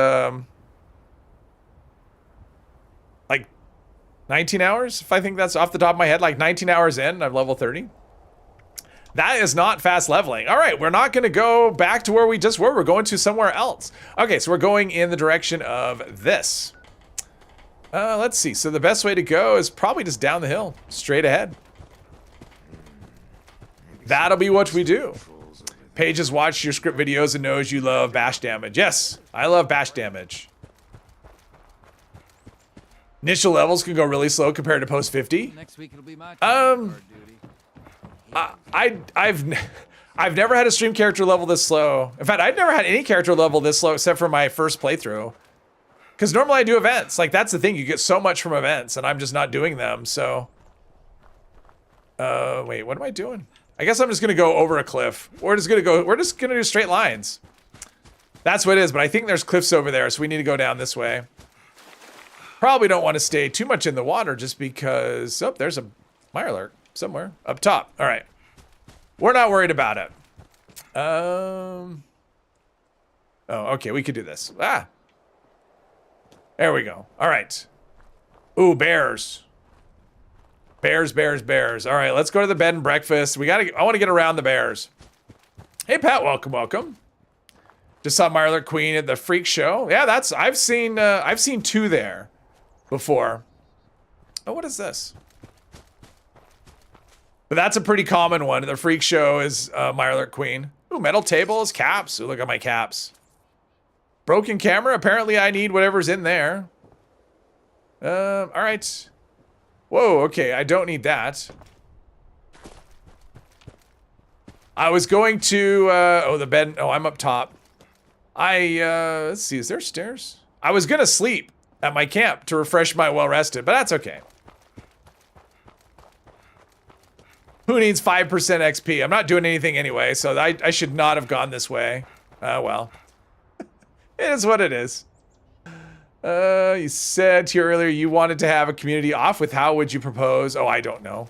like 19 hours. If I think that's off the top of my head, like 19 hours in, I'm level 30. That is not fast leveling. All right, we're not going to go back to where we just were. We're going to somewhere else. Okay, so we're going in the direction of this. Let's see. So the best way to go is probably just down the hill, straight ahead. That'll be what we do. Paige has watched your script videos and knows you love bash damage. Yes, I love bash damage. Initial levels can go really slow compared to post 50. Next week it'll be my turn. I've never had a stream character level this slow. In fact, I've never had any character level this slow except for my first playthrough. Because normally I do events. Like, that's the thing. You get so much from events, and I'm just not doing them, so... wait, what am I doing? I guess I'm just going to go over a cliff. We're just going to do straight lines. That's what it is, but I think there's cliffs over there, so we need to go down this way. Probably don't want to stay too much in the water just because... oh, there's a mirelurk somewhere up top. All right. We're not worried about it. Oh, okay, we could do this. Ah. There we go. All right. Ooh, bears. Bears. All right, let's go to the bed and breakfast. I want to get around the bears. Hey, Pat, welcome, welcome. Just saw Marlar Queen at the Freak Show. Yeah, I've seen 2 there before. Oh, what is this? But that's a pretty common one. The Freak Show is Marlar Queen. Ooh, metal tables, caps. Ooh, look at my caps. Broken camera. Apparently, I need whatever's in there. All right. Whoa, okay, I don't need that. I was going to, oh, the bed. Oh, I'm up top. Let's see, is there stairs? I was gonna sleep at my camp to refresh my well-rested, but that's okay. Who needs 5% XP? I'm not doing anything anyway, so I should not have gone this way. Well. It is what it is. You said here earlier you wanted to have a community off with how would you propose? Oh, I don't know.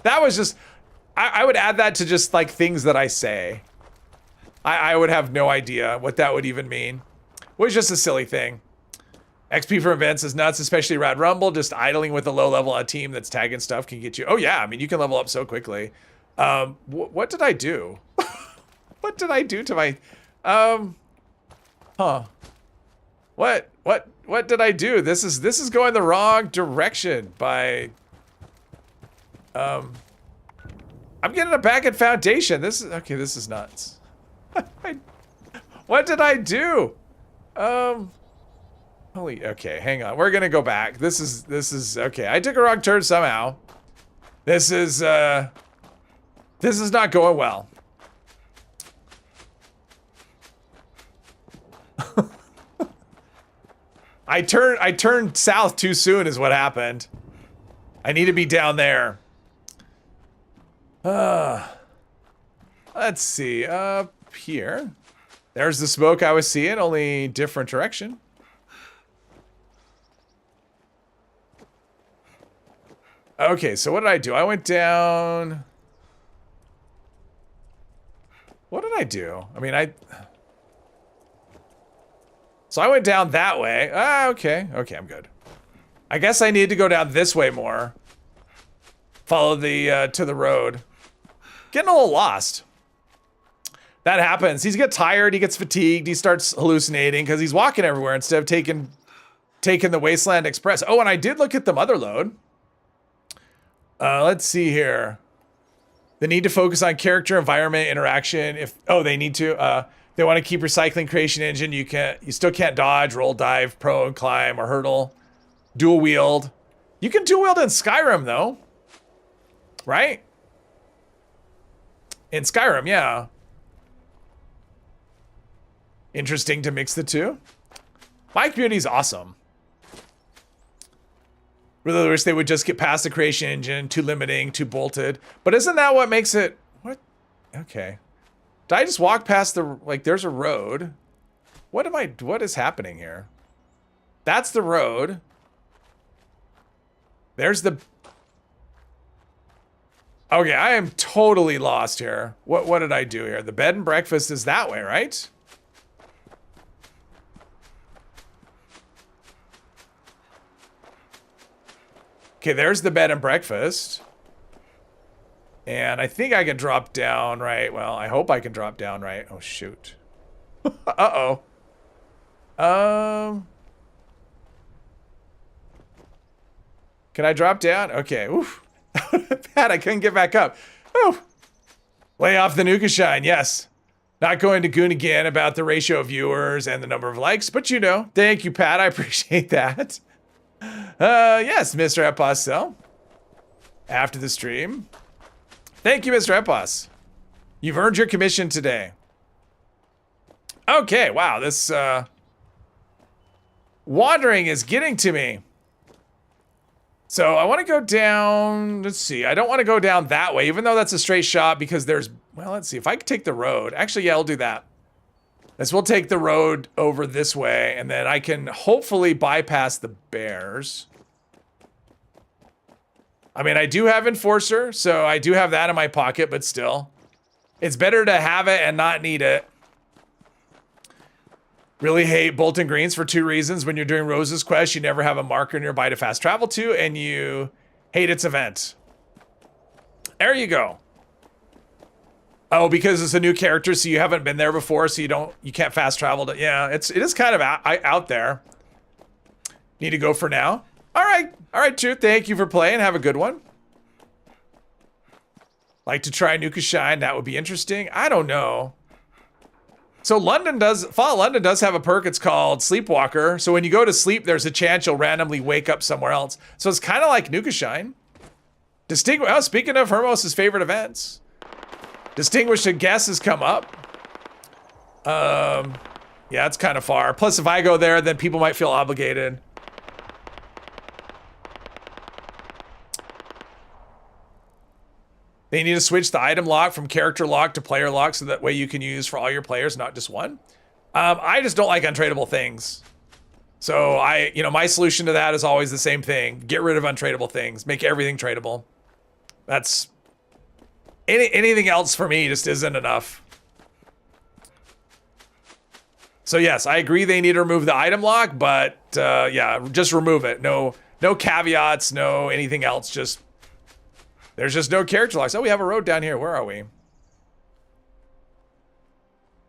That was just, I would add that to just like things that I say. I would have no idea what that would even mean. It was just a silly thing. XP from events is nuts, especially Rad Rumble. Just idling with a low level on a team that's tagging stuff can get you. Oh yeah, I mean, you can level up so quickly. What did I do? What did I do to my, huh. What did I do? This is going the wrong direction by, I'm getting a back at Foundation. This is nuts. What did I do? Okay, hang on. We're gonna go back. This is okay. I took a wrong turn somehow. This is not going well. I turned south too soon is what happened. I need to be down there. Let's see, up here. There's the smoke I was seeing, only different direction. Okay, so what did I do? I went down. What did I do? I mean, so I went down that way. Okay. Okay, I'm good. I guess I need to go down this way more. Follow the, to the road. Getting a little lost. That happens. He gets tired, he gets fatigued, he starts hallucinating because he's walking everywhere instead of taking the Wasteland Express. Oh, and I did look at the mother lode. Let's see here. They need to focus on character, environment, interaction. They need to. They want to keep recycling creation engine. You still can't dodge, roll, dive, prone, climb, or hurdle. Dual wield. You can dual wield in Skyrim though, right? In Skyrim, yeah. Interesting to mix the two. My community's awesome. Really wish they would just get past the creation engine, too limiting, too bolted. But isn't that what makes it, what? Okay. Did I just walk past there's a road? What is happening here? That's the road. There's the, okay, I am totally lost here. What did I do here? The bed and breakfast is that way, right? Okay, there's the bed and breakfast. And I think I can drop down, right? Well, I hope I can drop down, right? Oh, shoot. Uh-oh. Can I drop down? Okay, oof. Pat, I couldn't get back up. Oh. Lay off the Nuka Shine, yes. Not going to goon again about the ratio of viewers and the number of likes, but you know. Thank you, Pat, I appreciate that. Yes, Mr. Epos, after the stream. Thank you, Mr. Epos. You've earned your commission today. Okay, wow, this, wandering is getting to me. So I want to go down, let's see, I don't want to go down that way, even though that's a straight shot because there's, well, let's see, if I can take the road. Actually, yeah, I'll do that. We'll take the road over this way, and then I can hopefully bypass the bears. I mean, I do have Enforcer, so I do have that in my pocket, but still. It's better to have it and not need it. Really hate Bolton Greens for 2 reasons. When you're doing Rose's Quest, you never have a marker nearby to fast travel to, and you hate its event. There you go. Oh, because it's a new character, so you haven't been there before, so you can't fast travel to. Yeah, it is kind of out there. Need to go for now. All right, Chu. Thank you for playing. Have a good one. Like to try Nuka Shine. That would be interesting. I don't know. So Fallout London does have a perk. It's called Sleepwalker. So when you go to sleep, there's a chance you'll randomly wake up somewhere else. So it's kind of like Nuka Shine. Oh, speaking of Hermos' favorite events, Distinguished Guest has come up. Yeah, it's kind of far. Plus, if I go there, then people might feel obligated. They need to switch the item lock from character lock to player lock so that way you can use for all your players, not just one. I just don't like untradeable things. So my solution to that is always the same thing. Get rid of untradeable things. Make everything tradable. That's anything else for me just isn't enough. So yes, I agree they need to remove the item lock, but yeah, just remove it. No caveats, no anything else. There's just no character locks. Oh, we have a road down here. Where are we?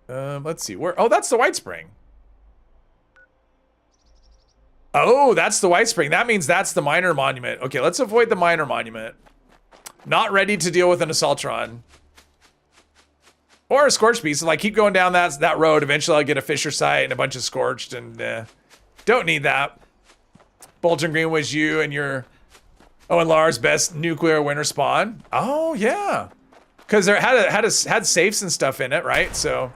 Let's see. Where? Oh, that's the White Spring. Oh, that's the White Spring. That means that's the minor monument. Okay, let's avoid the minor monument. Not ready to deal with an Assaultron. Or a Scorched Beast. Like, keep going down that road. Eventually, I'll get a Fisher Sight and a bunch of Scorched, and don't need that. Bolton Green was you and your... Oh, and Lars' best nuclear winter spawn. Oh, yeah. Because there had safes and stuff in it, right? So...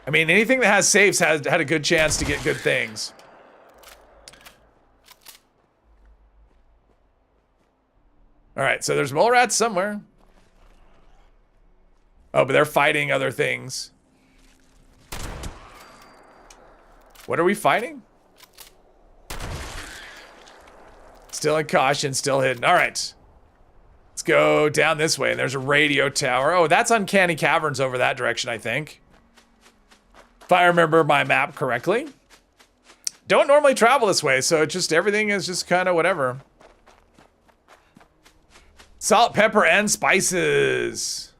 I mean, anything that has safes had a good chance to get good things. All right, so there's mole rats somewhere. Oh, but they're fighting other things. What are we fighting? Still in caution, still hidden. All right. Let's go down this way. And there's a radio tower. Oh, that's Uncanny Caverns over that direction, I think. If I remember my map correctly. Don't normally travel this way, so everything is just kind of whatever. Salt, pepper, and spices.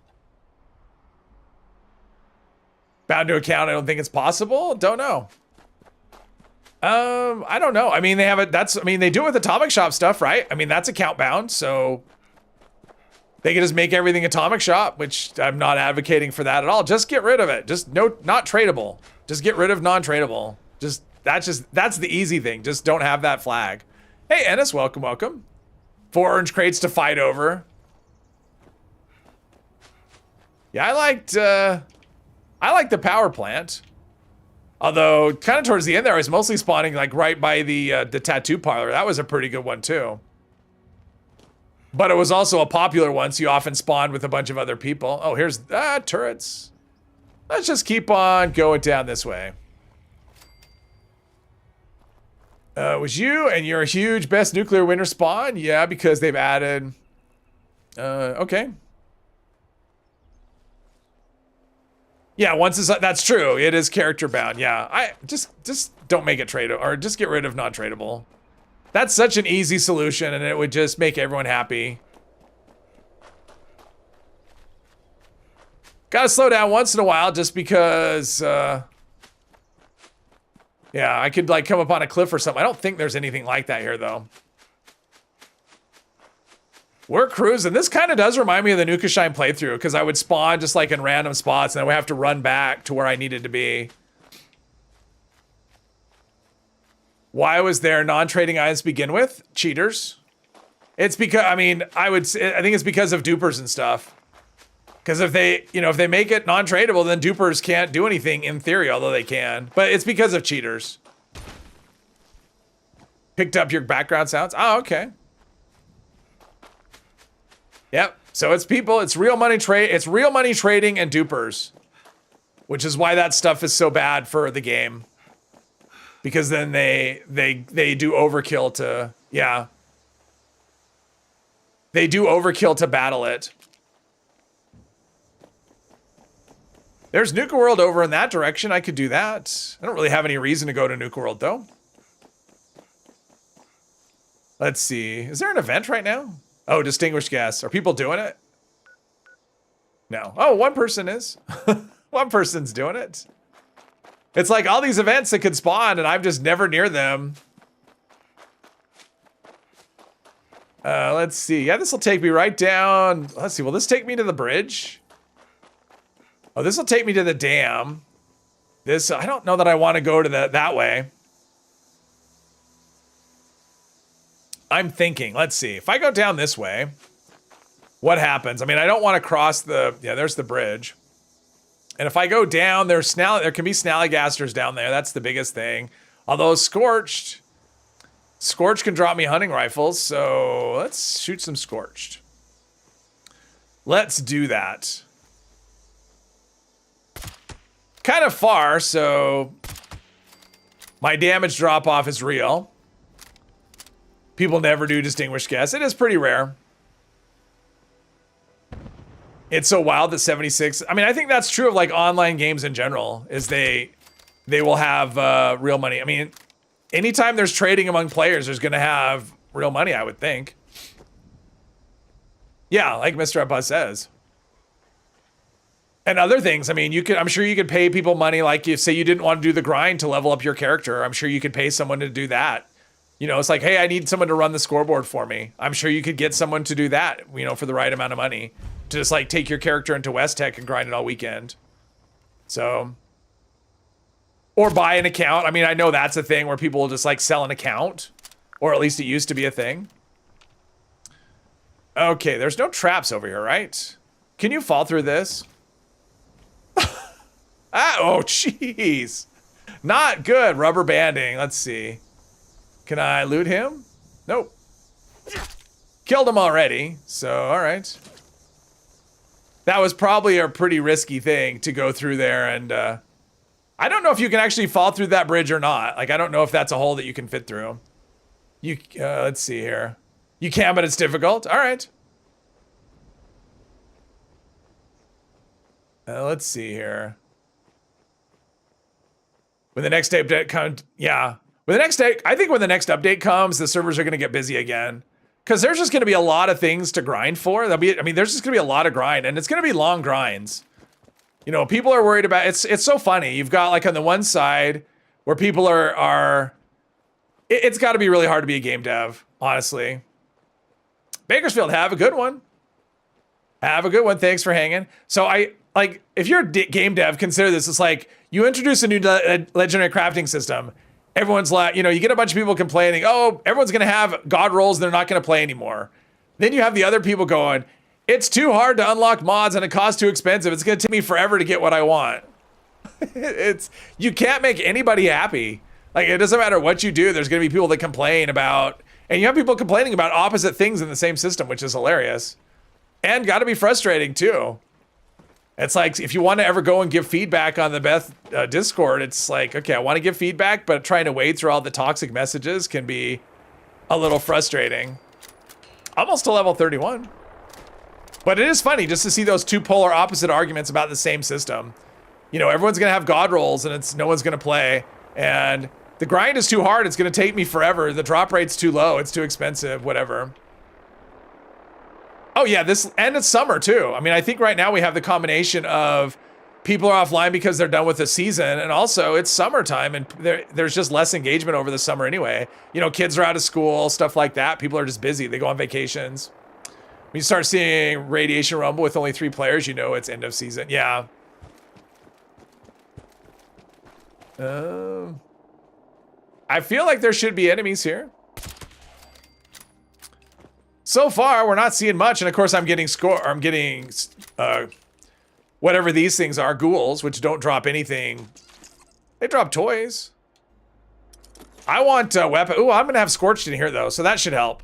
Bound to account, I don't think it's possible. Don't know. I don't know. I mean, they have it. They do it with Atomic Shop stuff, right? I mean, that's account bound, so they can just make everything Atomic Shop, which I'm not advocating for that at all. Just get rid of it. Not tradable. Just get rid of non-tradable. That's the easy thing. Just don't have that flag. Hey, Ennis, welcome. 4 orange crates to fight over. Yeah, I liked the power plant. Although, kind of towards the end there, I was mostly spawning like right by the tattoo parlor. That was a pretty good one too. But it was also a popular one, so you often spawned with a bunch of other people. Oh, here's turrets. Let's just keep on going down this way. Was you and your huge best nuclear winter spawn? Yeah, because they've added... okay. Yeah, that's true. It is character bound. Yeah, I just don't make it tradable, or just get rid of non-tradable. That's such an easy solution, and it would just make everyone happy. Gotta slow down once in a while, just because. Yeah, I could like come up on a cliff or something. I don't think there's anything like that here, though. We're cruising. This kind of does remind me of the Nuka Shine playthrough, because I would spawn just like in random spots, and then I would have to run back to where I needed to be. Why was there non-trading items to begin with? Cheaters. It's because, I think it's because of dupers and stuff. Because if they make it non-tradable, then dupers can't do anything in theory, although they can. But it's because of cheaters. Picked up your background sounds? Oh, okay. Yep. So it's people, it's real money trading and dupers. Which is why that stuff is so bad for the game. Because then they do overkill to, yeah. They do overkill to battle it. There's Nuka World over in that direction. I could do that. I don't really have any reason to go to Nuka World, though. Let's see. Is there an event right now? Oh, Distinguished Guests. Are people doing it? No. Oh, one person is. One person's doing it. It's like all these events that could spawn and I'm just never near them. Let's see. Yeah, this will take me right down. Let's see. Will this take me to the bridge? Oh, this will take me to the dam. This, I don't know that I want to go to that way. I'm thinking, let's see. If I go down this way, what happens? I mean, I don't want to cross the, yeah, there's the bridge. And if I go down, there can be snallygasters down there. That's the biggest thing. Although Scorched can drop me hunting rifles, so let's shoot some Scorched. Let's do that. Kind of far, so my damage drop off is real. People never do distinguished guess. It is pretty rare. It's so wild that 76. I mean, I think that's true of like online games in general. Is they will have real money. I mean, anytime there's trading among players, there's gonna have real money. I would think. Yeah, like Mr. Abba says. And other things. I mean, I'm sure you could pay people money. Like if say you didn't want to do the grind to level up your character, I'm sure you could pay someone to do that. You know, it's like, hey, I need someone to run the scoreboard for me. I'm sure you could get someone to do that, you know, for the right amount of money. To just like take your character into West Tech and grind it all weekend. So, or buy an account. I mean, I know that's a thing where people will just like sell an account, or at least it used to be a thing. Okay, there's no traps over here, right? Can you fall through this? Ah, oh, jeez. Not good. Rubber banding. Let's see. Can I loot him? Nope. Killed him already. So, all right. That was probably a pretty risky thing to go through there. And I don't know if you can actually fall through that bridge or not. Like, I don't know if that's a hole that you can fit through. Let's see here. You can, but it's difficult. All right. Let's see here. When the next update comes, yeah. When the next day, I think when the next update comes, the servers are going to get busy again. Because there's just going to be a lot of things to grind for. There's just going to be a lot of grind, and it's going to be long grinds. You know, people are worried about, it's so funny. You've got like on the one side where people it's got to be really hard to be a game dev, honestly. Bakersfield, have a good one. Have a good one. Thanks for hanging. So if you're a game dev, consider this. It's like you introduce a new legendary crafting system. Everyone's like, you know, you get a bunch of people complaining, oh, everyone's going to have god rolls and they're not going to play anymore. Then you have the other people going, it's too hard to unlock mods and it costs too expensive. It's going to take me forever to get what I want. You can't make anybody happy. Like, it doesn't matter what you do. There's going to be people that complain about, and you have people complaining about opposite things in the same system, which is hilarious. And got to be frustrating too. It's like, if you want to ever go and give feedback on the Beth Discord, it's like, okay, I want to give feedback, but trying to wade through all the toxic messages can be a little frustrating. Almost to level 31. But it is funny just to see those two polar opposite arguments about the same system. You know, everyone's going to have god rolls and no one's going to play. And the grind is too hard. It's going to take me forever. The drop rate's too low. It's too expensive, whatever. Oh yeah, and it's summer too. I mean, I think right now we have the combination of people are offline because they're done with the season, and also it's summertime and there's just less engagement over the summer anyway. You know, kids are out of school, stuff like that. People are just busy. They go on vacations. When you start seeing Radiation Rumble with only 3 players, you know it's end of season. Yeah. I feel like there should be enemies here. So far, we're not seeing much, and of course, I'm getting whatever these things are, ghouls, which don't drop anything. They drop toys. I want a weapon. Ooh, I'm gonna have Scorched in here though, so that should help.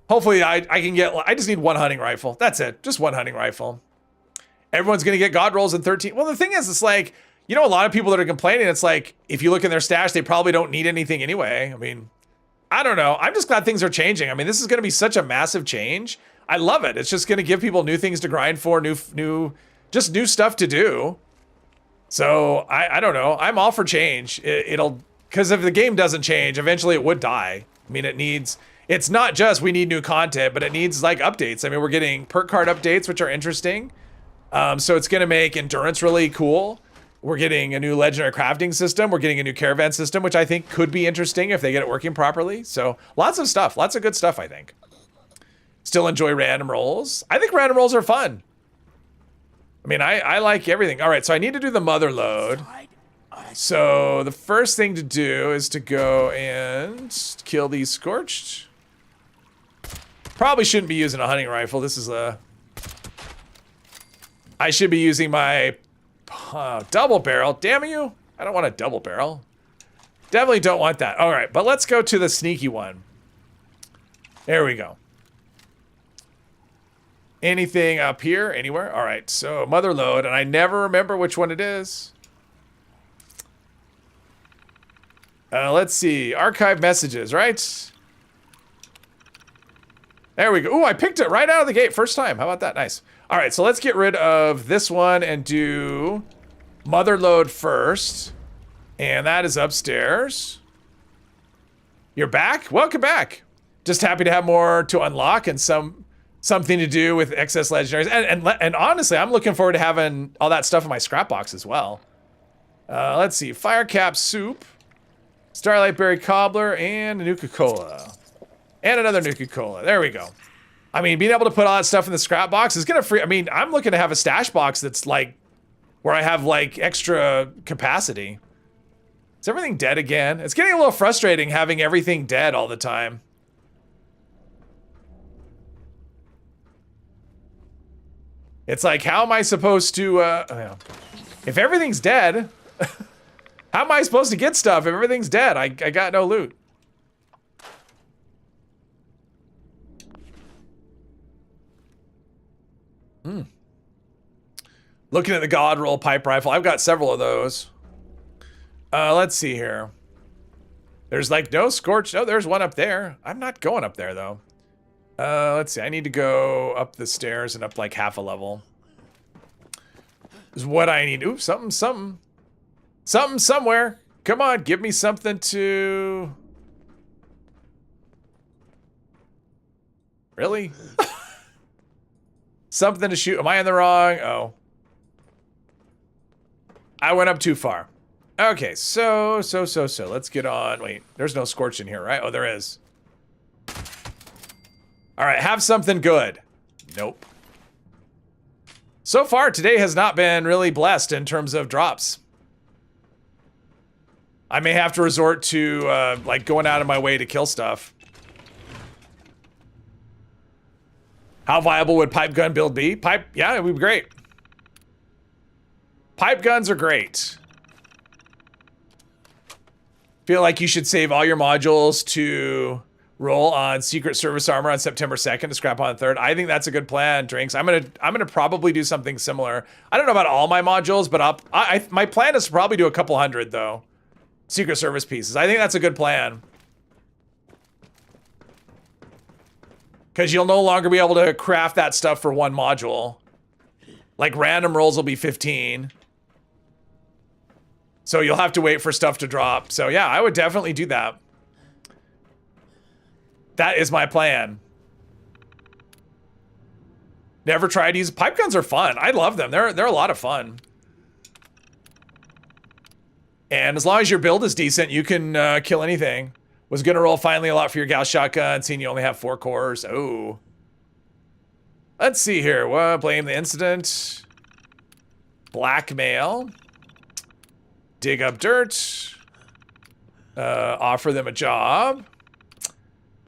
Hopefully, I can get. I just need 1 hunting rifle. That's it, just 1 hunting rifle. Everyone's gonna get god rolls in 13. Well, the thing is, it's like, you know, a lot of people that are complaining. It's like, if you look in their stash, they probably don't need anything anyway. I mean, I don't know. I'm just glad things are changing. I mean, this is going to be such a massive change. I love it. It's just going to give people new things to grind for, new stuff to do. So I don't know. I'm all for change. Because if the game doesn't change, eventually it would die. I mean, it's not just we need new content, but it needs like updates. I mean, we're getting perk card updates, which are interesting. So it's going to make endurance really cool. We're getting a new legendary crafting system. We're getting a new caravan system, which I think could be interesting if they get it working properly. So lots of stuff, lots of good stuff, I think. Still enjoy random rolls. I think random rolls are fun. I mean, I like everything. All right, so I need to do the mother load. So the first thing to do is to go and kill these scorched. Probably shouldn't be using a hunting rifle. This is a... I should be using my double barrel. Damn you. I don't want a double barrel. Definitely don't want that. All right, but let's go to the sneaky one. There we go. Anything up here? Anywhere? All right, so mother load, and I never remember which one it is. Let's see. Archive messages, right? There we go. Ooh, I picked it right out of the gate. First time. How about that? Nice. All right, so let's get rid of this one and do mother load first. And that is upstairs. You're back? Welcome back. Just happy to have more to unlock and something to do with excess legendaries. And honestly, I'm looking forward to having all that stuff in my scrap box as well. Let's see. Firecap soup. Starlight Berry Cobbler, and a Nuka-Cola. And another Nuka-Cola. There we go. I mean, being able to put all that stuff in the scrap box is going to free... I mean, I'm looking to have a stash box that's like... where I have like extra capacity. Is everything dead again? It's getting a little frustrating having everything dead all the time. It's like, how am I supposed to... if everything's dead... How am I supposed to get stuff if everything's dead? I got no loot. Looking at the God Roll pipe rifle. I've got several of those. Let's see here. There's like no scorch. Oh, there's one up there. I'm not going up there though. Let's see. I need to go up the stairs and up like half a level. Is what I need. Oops, something somewhere. Come on, give me something to... Really? Something to shoot. Am I in the wrong? Oh. I went up too far. Okay, so. Let's get on. Wait, there's no scorch in here, right? Oh, there is. All right, have something good. Nope. So far, today has not been really blessed in terms of drops. I may have to resort to, like, going out of my way to kill stuff. How viable would pipe gun build be? Yeah, it would be great. Pipe guns are great. Feel like you should save all your modules to roll on Secret Service armor on September 2nd to scrap on the 3rd. I think that's a good plan, Drinks. I'm gonna probably do something similar. I don't know about all my modules, but my plan is to probably do a couple hundred, though. Secret Service pieces. I think that's a good plan. Because you'll no longer be able to craft that stuff for one module. Like random rolls will be 15. So you'll have to wait for stuff to drop. So yeah, I would definitely do that. That is my plan. Never tried to use... Pipe guns are fun. I love them. They're a lot of fun. And as long as your build is decent, you can kill anything. Was gonna roll finally a lot for your Gauss shotgun, seeing you only have 4 cores. Oh. Let's see here. Well, blame the incident. Blackmail. Dig up dirt. Offer them a job.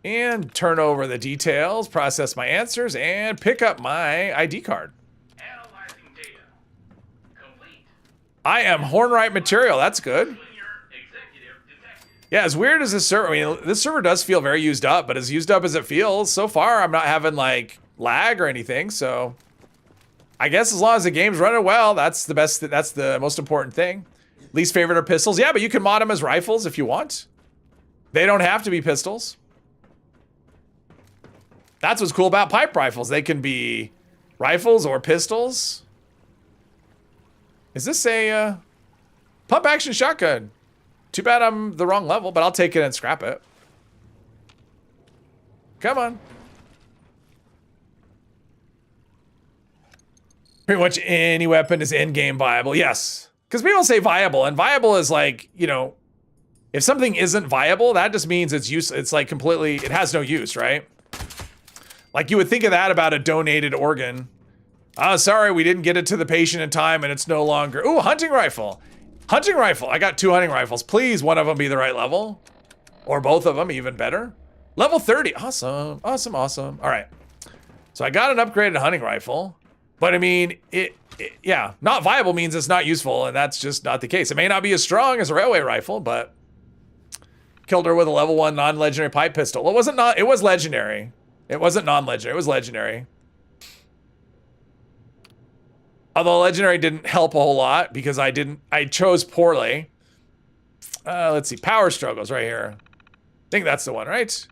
And turn over the details, process my answers, and pick up my ID card. Analyzing data. Complete. I am Hornwright material. That's good. Yeah, as weird as this server, I mean, this server does feel very used up, but as used up as it feels, so far I'm not having like lag or anything, so I guess as long as the game's running well, that's the best, that's the most important thing. Least favorite are pistols. Yeah, but you can mod them as rifles if you want. They don't have to be pistols. That's what's cool about pipe rifles. They can be rifles or pistols. Is this a pump action shotgun? Too bad I'm the wrong level, but I'll take it and scrap it. Come on. Pretty much any weapon is in-game viable. Yes. Because people say viable, and viable is like, you know, if something isn't viable, that just means it's it's like completely, it has no use, right? Like you would think of that about a donated organ. Oh, sorry, we didn't get it to the patient in time and it's no longer. Ooh, hunting rifle. Hunting rifle. I got 2 hunting rifles. Please, one of them be the right level. Or both of them, even better. Level 30. Awesome. Awesome, awesome. All right. So I got an upgraded hunting rifle. But I mean, yeah, not viable means it's not useful, and that's just not the case. It may not be as strong as a railway rifle, but killed her with a level 1 non-legendary pipe pistol. Well, it was legendary. It wasn't non-legendary, it was legendary. Although legendary didn't help a whole lot because I chose poorly. Let's see, power struggles right here. I think that's the one, right?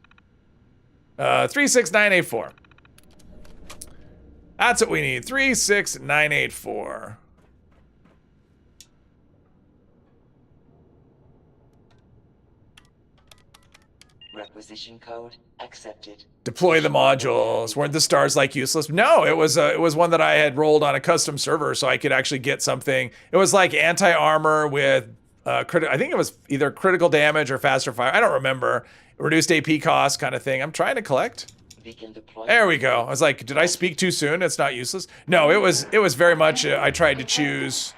36984. That's what we need. 36984. Requisition code accepted. Deploy the modules. Weren't the stars like useless? No, it was one that I had rolled on a custom server, so I could actually get something. It was like anti-armor with I think it was either critical damage or faster fire. I don't remember. Reduced AP cost kind of thing. I'm trying to collect. There we go. I was like, did I speak too soon? It's not useless. No, it was very much. I tried to choose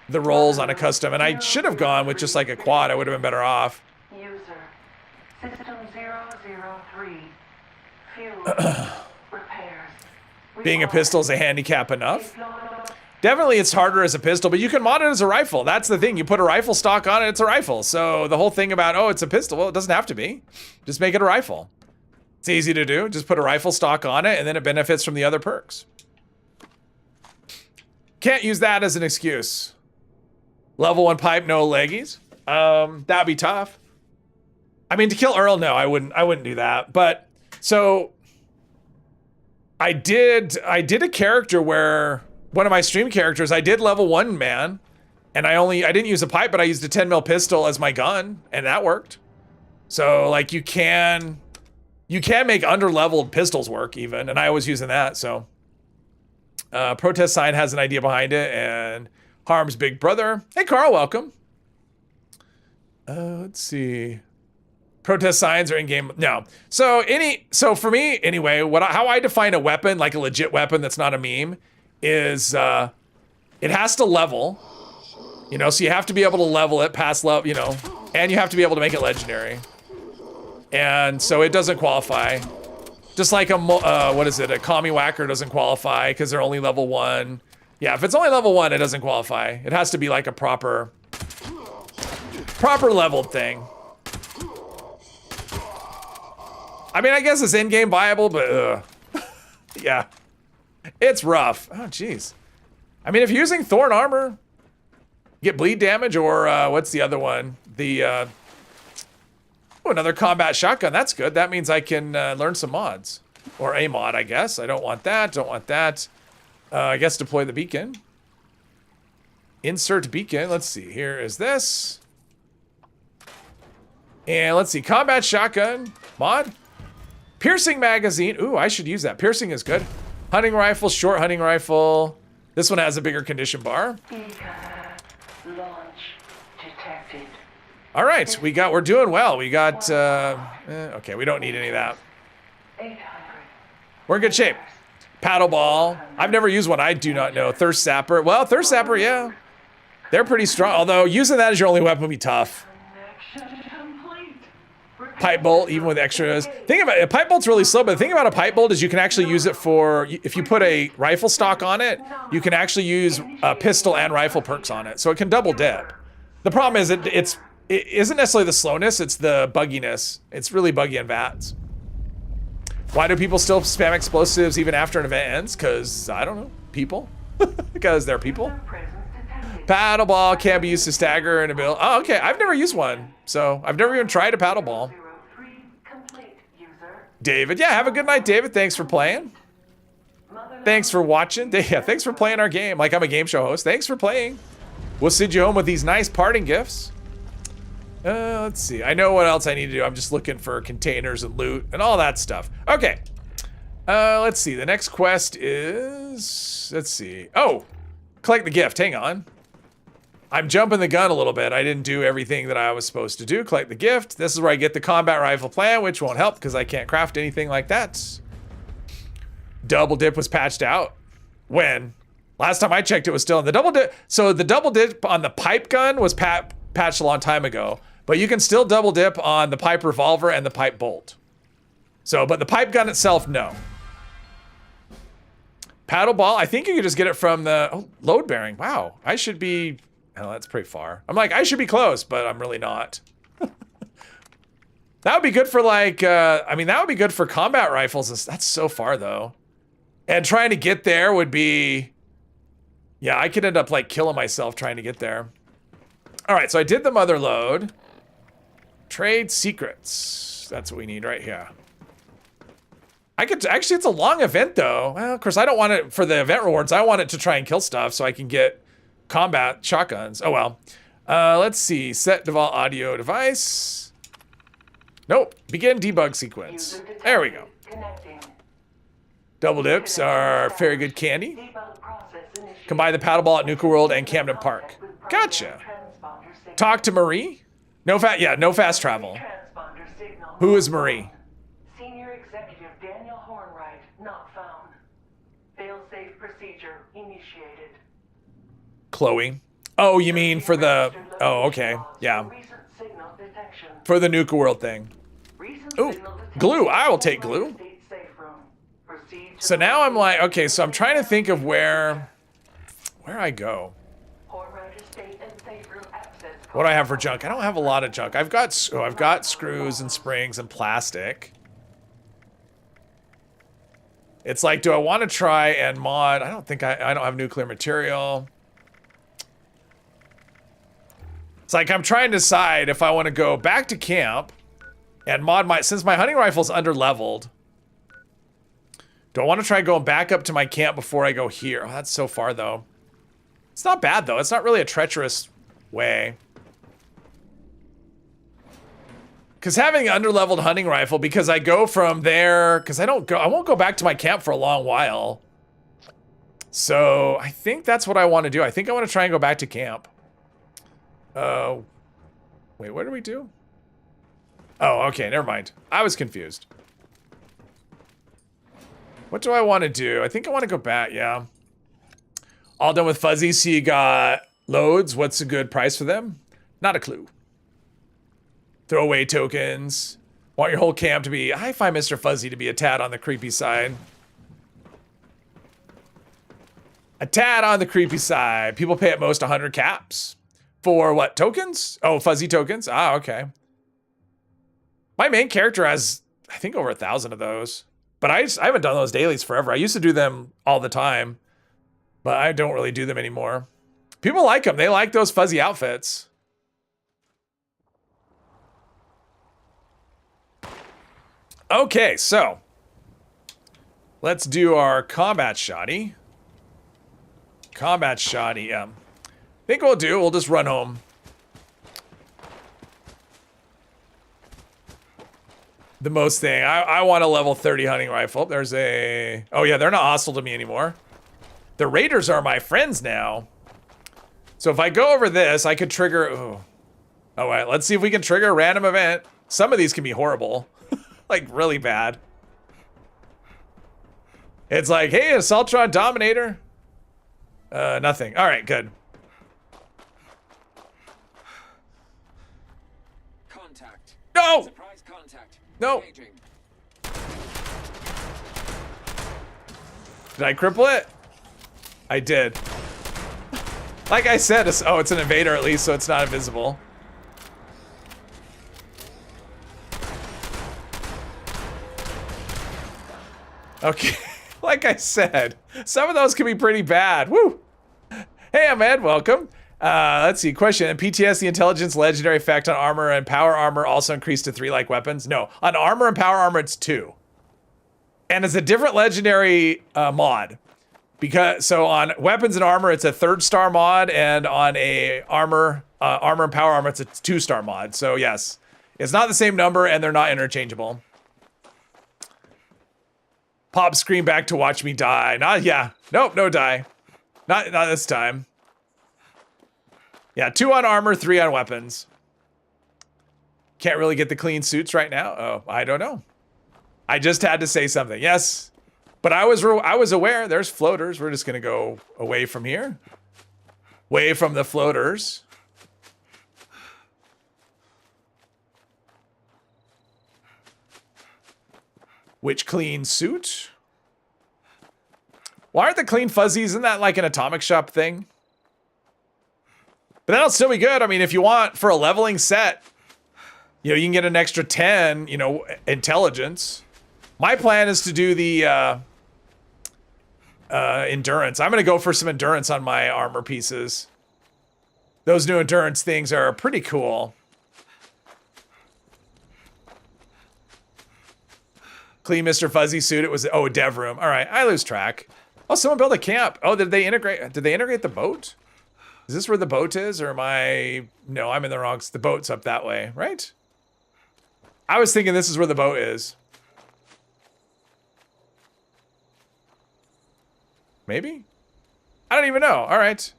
the rolls on a custom, and I should have gone with just like a quad. I would have been better off. User system 003 fuel repairs. Being a pistol is a handicap enough. Definitely, it's harder as a pistol, but you can mod it as a rifle. That's the thing. You put a rifle stock on it, it's a rifle. So the whole thing about, oh, it's a pistol, well, it doesn't have to be. Just make it a rifle. It's easy to do. Just put a rifle stock on it, and then it benefits from the other perks. Can't use that as an excuse. Level 1 pipe, no leggies. That'd be tough. I mean, to kill Earl, no, I wouldn't do that. But so I did a character where one of my stream characters, I did level 1 man, and I didn't use a pipe, but I used a 10 mil pistol as my gun, and that worked. So like you can make under-leveled pistols work even, and I was using that, so. Protest sign has an idea behind it, and Harm's big brother. Hey, Carl, welcome. Let's see. Protest signs are in-game, no. So for me, anyway, how I define a weapon, like a legit weapon that's not a meme, is it has to level, you know, so you have to be able to level it past level, you know, and you have to be able to make it legendary. And so it doesn't qualify. Just like what is it? A commie whacker doesn't qualify because they're only level 1. Yeah, if it's only level 1, it doesn't qualify. It has to be like a proper leveled thing. I mean, I guess it's in-game viable, but yeah, it's rough. Oh, jeez. I mean, if you're using Thorn armor, get bleed damage, or what's the other one? The another combat shotgun. That's good. That means I can learn some mods. Or a mod, I guess. I don't want that. Don't want that. I guess deploy the beacon. Insert beacon. Let's see. Here is this. And let's see. Combat shotgun. Mod. Piercing magazine. Ooh, I should use that. Piercing is good. Hunting rifle. Short hunting rifle. This one has a bigger condition bar. Launch detected. All right, we're doing well. We got, okay, we don't need any of that. 800. We're in good shape. Paddle ball. I've never used one. I do not know. Thirst sapper. Well, thirst sapper, yeah. They're pretty strong. Although using that as your only weapon would be tough. Connection complete. Pipe bolt, even with extras. Think about it. A pipe bolt's really slow, but the thing about a pipe bolt is you can actually use it for, if you put a rifle stock on it, you can actually use pistol and rifle perks on it. So it can double dip. The problem is it isn't necessarily the slowness, it's the bugginess. It's really buggy in VATS. Why do people still spam explosives even after an event ends? Because, I don't know, people. Because they're people. Paddle ball can be used to stagger and a build. Oh, okay, I've never used one. So, I've never even tried a paddle ball. David, yeah, have a good night, David. Thanks for playing. Thanks for watching. Yeah, thanks for playing our game. Like I'm a game show host. Thanks for playing. We'll send you home with these nice parting gifts. Let's see. I know what else I need to do. I'm just looking for containers and loot and all that stuff. Okay. Let's see. The next quest is... Let's see. Oh! Collect the gift. Hang on. I'm jumping the gun a little bit. I didn't do everything that I was supposed to do. Collect the gift. This is where I get the combat rifle plan, which won't help because I can't craft anything like that. Double dip was patched out. When? Last time I checked, it was still in the double dip. So the double dip on the pipe gun was patched a long time ago. But you can still double dip on the pipe revolver and the pipe bolt. So, but the pipe gun itself, no. Paddle ball, I think you could just get it from the load bearing. Wow, I should be, oh, that's pretty far. I'm like, I should be close, but I'm really not. That would be good for like, I mean, that would be good for combat rifles. That's so far though. And trying to get there would be, yeah, I could end up like killing myself trying to get there. All right, so I did the mother load. Trade secrets. That's what we need right here. I could, actually, it's a long event though. Well, of course, I don't want it for the event rewards. I want it to try and kill stuff so I can get combat shotguns. Oh well. Let's see. Set default audio device. Nope. Begin debug sequence. There we go. Double dips are very good candy. Combine the paddle ball at Nuka World and Camden Park. Gotcha. Talk to Marie. No fast travel. Who is Marie? Senior Executive Daniel Hornwright, not found. Fail-safe procedure initiated. Chloe. Oh, you mean for the... Oh, okay. Yeah. For the Nuka World thing. Ooh, glue. I will take glue. So now I'm like, okay, so I'm trying to think of where I go. What do I have for junk? I don't have a lot of junk. I've got screws and springs and plastic. It's like, do I want to try and mod? I don't think I don't have nuclear material. It's like I'm trying to decide if I want to go back to camp and mod since my hunting rifle's under-leveled. Do I want to try going back up to my camp before I go here? Oh, that's so far though. It's not bad though. It's not really a treacherous way. Because having an under-leveled hunting rifle, because I go from there, because I won't go back to my camp for a long while. So I think that's what I want to do. I think I want to try and go back to camp. Wait, what did we do? Oh, okay, never mind. I was confused. What do I want to do? I think I want to go back, yeah. All done with fuzzies, so you got loads. What's a good price for them? Not a clue. Throwaway tokens. Want your whole camp to be... I find Mr. Fuzzy to be a tad on the creepy side. A tad on the creepy side. People pay at most 100 caps. For what, tokens? Oh, fuzzy tokens? Ah, okay. My main character has, I think, over 1,000 of those. But I haven't done those dailies forever. I used to do them all the time. But I don't really do them anymore. People like them. They like those fuzzy outfits. Okay, so let's do our combat shoddy. Combat shoddy, I think we'll just run home. The most thing. I want a level 30 hunting rifle. There's a... Oh yeah, they're not hostile to me anymore. The raiders are my friends now. So if I go over this, I could trigger... Oh. All right, let's see if we can trigger a random event. Some of these can be horrible. Like, really bad. It's like, hey, Assaultron Dominator. Nothing. All right, good. Contact. No! Surprise contact. No. Engaging. Did I cripple it? I did. Like I said, it's an invader at least, so it's not invisible. Okay, like I said, some of those can be pretty bad. Woo! Hey, I'm Ed, welcome. Let's see, question. PTS, the intelligence legendary effect on armor and power armor also increased to 3 like weapons? No, on armor and power armor, it's 2. And it's a different legendary mod. So on weapons and armor, it's a 3rd-star mod, and on a armor and power armor, it's a 2-star mod. So yes, it's not the same number, and they're not interchangeable. Pop screen back to watch me die. Nope, no die. Not this time. Yeah, 2 on armor, 3 on weapons. Can't really get the clean suits right now. Oh, I don't know. I just had to say something. Yes, but I was aware. There's floaters. We're just gonna go away from here, away from the floaters. Which clean suit? Why aren't the clean fuzzies? Isn't that like an atomic shop thing? But that'll still be good. I mean, if you want for a leveling set, you know, you can get an extra 10, you know, intelligence. My plan is to do the endurance. I'm going to go for some endurance on my armor pieces. Those new endurance things are pretty cool. Clean Mr. Fuzzy suit. It was, a dev room. All right, I lose track. Oh, someone built a camp. Oh, did they integrate the boat? Is this where the boat is, or am I? No, I'm in the wrong. The boat's up that way, right? I was thinking this is where the boat is. Maybe? I don't even know. All right.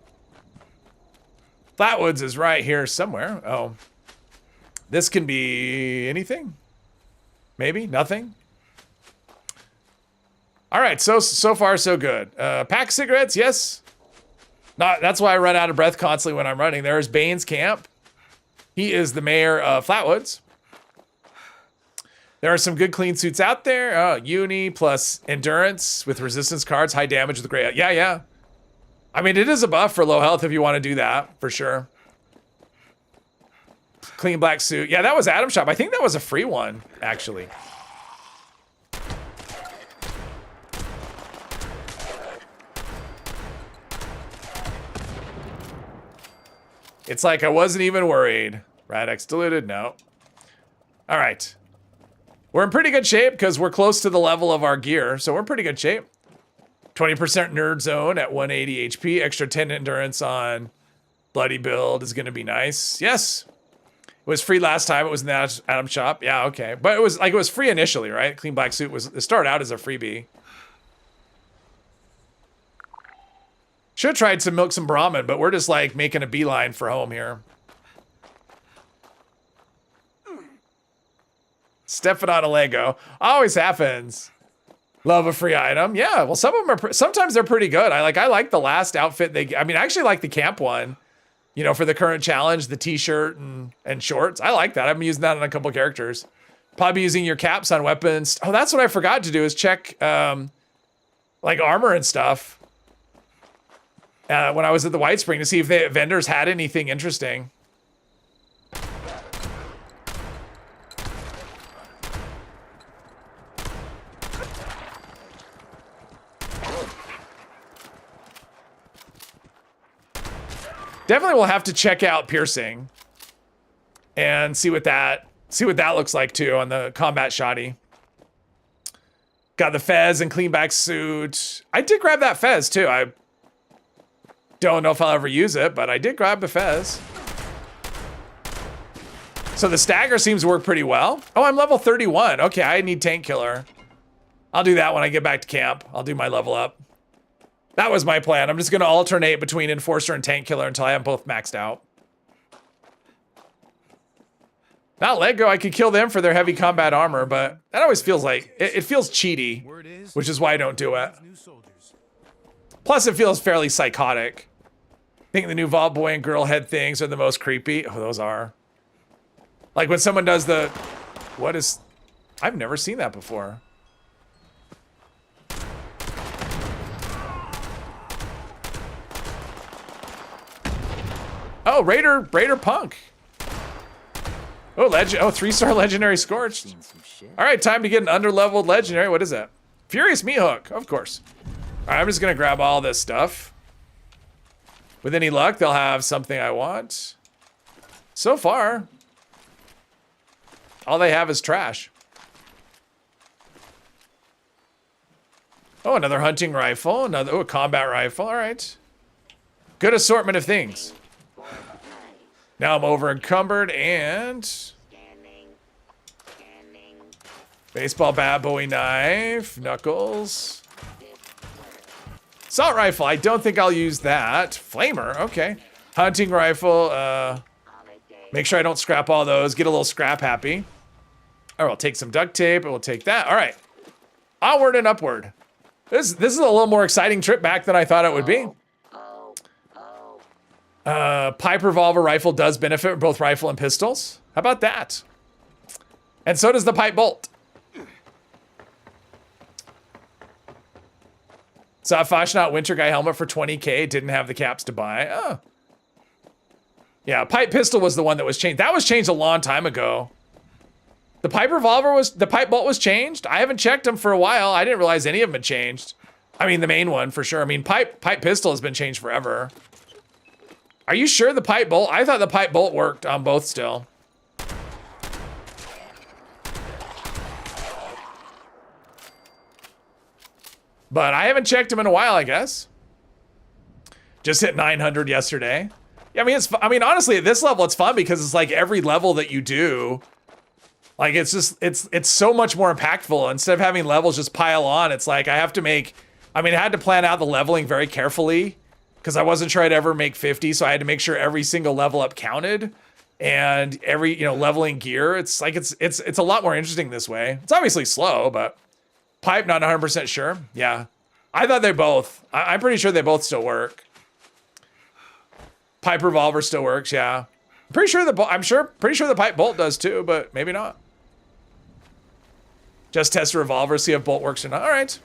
Flatwoods is right here somewhere. Oh. This can be anything? Maybe? Nothing? All right, so far so good. Pack cigarettes, yes. That's why I run out of breath constantly when I'm running. There's Bane's camp. He is the mayor of Flatwoods. There are some good clean suits out there. Uni plus endurance with resistance cards, high damage with great. Yeah. I mean, it is a buff for low health if you want to do that, for sure. Clean black suit. Yeah, that was Adam Shop. I think that was a free one, actually. It's like I wasn't even worried. Radix diluted, no. All right. We're in pretty good shape because we're close to the level of our gear, so we're in pretty good shape. 20% nerd zone at 180 HP. Extra 10 endurance on bloody build is going to be nice. Yes. It was free last time. It was in the Adam Shop. Yeah, okay. But it was free initially, right? Clean black suit it started out as a freebie. Should have tried to milk some Brahmin, but we're just like making a beeline for home here. Stepping on a Lego. Always happens. Love a free item. Yeah, well, some of them are, sometimes they're pretty good. I like the last outfit I actually like the camp one, you know, for the current challenge, the t-shirt and shorts. I like that. I've been using that on a couple characters. Probably using your caps on weapons. Oh, that's what I forgot to do is check, like armor and stuff. When I was at the White Spring to see if the vendors had anything interesting. Definitely will have to check out piercing and see what that looks like too on the combat shoddy. Got the fez and clean back suit. I did grab that fez too. I don't know if I'll ever use it, but I did grab the fez. So the stagger seems to work pretty well. Oh, I'm level 31. Okay, I need tank killer. I'll do that when I get back to camp. I'll do my level up. That was my plan. I'm just going to alternate between enforcer and tank killer until I have both maxed out. Not Lego. I could kill them for their heavy combat armor, but that always feels like it feels cheaty, which is why I don't do it. Plus, it feels fairly psychotic. I think the new Vault Boy and Girl head things are the most creepy. Oh, those are. Like when someone does the... I've never seen that before. Oh, Raider Punk. Oh, 3-star legendary Scorched. All right, time to get an underleveled legendary. What is that? Furious Meat Hook, of course. All right, I'm just gonna grab all this stuff. With any luck, they'll have something I want. So far, all they have is trash. Oh, another hunting rifle, a combat rifle, all right. Good assortment of things. Now I'm over encumbered and... Baseball bat, Bowie knife, knuckles. Assault rifle, I don't think I'll use that. Flamer, okay. Hunting rifle, make sure I don't scrap all those. Get a little scrap happy. All right, we'll take some duct tape and we'll take that. All right, onward and upward. This is a little more exciting trip back than I thought it would be. Pipe revolver rifle does benefit from both rifle and pistols. How about that? And so does the pipe bolt. Saw a Fashionat Winter Guy helmet for 20K. Didn't have the caps to buy. Oh. Yeah, pipe pistol was the one that was changed. That was changed a long time ago. The pipe bolt was changed. I haven't checked them for a while. I didn't realize any of them had changed. I mean, the main one for sure. I mean, pipe pistol has been changed forever. Are you sure the pipe bolt? I thought the pipe bolt worked on both still. But I haven't checked them in a while, I guess. Just hit 900 yesterday. Yeah, I mean, honestly, at this level, it's fun because it's like every level that you do, like it's so much more impactful. Instead of having levels just pile on, it's like I had to plan out the leveling very carefully because I wasn't sure I'd ever make 50, so I had to make sure every single level up counted and every, leveling gear. It's like it's a lot more interesting this way. It's obviously slow, but pipe, not 100% sure. Yeah, I thought they both. I'm pretty sure they both still work. Pipe revolver still works. Yeah, pretty sure the pipe bolt does too, but maybe not. Just test a revolver, see if bolt works or not. All right.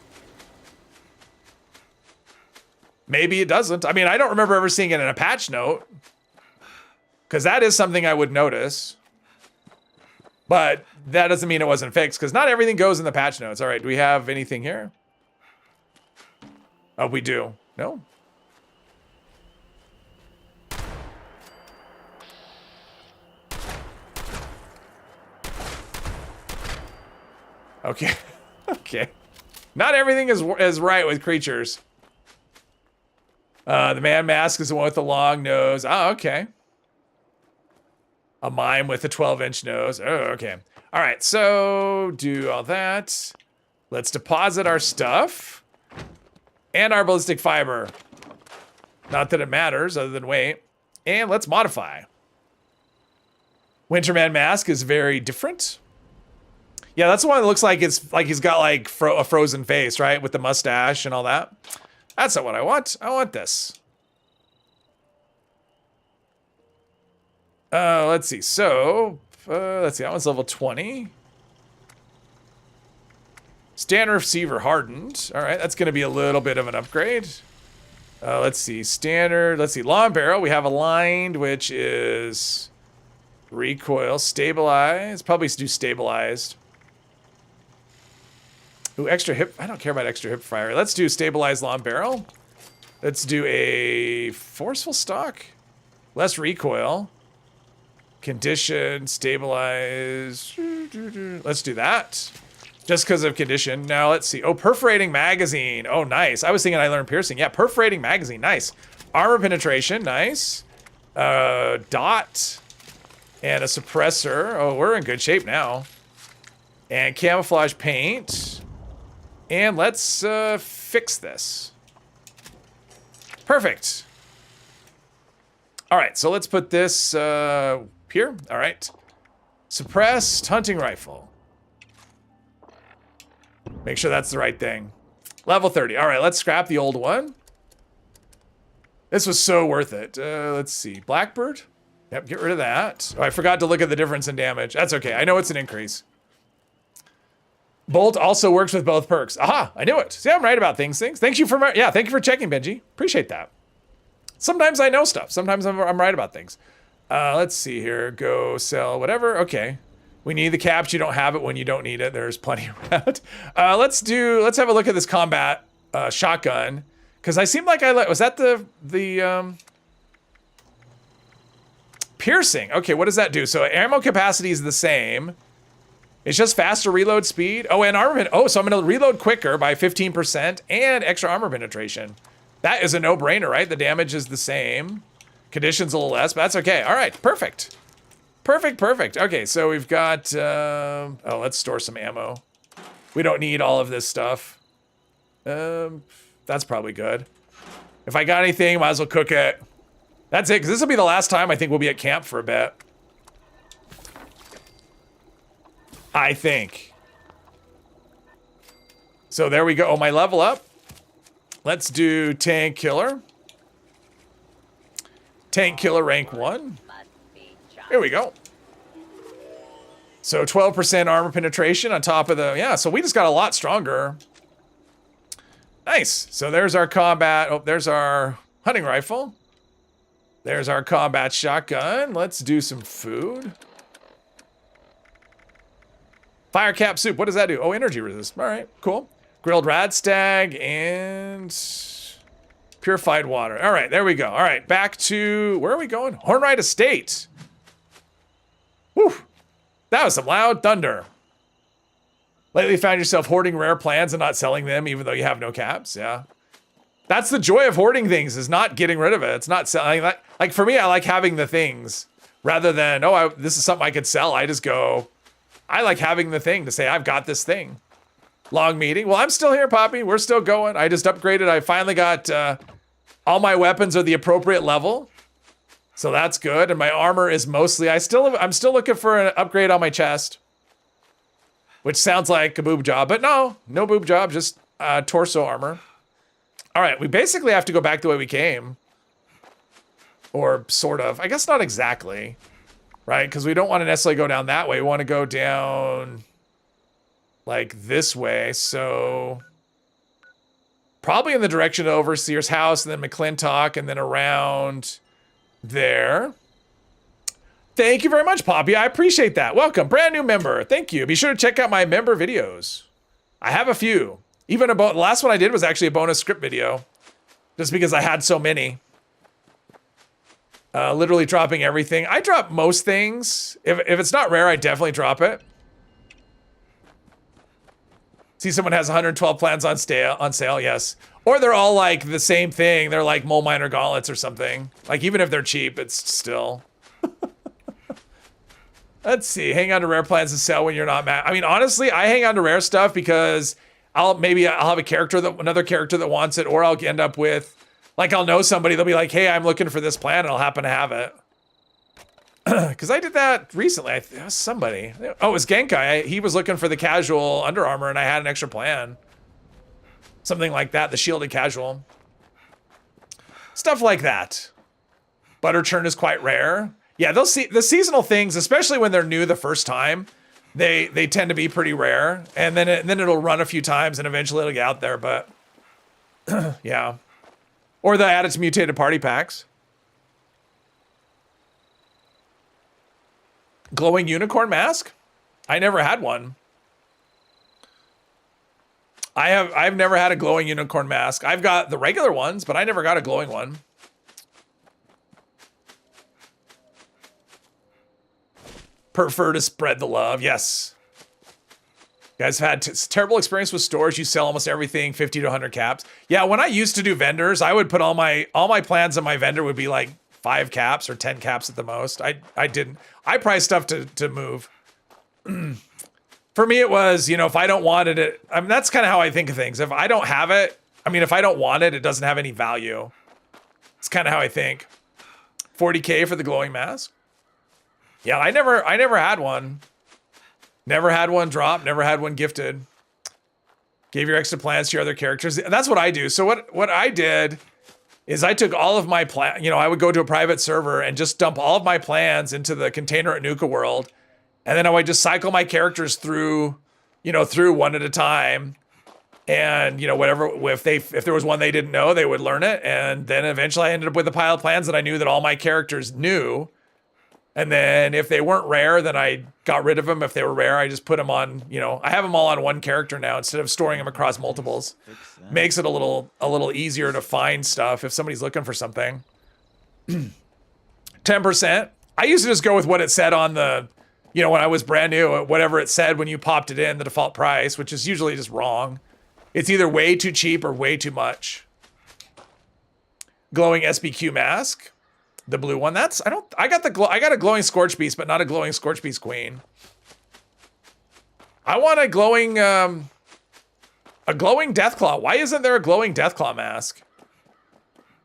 Maybe it doesn't. I mean, I don't remember ever seeing it in a patch note, because that is something I would notice. But that doesn't mean it wasn't fixed, because not everything goes in the patch notes. All right, do we have anything here? Oh, we do. No? Okay. Okay. Not everything is right with creatures. The man mask is the one with the long nose. Oh, okay. A mime with a 12-inch nose. Oh, okay. All right, so do all that. Let's deposit our stuff. And our ballistic fiber. Not that it matters, other than weight. And let's modify. Winterman mask is very different. Yeah, that's the one that looks like it's like he's got like a frozen face, right? With the mustache and all that. That's not what I want. I want this. Let's see. So, let's see. That one's level 20. Standard receiver hardened. All right, that's going to be a little bit of an upgrade. Let's see. Standard. Let's see. Long barrel. We have aligned, which is recoil. Stabilized. Probably do stabilized. Ooh, extra hip. I don't care about extra hip fire. Let's do stabilized long barrel. Let's do a forceful stock. Less recoil. Condition, stabilize. Let's do that. Just because of condition. Now let's see. Oh, perforating magazine. Oh, nice. I was thinking I learned piercing. Yeah, perforating magazine. Nice. Armor penetration. Nice. Dot. And a suppressor. Oh, we're in good shape now. And camouflage paint. And let's fix this. Perfect. All right, so let's put this here. All right. Suppressed hunting rifle. Make sure that's the right thing. Level 30. All right, let's scrap the old one. This was so worth it. Let's see. Blackbird. Yep, get rid of that. Oh, I forgot to look at the difference in damage. That's okay. I know it's an increase. Bolt also works with both perks. Aha, I knew it. See, I'm right about things. Thank you for checking, Benji. Appreciate that. Sometimes I know stuff. Sometimes I'm right about things. Let's see here. Go sell whatever. Okay. We need the caps. You don't have it when you don't need it. There's plenty around. Let's have a look at this combat shotgun. Because I seemed like was that the piercing? Okay, what does that do? So ammo capacity is the same. It's just faster reload speed. Oh, and armor. Oh, so I'm going to reload quicker by 15% and extra armor penetration. That is a no-brainer, right? The damage is the same. Condition's a little less, but that's okay. All right, perfect. Perfect. Okay, so we've got... oh, let's store some ammo. We don't need all of this stuff. That's probably good. If I got anything, might as well cook it. That's it, because this will be the last time I think we'll be at camp for a bit. I think. So there we go. Oh, my level up. Let's do tank killer. Tank killer rank 1. Here we go. So 12% armor penetration on top of the... Yeah, so we just got a lot stronger. Nice. So there's our combat. Oh, there's our hunting rifle. There's our combat shotgun. Let's do some food. Fire cap soup. What does that do? Oh, energy resist. All right, cool. Grilled rad stag and purified water. All right, there we go. All right, back to... Where are we going? Hornride Estate. Whew. That was some loud thunder. Lately found yourself hoarding rare plants and not selling them even though you have no caps. Yeah. That's the joy of hoarding things, is not getting rid of it. It's not selling. Like for me, I like having the things rather than, oh, this is something I could sell. I just go, I like having the thing to say, I've got this thing. Long meeting. Well, I'm still here, Poppy. We're still going. I just upgraded. I finally got all my weapons are the appropriate level. So that's good. And my armor is mostly, I'm still looking for an upgrade on my chest. Which sounds like a boob job, but no boob job, just torso armor. All right, we basically have to go back the way we came. Or sort of. I guess not exactly. Right? Because we don't want to necessarily go down that way. We want to go down like this way. So probably in the direction of Overseer's house and then McClintock and then around there. Thank you very much, Poppy. I appreciate that. Welcome, brand new member. Thank you. Be sure to check out my member videos. I have a few. Even the last one I did was actually a bonus script video. Just because I had so many. Literally dropping everything. I drop most things. If it's not rare, I definitely drop it. See, someone has 112 plans on sale, yes. Or they're all like the same thing. They're like Mole Miner Gauntlets or something. Like even if they're cheap, it's still... Let's see. Hang on to rare plans and sell when you're not mad. I mean, honestly, I hang on to rare stuff because I'll have another character that wants it, or I'll end up with, like, I'll know somebody. They'll be like, "Hey, I'm looking for this plan," and I'll happen to have it. Because I did that recently. It was somebody. Oh, it was Genkai. He was looking for the casual Under Armour, and I had an extra plan. Something like that. The shielded casual. Stuff like that. Butter churn is quite rare. Yeah, the seasonal things, especially when they're new the first time, they tend to be pretty rare, and then it'll run a few times, and eventually it'll get out there. But yeah, or they add it to mutated party packs. Glowing unicorn mask? I never had one. I've never had a glowing unicorn mask. I've got the regular ones, but I never got a glowing one. Prefer to spread the love. Yes. You guys have had terrible experience with stores. You sell almost everything, 50 to 100 caps. Yeah, when I used to do vendors, I would put all my plans on my vendor would be like 5 caps or 10 caps at the most. I didn't. I price stuff to move. For me, it was, if I don't want it, I mean, that's kind of how I think of things. If I don't have it, I mean, if I don't want it, it doesn't have any value. It's kind of how I think. 40K for the glowing mask. Yeah, I never had one. Never had one drop, never had one gifted. Gave your extra plans to your other characters. That's what I do. So what I did is I took all of my I would go to a private server and just dump all of my plans into the container at Nuka World. And then I would just cycle my characters through one at a time. And, whatever, if there was one they didn't know, they would learn it. And then eventually I ended up with a pile of plans that I knew that all my characters knew. And then if they weren't rare, then I got rid of them. If they were rare, I just put them on, I have them all on one character now instead of storing them across multiples. Makes it a little easier to find stuff if somebody's looking for something. 10%. I used to just go with what it said on the, when I was brand new, whatever it said when you popped it in, the default price, which is usually just wrong. It's either way too cheap or way too much. Glowing SBQ mask. The blue one. I got a glowing Scorch Beast, but not a glowing Scorch Beast Queen. I want a glowing A glowing Deathclaw. Why isn't there a glowing Deathclaw mask?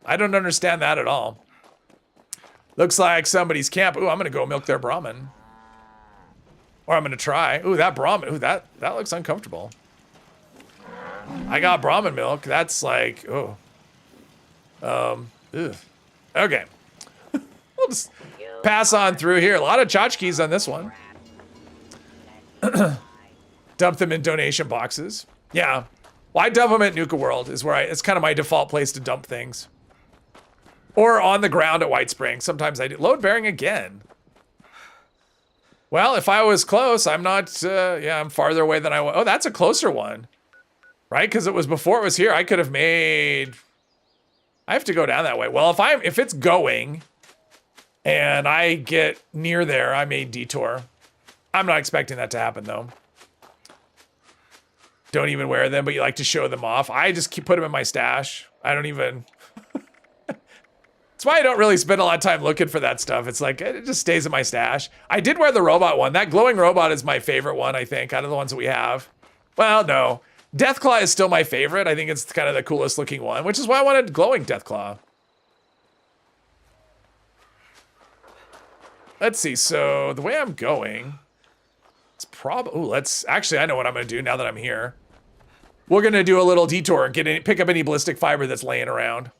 I don't understand that at all. Looks like somebody's camp. Ooh, I'm gonna go milk their Brahmin. Or I'm gonna try. Ooh, that Brahmin. Ooh, that looks uncomfortable. I got Brahmin milk. That's like, oh. Ugh. Okay. We'll just pass on through here. A lot of tchotchkes on this one. Dump them in donation boxes. Yeah. Well, I dump them at Nuka World is where it's kind of my default place to dump things. Or on the ground at White Spring. Sometimes I do. Load bearing again. Well, if I was close, I'm not, yeah, I'm farther away than I was. Oh, that's a closer one. Right? Because it was before it was here. I could have made, I have to go down that way. Well, if it's going and I get near there, I may detour. I'm not expecting that to happen though. Don't even wear them, but you like to show them off. I just put them in my stash. I don't even... That's why I don't really spend a lot of time looking for that stuff. It's like, it just stays in my stash. I did wear the robot one. That glowing robot is my favorite one, I think, out of the ones that we have. Well, no. Deathclaw is still my favorite. I think it's kind of the coolest looking one, which is why I wanted glowing Deathclaw. Let's see. So the way I'm going, it's probably... Oh, let's... Actually, I know what I'm going to do now that I'm here. We're going to do a little detour and pick up any ballistic fiber that's laying around.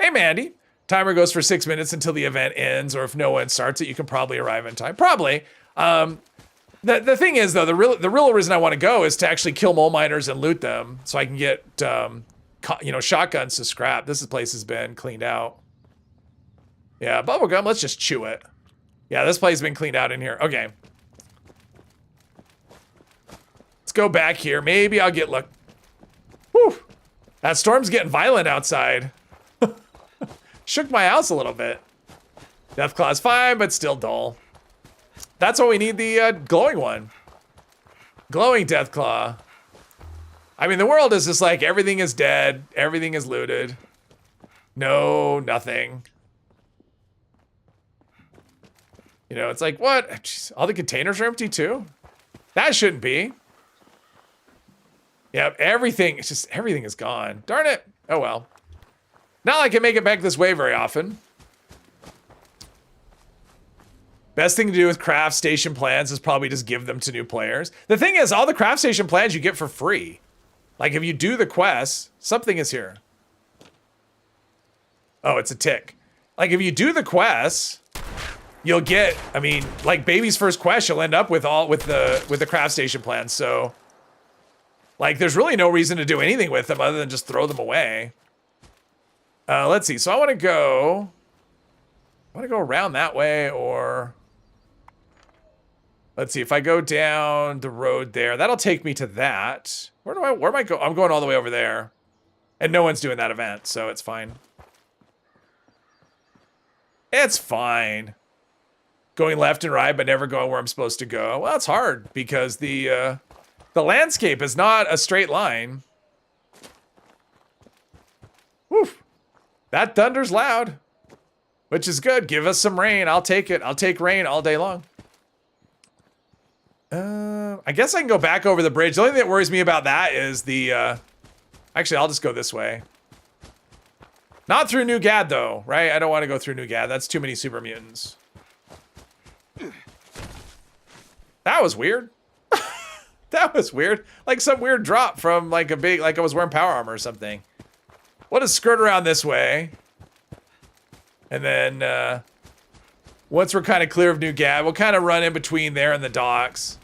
Hey, Mandy. Timer goes for 6 minutes until the event ends, or if no one starts it, you can probably arrive in time. Probably. The thing is, though, the real reason I want to go is to actually kill mole miners and loot them, so I can get shotguns to scrap. This place has been cleaned out. Yeah, bubblegum. Let's just chew it. Yeah, this place has been cleaned out in here. Okay. Let's go back here. Maybe I'll get luck. Whew. That storm's getting violent outside. Shook my house a little bit. Deathclaw's fine, but still dull. That's why we need the glowing one. Glowing Deathclaw. I mean, the world is just like, everything is dead. Everything is looted. No, nothing. You know, it's like, what? Jeez, all the containers are empty too? That shouldn't be. Yeah, everything is gone. Darn it. Oh well. Not like I can make it back this way very often. Best thing to do with craft station plans is probably just give them to new players. The thing is, all the craft station plans you get for free. Like if you do the quests, something is here. Oh, it's a tick. Like if you do the quests, you'll get, I mean, like Baby's first quest, you'll end up with the craft station plans. So like there's really no reason to do anything with them other than just throw them away. Let's see. So I want to go around that way, or let's see. If I go down the road there, that'll take me to that. Where am I going? I'm going all the way over there, and no one's doing that event, so it's fine. It's fine. Going left and right, but never going where I'm supposed to go. Well, it's hard because the landscape is not a straight line. Woof. That thunder's loud, which is good. Give us some rain. I'll take it. I'll take rain all day long. I guess I can go back over the bridge. The only thing that worries me about that is the... Actually, I'll just go this way. Not through New Gad, though, right? I don't want to go through New Gad. That's too many super mutants. That was weird. That was weird. Like some weird drop from like a big... Like I was wearing power armor or something. We'll just skirt around this way. And then, once we're kind of clear of New Gad, we'll kind of run in between there and the docks.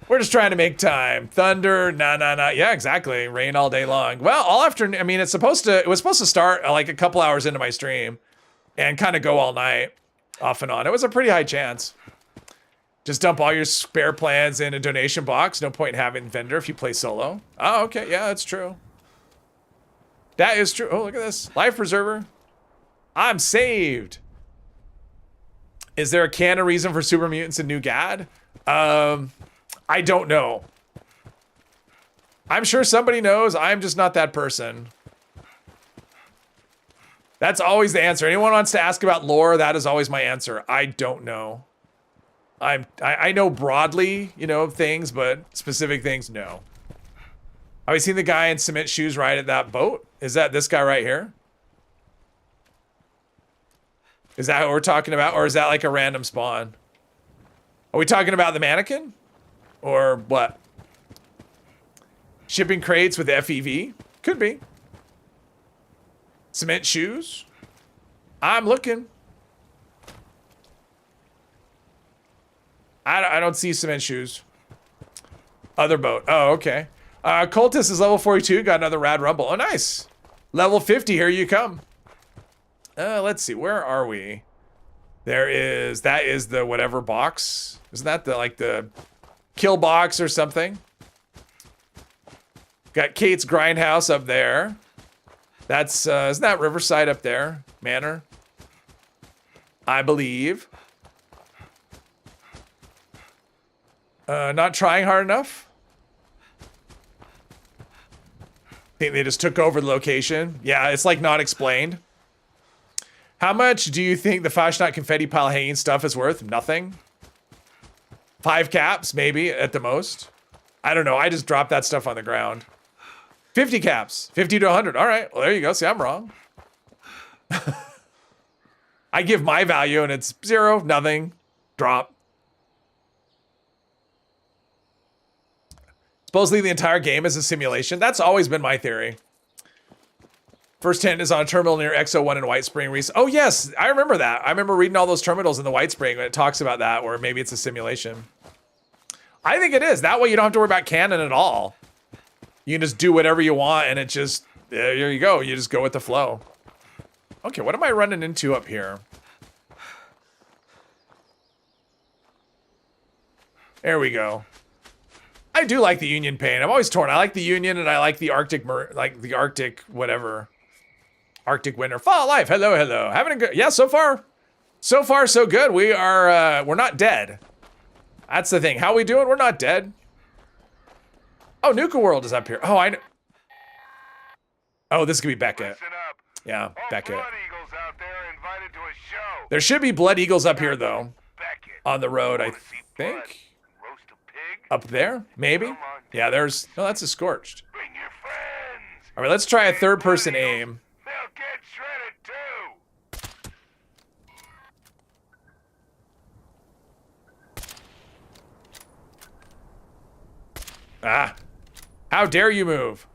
We're just trying to make time. Thunder, nah. Yeah, exactly. Rain all day long. Well, all afternoon. I mean, it was supposed to start like a couple hours into my stream and kind of go all night off and on. It was a pretty high chance. Just dump all your spare plans in a donation box. No point in having vendor if you play solo. Oh, okay. Yeah, that's true. That is true. Oh, look at this. Life preserver. I'm saved. Is there a canon reason for super mutants in New Gad? I don't know. I'm sure somebody knows. I'm just not that person. That's always the answer. Anyone wants to ask about lore, that is always my answer. I don't know. I know broadly, you know, things, but specific things, no. Have we seen the guy in cement shoes ride at that boat? Is that this guy right here? Is that what we're talking about? Or is that like a random spawn? Are we talking about the mannequin? Or what? Shipping crates with FEV? Could be. Cement shoes? I'm looking. I don't see cement shoes. Other boat. Oh, okay. Cultist is level 42. Got another rad rumble. Oh, nice. Level 50. Here you come. Let's see. Where are we? That is the whatever box. Isn't that the kill box or something? Got Kate's grindhouse up there. That's, isn't that Riverside up there? Manor? I believe. Not trying hard enough? Think they just took over the location? Yeah, it's like not explained. How much do you think the Fashnot confetti pile hanging stuff is worth? Nothing. 5 caps, maybe, at the most. I don't know. I just dropped that stuff on the ground. 50 caps. 50 to 100. All right. Well, there you go. See, I'm wrong. I give my value and it's 0, nothing, drop. Supposedly the entire game is a simulation. That's always been my theory. First tent is on a terminal near XO1 in White Spring. Oh, yes. I remember that. I remember reading all those terminals in the White Spring when it talks about that, where maybe it's a simulation. I think it is. That way you don't have to worry about canon at all. You can just do whatever you want and it just, there you go. You just go with the flow. Okay, what am I running into up here? There we go. I do like the Union paint. I'm always torn. I like the Union and I like the Arctic, whatever. Arctic winter. Fall life. Hello, hello. Having a good, yeah, so far so good. We are, we're not dead. That's the thing. How we doing? We're not dead. Oh, Nuka World is up here. Oh, I know. Oh, this could be Beckett. Yeah, Beckett. There should be Blood Eagles up here, though. On the road, I think. Up there? Maybe? Yeah, there's... No, that's a Scorched. All right, let's try a third-person aim. Ah. How dare you move?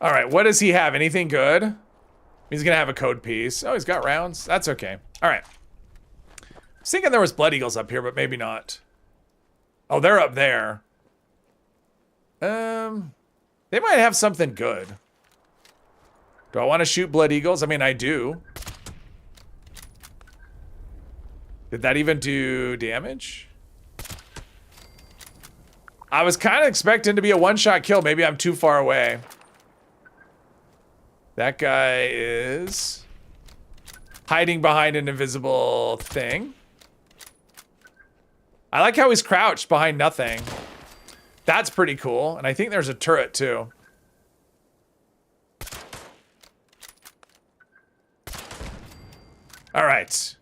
All right, what does he have? Anything good? He's gonna have a code piece. Oh, he's got rounds. That's okay. All right. I was thinking there was Blood Eagles up here, but maybe not. Oh, they're up there. They might have something good. Do I want to shoot Blood Eagles? I mean, I do. Did that even do damage? I was kind of expecting to be a one-shot kill. Maybe I'm too far away. That guy is hiding behind an invisible thing. I like how he's crouched behind nothing. That's pretty cool. And I think there's a turret too. All right.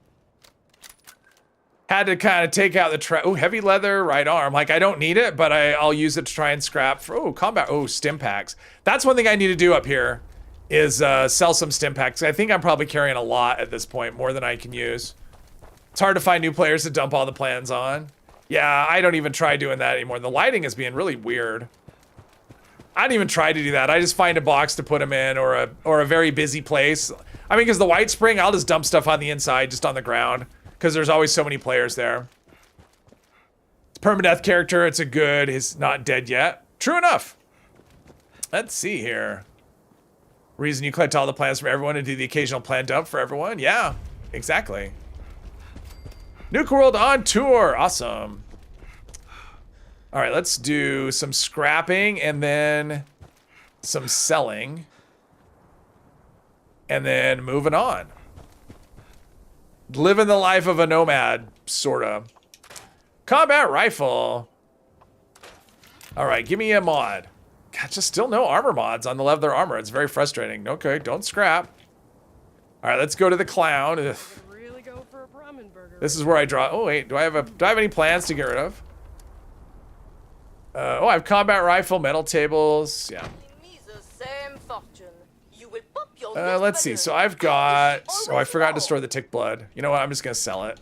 Had to kind of take out the oh, heavy leather right arm. Like, I don't need it, but I'll use it to try and scrap for, oh, combat. Oh, stim packs. That's one thing I need to do up here. Is sell some stim packs. I think I'm probably carrying a lot at this point, more than I can use. It's hard to find new players to dump all the plans on. Yeah, I don't even try doing that anymore. The lighting is being really weird. I don't even try to do that. I just find a box to put them in or a very busy place. I mean, because the White Spring, I'll just dump stuff on the inside, just on the ground, because there's always so many players there. It's Permadeath character. It's a good. He's not dead yet. True enough. Let's see here. Reason you collect all the plans from everyone and do the occasional plan dump for everyone? Yeah, exactly. Nuka World on tour. Awesome. All right, let's do some scrapping and then some selling. And then moving on. Living the life of a nomad, sorta. Combat rifle. All right, give me a mod. God, just still no armor mods on the leather armor. It's very frustrating. Okay, don't scrap. All right, let's go to the clown. Ugh. Really go for a This is where I draw. Oh wait, do I have any plans to get rid of? Oh, I have combat rifle, metal tables. Yeah. Let's see. So I've got. Oh, I forgot to store the tick blood. You know what? I'm just gonna sell it.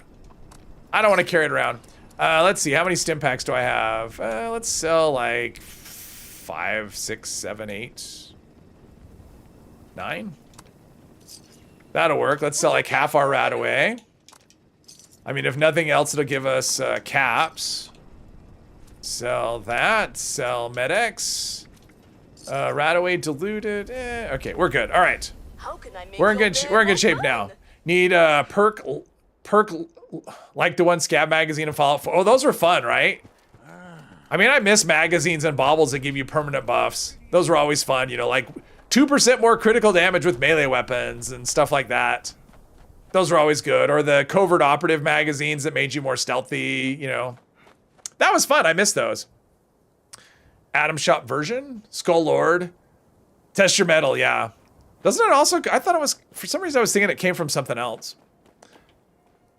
I don't want to carry it around. Let's see. How many stim packs do I have? Let's sell like 5, 6, 7, 8, 9. That'll work. Let's sell like half our Radaway. I mean, if nothing else, it'll give us caps. Sell that. Sell Med-X. Radaway diluted. Okay, we're good. All right. We're in good shape now. Need perk like the one Scab magazine and Fallout 4. Oh, those were fun, right? I mean, I miss magazines and baubles that give you permanent buffs. Those were always fun, you know, like 2% more critical damage with melee weapons and stuff like that. Those were always good. Or the covert operative magazines that made you more stealthy, you know. That was fun. I miss those. Atom Shop version? Skull Lord. Test your metal, yeah. Doesn't it also... I thought it was... For some reason, I was thinking it came from something else.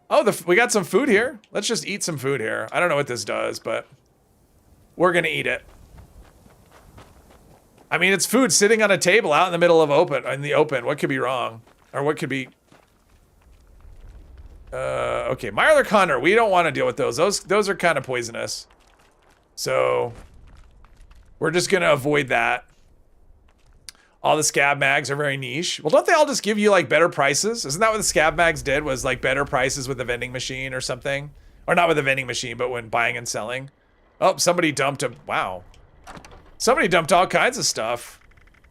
Oh, we got some food here. Let's just eat some food here. I don't know what this does, but... We're going to eat it. I mean, it's food sitting on a table out in the middle of the open. What could be wrong? Or what could be... Okay, Myler Connor. We don't want to deal with those. Those are kind of poisonous. So... We're just going to avoid that. All the scab mags are very niche. Well, don't they all just give you like better prices? Isn't that what the scab mags did, was like better prices with the vending machine or something? Or not with the vending machine, but when buying and selling. Oh, somebody dumped wow. Somebody dumped all kinds of stuff.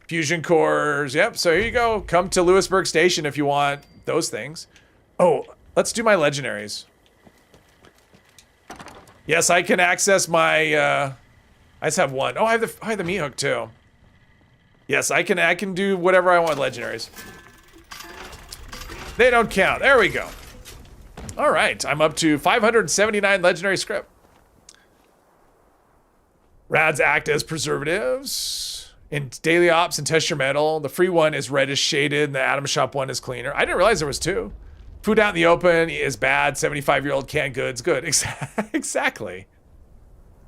Fusion cores. Yep, so here you go. Come to Lewisburg Station if you want those things. Oh, let's do my legendaries. Yes, I can access my... I just have one. Oh, I have the meat hook too. Yes, I can do whatever I want with legendaries. They don't count. There we go. All right, I'm up to 579 legendary script. Rads act as preservatives in daily ops and test your metal. The free one is reddish shaded, and the Atom Shop one is cleaner. I didn't realize there was two. Food out in the open is bad. 75-year-old canned goods, good. Exactly.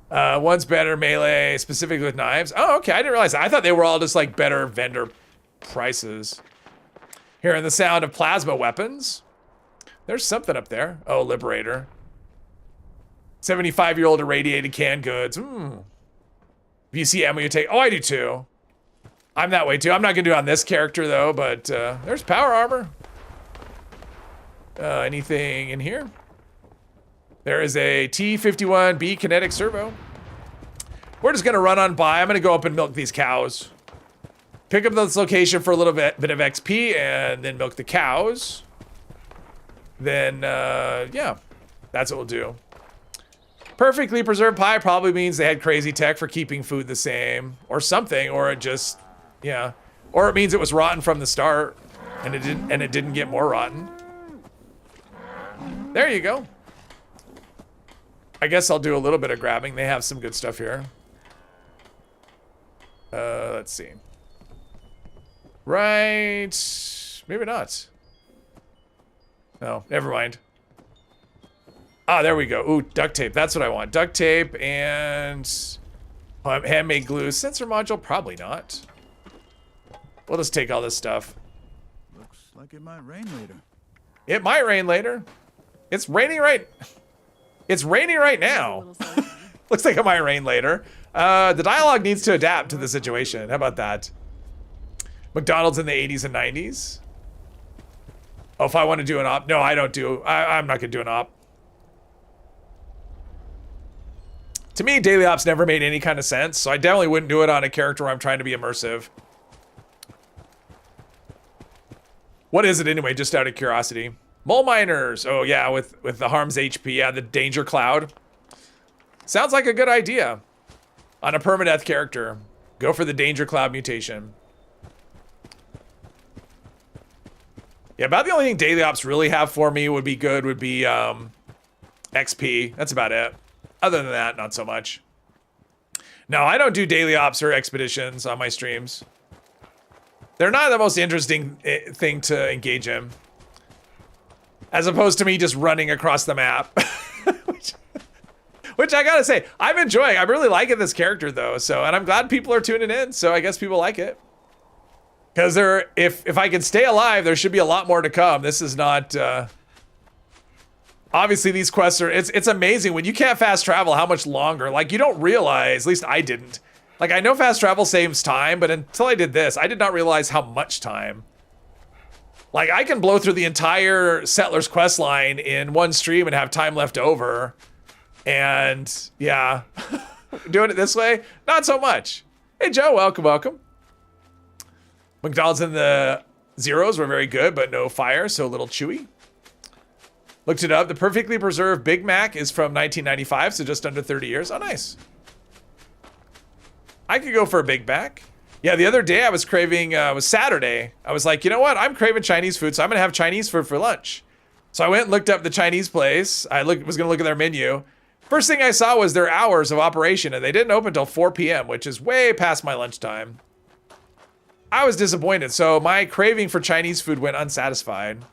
One's better melee, specifically with knives. Oh, okay, I didn't realize that. I thought they were all just like better vendor prices. Hearing the sound of plasma weapons. There's something up there. Oh, Liberator. 75-year-old irradiated canned goods. If you see ammo, you take... Oh, I do too. I'm that way too. I'm not gonna do it on this character though, but there's power armor. Anything in here? There is a T51B kinetic servo. We're just gonna run on by. I'm gonna go up and milk these cows. Pick up this location for a little bit of XP and then milk the cows. Then, yeah, that's what we'll do. Perfectly preserved pie probably means they had crazy tech for keeping food the same or something, or it just, yeah. Or it means it was rotten from the start and it didn't get more rotten. There you go. I guess I'll do a little bit of grabbing. They have some good stuff here. Let's see. Right. Maybe not. No, never mind. Ah, there we go. Ooh, duct tape. That's what I want. Duct tape and handmade glue. Sensor module? Probably not. We'll just take all this stuff. Looks like it might rain later. It might rain later. It's raining right... It's raining right now. Looks like it might rain later. The dialogue needs to adapt to the situation. How about that? McDonald's in the 80s and 90s. Oh, if I want to do an op. No, I don't do. I'm not going to do an op. To me, daily ops never made any kind of sense, so I definitely wouldn't do it on a character where I'm trying to be immersive. What is it anyway, just out of curiosity? Mole miners. Oh yeah, with the harm's HP. Yeah, the danger cloud. Sounds like a good idea. On a permadeath character, go for the danger cloud mutation. Yeah, about the only thing daily ops really have for me would be XP. That's about it. Other than that, not so much. No, I don't do daily ops or expeditions on my streams. They're not the most interesting thing to engage in. as opposed to me just running across the map. Which I gotta say, I'm enjoying. I'm really liking this character though. So, and I'm glad people are tuning in. So I guess people like it. Because if I can stay alive, there should be a lot more to come. This is not. Obviously, these quests are. It's amazing when you can't fast travel. How much longer? Like you don't realize. At least I didn't. Like I know fast travel saves time, but until I did this, I did not realize how much time. Like I can blow through the entire Settlers quest line in one stream and have time left over. And yeah, doing it this way, not so much. Hey Joe, welcome, welcome. McDonald's and the zeros were very good, but no fire, so a little chewy. Looked it up. The perfectly preserved Big Mac is from 1995, so just under 30 years. Oh, nice. I could go for a Big Mac. Yeah, the other day I was craving, it was Saturday. I was like, you know what? I'm craving Chinese food, so I'm gonna have Chinese food for lunch. So I went and looked up the Chinese place. I was gonna look at their menu. First thing I saw was their hours of operation, and they didn't open until 4 p.m., which is way past my lunchtime. I was disappointed, so my craving for Chinese food went unsatisfied.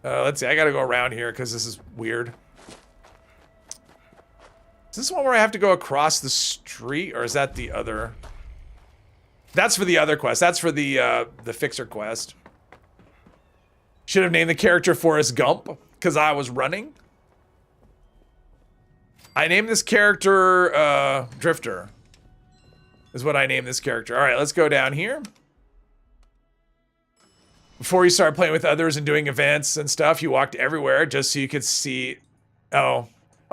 Let's see, I gotta go around here because this is weird. Is this one where I have to go across the street, or is that the other? That's for the other quest. That's for the Fixer quest. Should have named the character Forrest Gump, because I was running. I named this character Drifter. Is what I named this character. All right, let's go down here. Before you start playing with others and doing events and stuff, you walked everywhere just so you could see. Oh,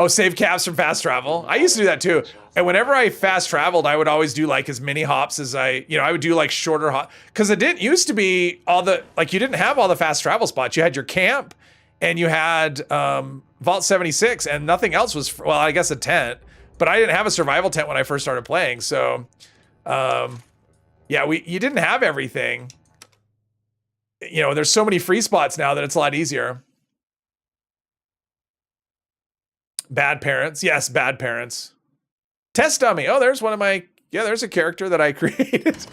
save caps from fast travel. I used to do that too. And whenever I fast traveled, I would always do like as many hops as I would do like shorter hop. Because it didn't used to be all the, like you didn't have all the fast travel spots. You had your camp and you had Vault 76 and nothing else was, well, I guess a tent. But I didn't have a survival tent when I first started playing. So, yeah, you didn't have everything. You know, there's so many free spots now that it's a lot easier. Bad parents. Yes, bad parents. Test dummy. Oh, there's one of my, yeah, there's a character that I created.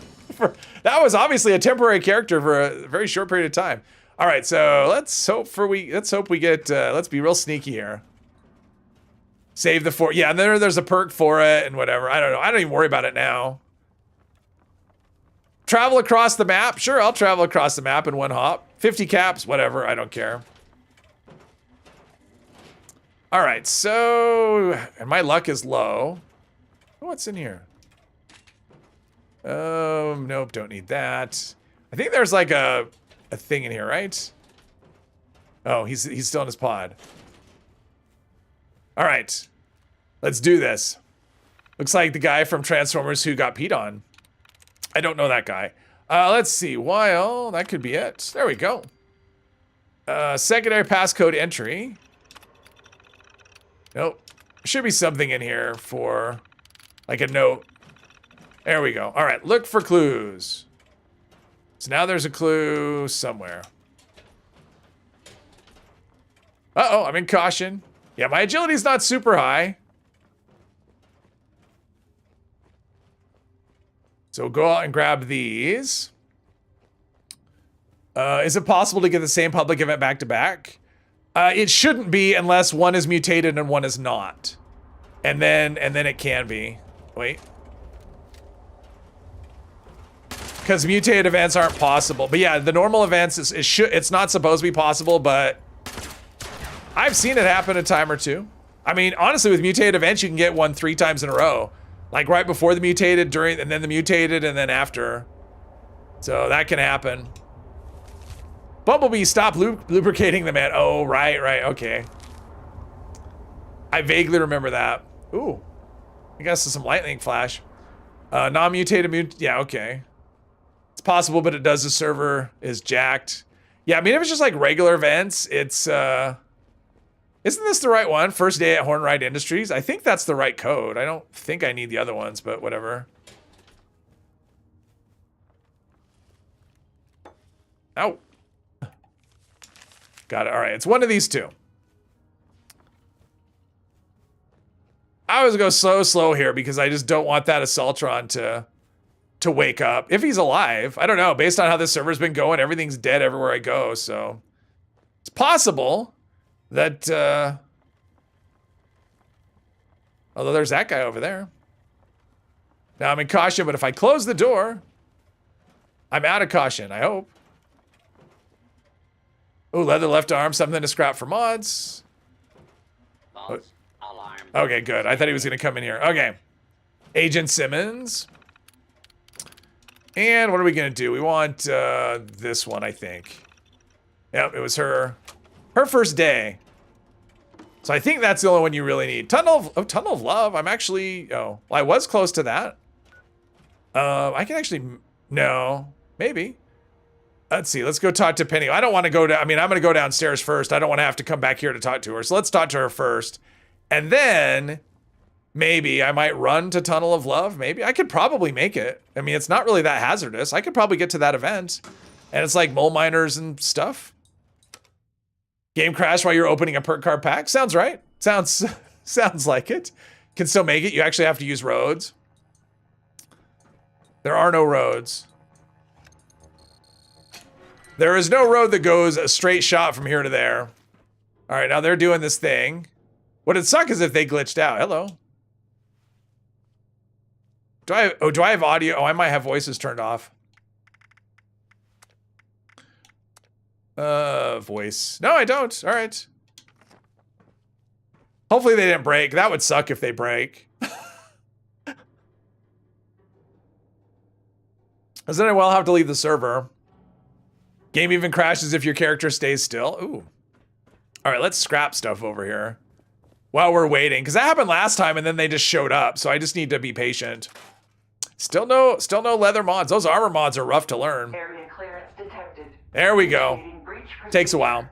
That was obviously a temporary character for a very short period of time. All right, so let's hope we get, let's be real sneaky here. Save the fort. Yeah, and then there's a perk for it and whatever. I don't know. I don't even worry about it now. Travel across the map. Sure, I'll travel across the map in one hop. 50 caps, whatever. I don't care. All right, so, and my luck is low. What's in here? Nope, don't need that. I think there's like a thing in here, right? Oh, he's still in his pod. All right, let's do this. Looks like the guy from Transformers who got peed on. I don't know that guy. Let's see. Well, that could be it. There we go. Secondary passcode entry. Nope. Should be something in here for like a note. There we go. All right. Look for clues. So now there's a clue somewhere. Uh-oh. I'm in caution. Yeah, my agility's not super high. So go out and grab these. Is it possible to get the same public event back to back? It shouldn't be unless one is mutated and one is not. And then it can be. Wait. Because mutated events aren't possible. But yeah, the normal events it's not supposed to be possible, but I've seen it happen a time or two. I mean, honestly, with mutated events, you can get one 3 times in a row. Like right before the mutated, during, and then the mutated, and then after. So that can happen. Bumblebee, stop lubricating the man. Oh, right, okay. I vaguely remember that. Ooh. I guess some lightning flash. Non-mutated, yeah, okay. It's possible, but it does, the server is jacked. Yeah, I mean, if it's just like regular events, it's, isn't this the right one? First day at Hornride Industries? I think that's the right code. I don't think I need the other ones, but whatever. Ow. Got it. All right. It's one of these two. I always go slow here because I just don't want that Assaultron to wake up. If he's alive. I don't know. Based on how this server's been going, everything's dead everywhere I go, so. It's possible that, although there's that guy over there. Now I'm in caution, but if I close the door, I'm out of caution, I hope. Oh, leather left arm, something to scrap for mods. False alarm. Okay, good. I thought he was going to come in here. Okay. Agent Simmons. And what are we going to do? We want this one, I think. Yep, it was her first day. So I think that's the only one you really need. Tunnel of Love. I'm actually, well, I was close to that. I can actually, no, maybe. Let's see. Let's go talk to Penny. I don't want to go down. I mean, I'm going to go downstairs first. I don't want to have to come back here to talk to her. So let's talk to her first. And then maybe I might run to Tunnel of Love. Maybe I could probably make it. I mean, it's not really that hazardous. I could probably get to that event. And it's like mole miners and stuff. Game crash while you're opening a perk card pack. Sounds right. Sounds like it. Can still make it. You actually have to use roads. There are no roads. There is no road that goes a straight shot from here to there. All right, now they're doing this thing. What'd suck is if they glitched out. Hello. Do I have audio? Oh, I might have voices turned off. Voice. No, I don't. All right. Hopefully they didn't break. That would suck if they break. Then I will have to leave the server. Game even crashes if your character stays still. Ooh. All right, let's scrap stuff over here while we're waiting, because that happened last time and then they just showed up. So I just need to be patient. Still no leather mods. Those armor mods are rough to learn. Area clearance detected. There we go. Initiating breach Takes a procedure. while.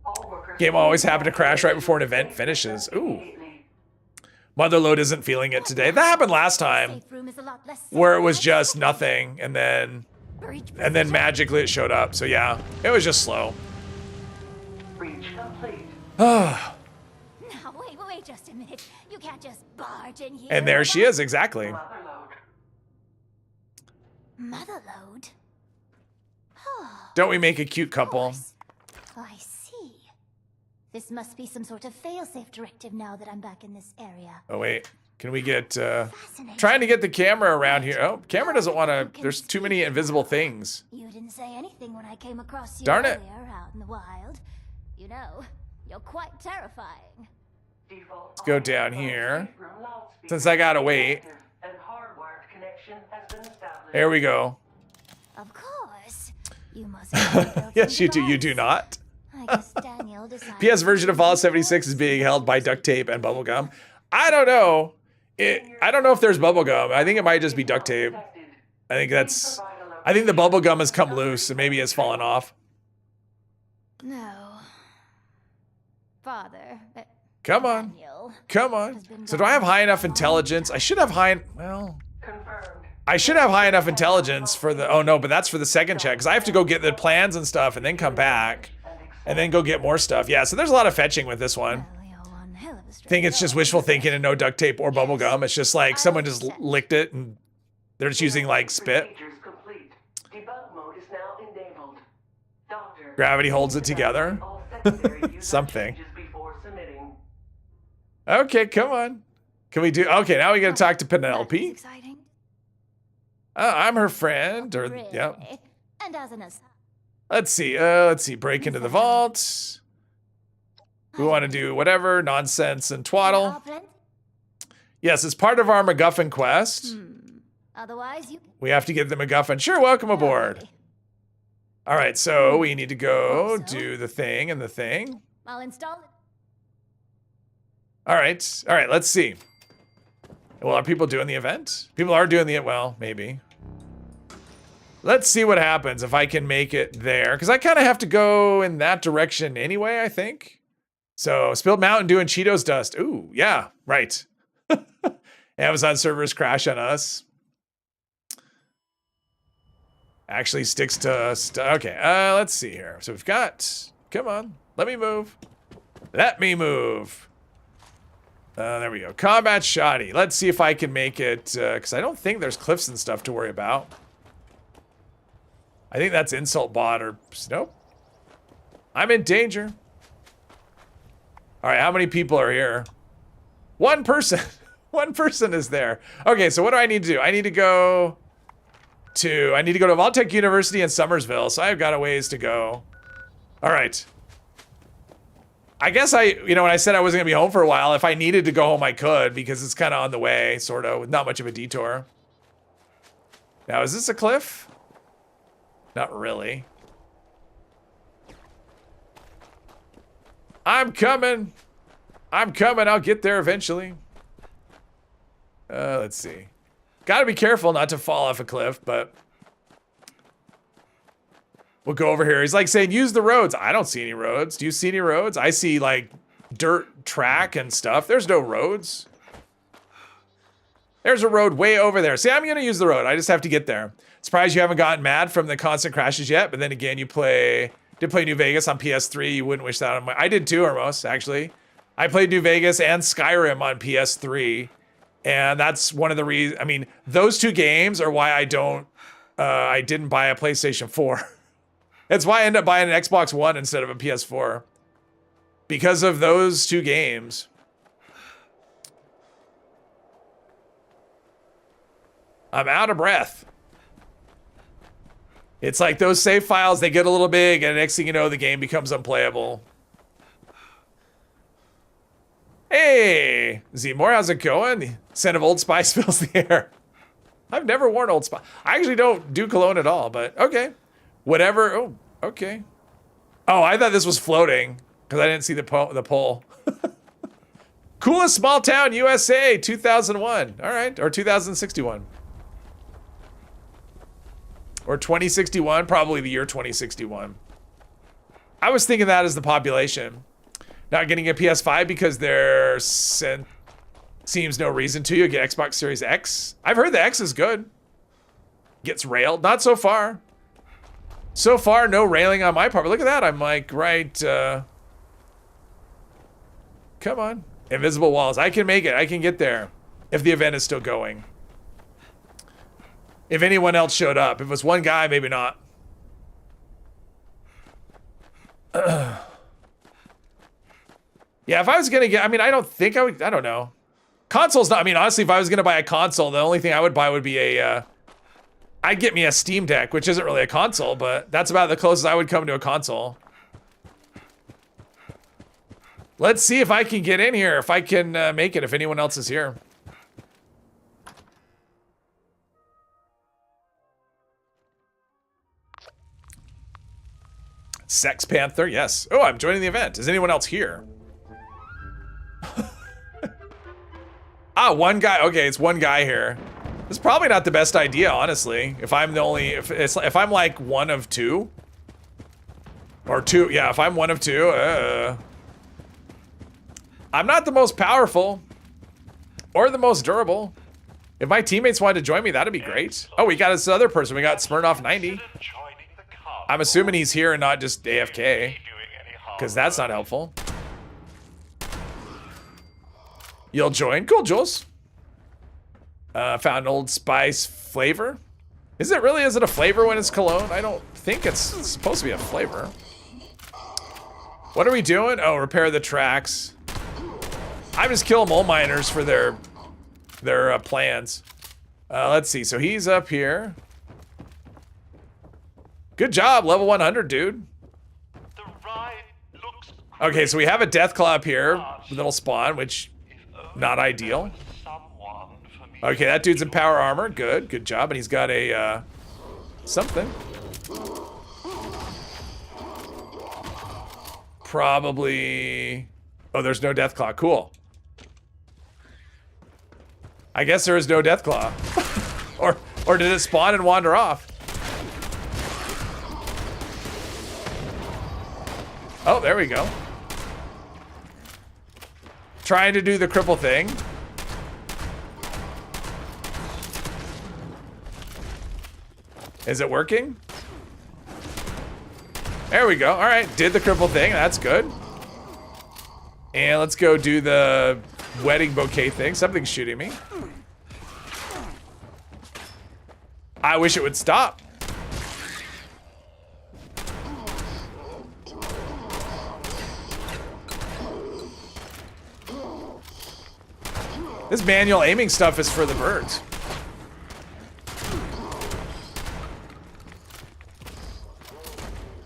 All workers Game always happen to crash right before an event finishes. Ooh. Motherload isn't feeling it today. That happened last time, Safe room is a lot less safe where it was than just nothing, and then magically it showed up. So yeah, it was just slow. Breach complete. Now, wait just a minute. You can't just barge in here. And there she is, exactly. Motherload. Motherload? Don't we make a cute couple? I see. This must be some sort of failsafe directive now that I'm back in this area. Oh wait, can we get, Fascinating. trying to get the camera around here. Oh, camera doesn't want to, there's too many invisible things. You didn't say anything when I came across you Darn it. earlier out in the wild. You know, you're quite terrifying. Let's go down here. Since I gotta wait. There we go. Of course. You must have Yes, you do. You do not. I guess Daniel decided PS version of Fallout 76 is being held by duct tape and bubblegum. I don't know. I don't know if there's bubblegum. I think it might just be duct tape. I think the bubblegum has come loose and maybe it's fallen off. No. Father. Come on. Daniel Come on. has been So do I have gone high enough so long. intelligence? I should have high, well, Confirmed. I should have high enough intelligence for the, oh no, but that's for the second check. Because I have to go get the plans and stuff and then come back. And then go get more stuff. Yeah, so there's a lot of fetching with this one. Well, you're one hell of a I straight think it's just dog. wishful thinking and no duct tape or bubble gum. It's just like someone just licked it and they're just using like spit. Procedures complete. Debug mode is now enabled. Doctor. Gravity holds it together. All necessary user Something. changes before submitting. Okay, come on. Can we do, okay, now we gotta talk to That is Penelope. exciting. I'm her friend, or, Really? yeah. And as an aside, Let's see, break into the vault. We wanna do whatever, nonsense and there twaddle. are plenty. Yes, it's part of our MacGuffin quest. Otherwise, you We have to get the MacGuffin. Sure, welcome aboard. All right, so we need to go do the thing and the thing. I'll install it. All right, let's see. Well, are people doing the event? People are doing the, well, maybe. Let's see what happens if I can make it there. Because I kind of have to go in that direction anyway, I think. So, Spilled Mountain doing Cheetos dust. Ooh, yeah, right. Amazon servers crash on us. Actually sticks to, okay, let's see here. So we've got, come on, let me move. Let me move. There we go. Combat shoddy. Let's see if I can make it, because I don't think there's cliffs and stuff to worry about. I think that's insult bot or, nope. I'm in danger. All right, how many people are here? One person. One person is there. Okay, so what do I need to do? I need to go to Valtech University in Somersville, so I've got a ways to go. All right. I guess when I said I wasn't gonna be home for a while, if I needed to go home, I could, because it's kind of on the way, sort of, with not much of a detour. Now, is this a cliff? Not really. I'm coming. I'm coming. I'll get there eventually. Let's see. Gotta be careful not to fall off a cliff, but we'll go over here. He's like saying, use the roads. I don't see any roads. Do you see any roads? I see like dirt track and stuff. There's no roads. There's a road way over there. See, I'm gonna use the road. I just have to get there. Surprised you haven't gotten mad from the constant crashes yet, but then again, you did play New Vegas on PS3. You wouldn't wish that on I did too, almost, actually. I played New Vegas and Skyrim on PS3. And that's one of the reasons, I mean, those two games are why I didn't buy a PlayStation 4. That's why I ended up buying an Xbox One instead of a PS4. Because of those two games. I'm out of breath. It's like those save files, they get a little big, and next thing you know, the game becomes unplayable. Hey, Zmore, how's it going? The scent of Old Spice fills the air. I've never worn Old Spice. I actually don't do cologne at all, but okay. Whatever. Oh, okay. Oh, I thought this was floating because I didn't see the pole. Coolest small town USA, 2001. All right, or 2061. Or 2061, probably the year 2061. I was thinking that as the population. Not getting a PS5 because there seems no reason to. You get Xbox Series X. I've heard the X is good. Gets railed. Not so far. So far, no railing on my part. But look at that. I'm like, right. Come on. Invisible walls. I can make it. I can get there. If the event is still going. If anyone else showed up. If it was one guy, maybe not. Yeah, if I was gonna get, I mean, I don't think I would, I don't know. Console's not, I mean, honestly, if I was gonna buy a console, the only thing I would buy would be I'd get me a Steam Deck, which isn't really a console, but that's about the closest I would come to a console. Let's see if I can get in here, if I can make it, if anyone else is here. Sex Panther, yes. Oh, I'm joining the event. Is anyone else here? Ah, one guy. Okay, it's one guy here. It's probably not the best idea, honestly. If I'm the only, if I'm like one of two, or two, yeah. If I'm one of two, I'm not the most powerful or the most durable. If my teammates wanted to join me, that'd be great. Oh, we got this other person. We got Smirnoff 90. I'm assuming he's here and not just AFK, because that's not helpful. You'll join? Cool, Jules. Found Old Spice flavor. Is it really? Is it a flavor when it's cologne? I don't think it's supposed to be a flavor. What are we doing? Oh, repair the tracks. I just kill mole miners for their plans. Let's see. So he's up here. Good job, level 100, dude. Okay, so we have a Deathclaw up here. Little spawn, which not ideal. Okay, that dude's in power armor. Good, good job. And he's got a something. Probably. Oh, there's no Deathclaw. Cool. I guess there is no Deathclaw. or did it spawn and wander off? Oh, there we go. Trying to do the cripple thing. Is it working? There we go. All right, did the cripple thing. That's good. And let's go do the wedding bouquet thing. Something's shooting me. I wish it would stop. This manual aiming stuff is for the birds.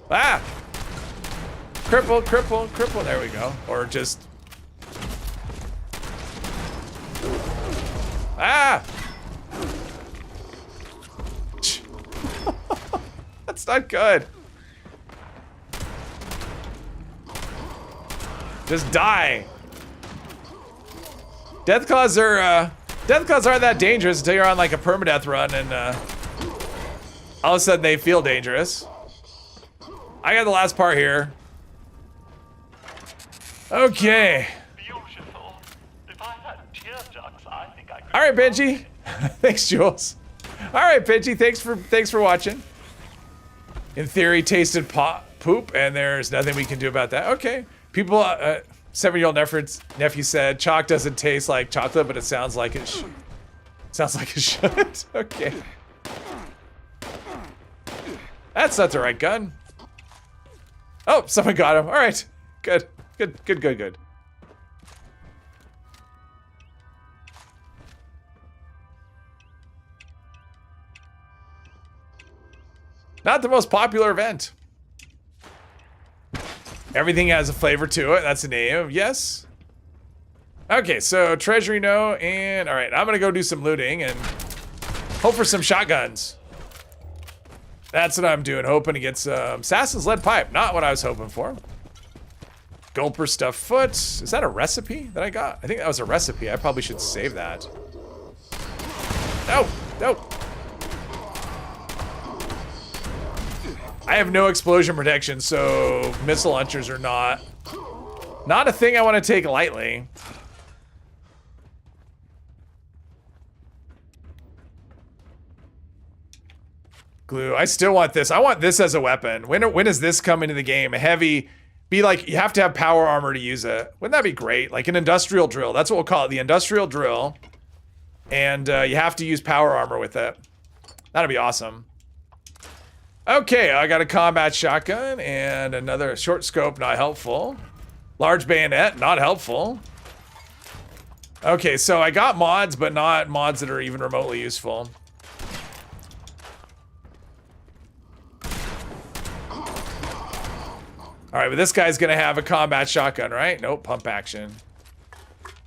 Ah! Cripple, cripple, cripple. There we go. Or just... Ah! That's not good. Just die. Deathclaws aren't that dangerous until you're on like a permadeath run and all of a sudden they feel dangerous. I got the last part here. Okay. Beautiful. If I had tear ducts, I think I could. All right, Benji. Thanks, Jules. All right, Benji. Thanks for watching. In theory, tasted poop, and there's nothing we can do about that. Okay. People, 7-year-old nephew said, chalk doesn't taste like chocolate, but it sounds like it. Sounds like it should. Okay. That's not the right gun. Oh, someone got him. All right. Good. Good. Not the most popular event. Everything has a flavor to it. That's the name. Yes. Okay, so treasury no, and all right, I'm gonna go do some looting and hope for some shotguns. That's what I'm doing, hoping to get some Assassin's Lead Pipe. Not what I was hoping for. Gulper stuffed foot. Is that a recipe that I got? I think that was a recipe. I probably should save that. No. I have no explosion protection, so missile launchers are not a thing I want to take lightly. Glue. I still want this. I want this as a weapon. When does this come into the game? A heavy, be like, you have to have power armor to use it. Wouldn't that be great? Like an industrial drill. That's what we'll call it, the industrial drill. And you have to use power armor with it. That'd be awesome. Okay, I got a combat shotgun and another short scope, not helpful. Large bayonet, not helpful. Okay, so I got mods, but not mods that are even remotely useful. All right, but this guy's gonna have a combat shotgun, right? Nope, pump action.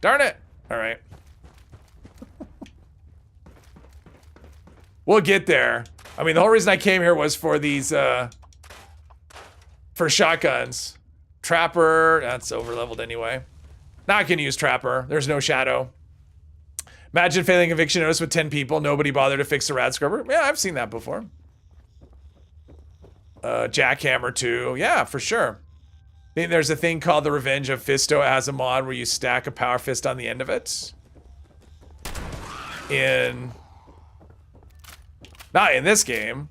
Darn it. All right. We'll get there. I mean, the whole reason I came here was for these, for shotguns. Trapper, that's over-leveled anyway. Now I can use Trapper. There's no shadow. Imagine failing eviction notice with 10 people. Nobody bothered to fix the rad scrubber. Yeah, I've seen that before. Jackhammer too. Yeah, for sure. I think there's a thing called the Revenge of Fisto. It has a mod where you stack a power fist on the end of it. Not in this game.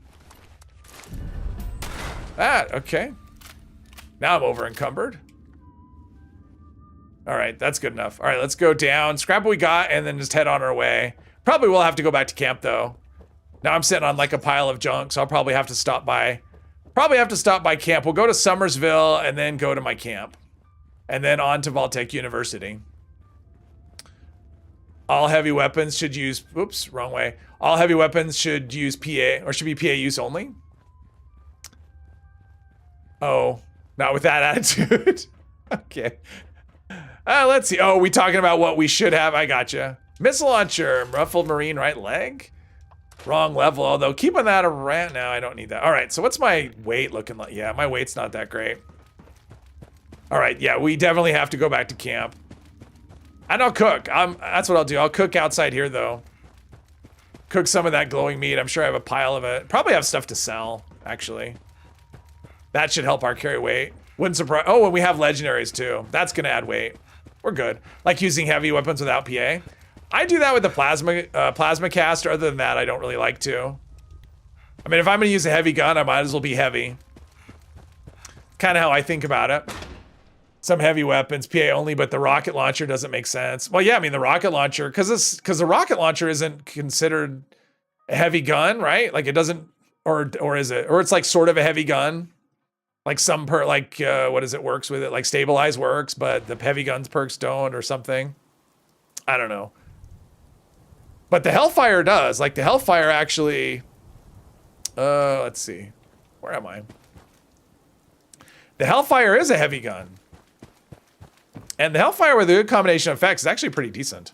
Okay. Now I'm over encumbered. All right, that's good enough. All right, let's go down, scrap what we got, and then just head on our way. Probably will have to go back to camp though. Now I'm sitting on like a pile of junk, so I'll probably have to stop by. Camp. We'll go to Summersville and then go to my camp. And then on to Vaultec University. All heavy weapons should use, oops, wrong way. All heavy weapons should use PA, or should be PA use only. Oh, not with that attitude. Okay. Let's see. Oh, we talking about what we should have? I gotcha. Missile launcher, ruffled marine right leg. Wrong level, although keeping that around now, I don't need that. All right, so what's my weight looking like? Yeah, my weight's not that great. All right, yeah, we definitely have to go back to camp. And I'll cook. That's what I'll do. I'll cook outside here, though. Cook some of that glowing meat. I'm sure I have a pile of it. Probably have stuff to sell, actually. That should help our carry weight. Wouldn't surprise. Oh, and we have legendaries, too. That's going to add weight. We're good. Like using heavy weapons without PA. I do that with the plasma caster. Other than that, I don't really like to. I mean, if I'm going to use a heavy gun, I might as well be heavy. Kind of how I think about it. Some heavy weapons, PA only, but the rocket launcher doesn't make sense. Well, yeah, I mean, the rocket launcher, because the rocket launcher isn't considered a heavy gun, right? Like it doesn't, or is it? Or it's like sort of a heavy gun. Like what is it works with it? Like stabilize works, but the heavy guns perks don't or something. I don't know. But the Hellfire does. Like, the Hellfire actually... let's see. Where am I? The Hellfire is a heavy gun. And the Hellfire with a good combination of effects is actually pretty decent.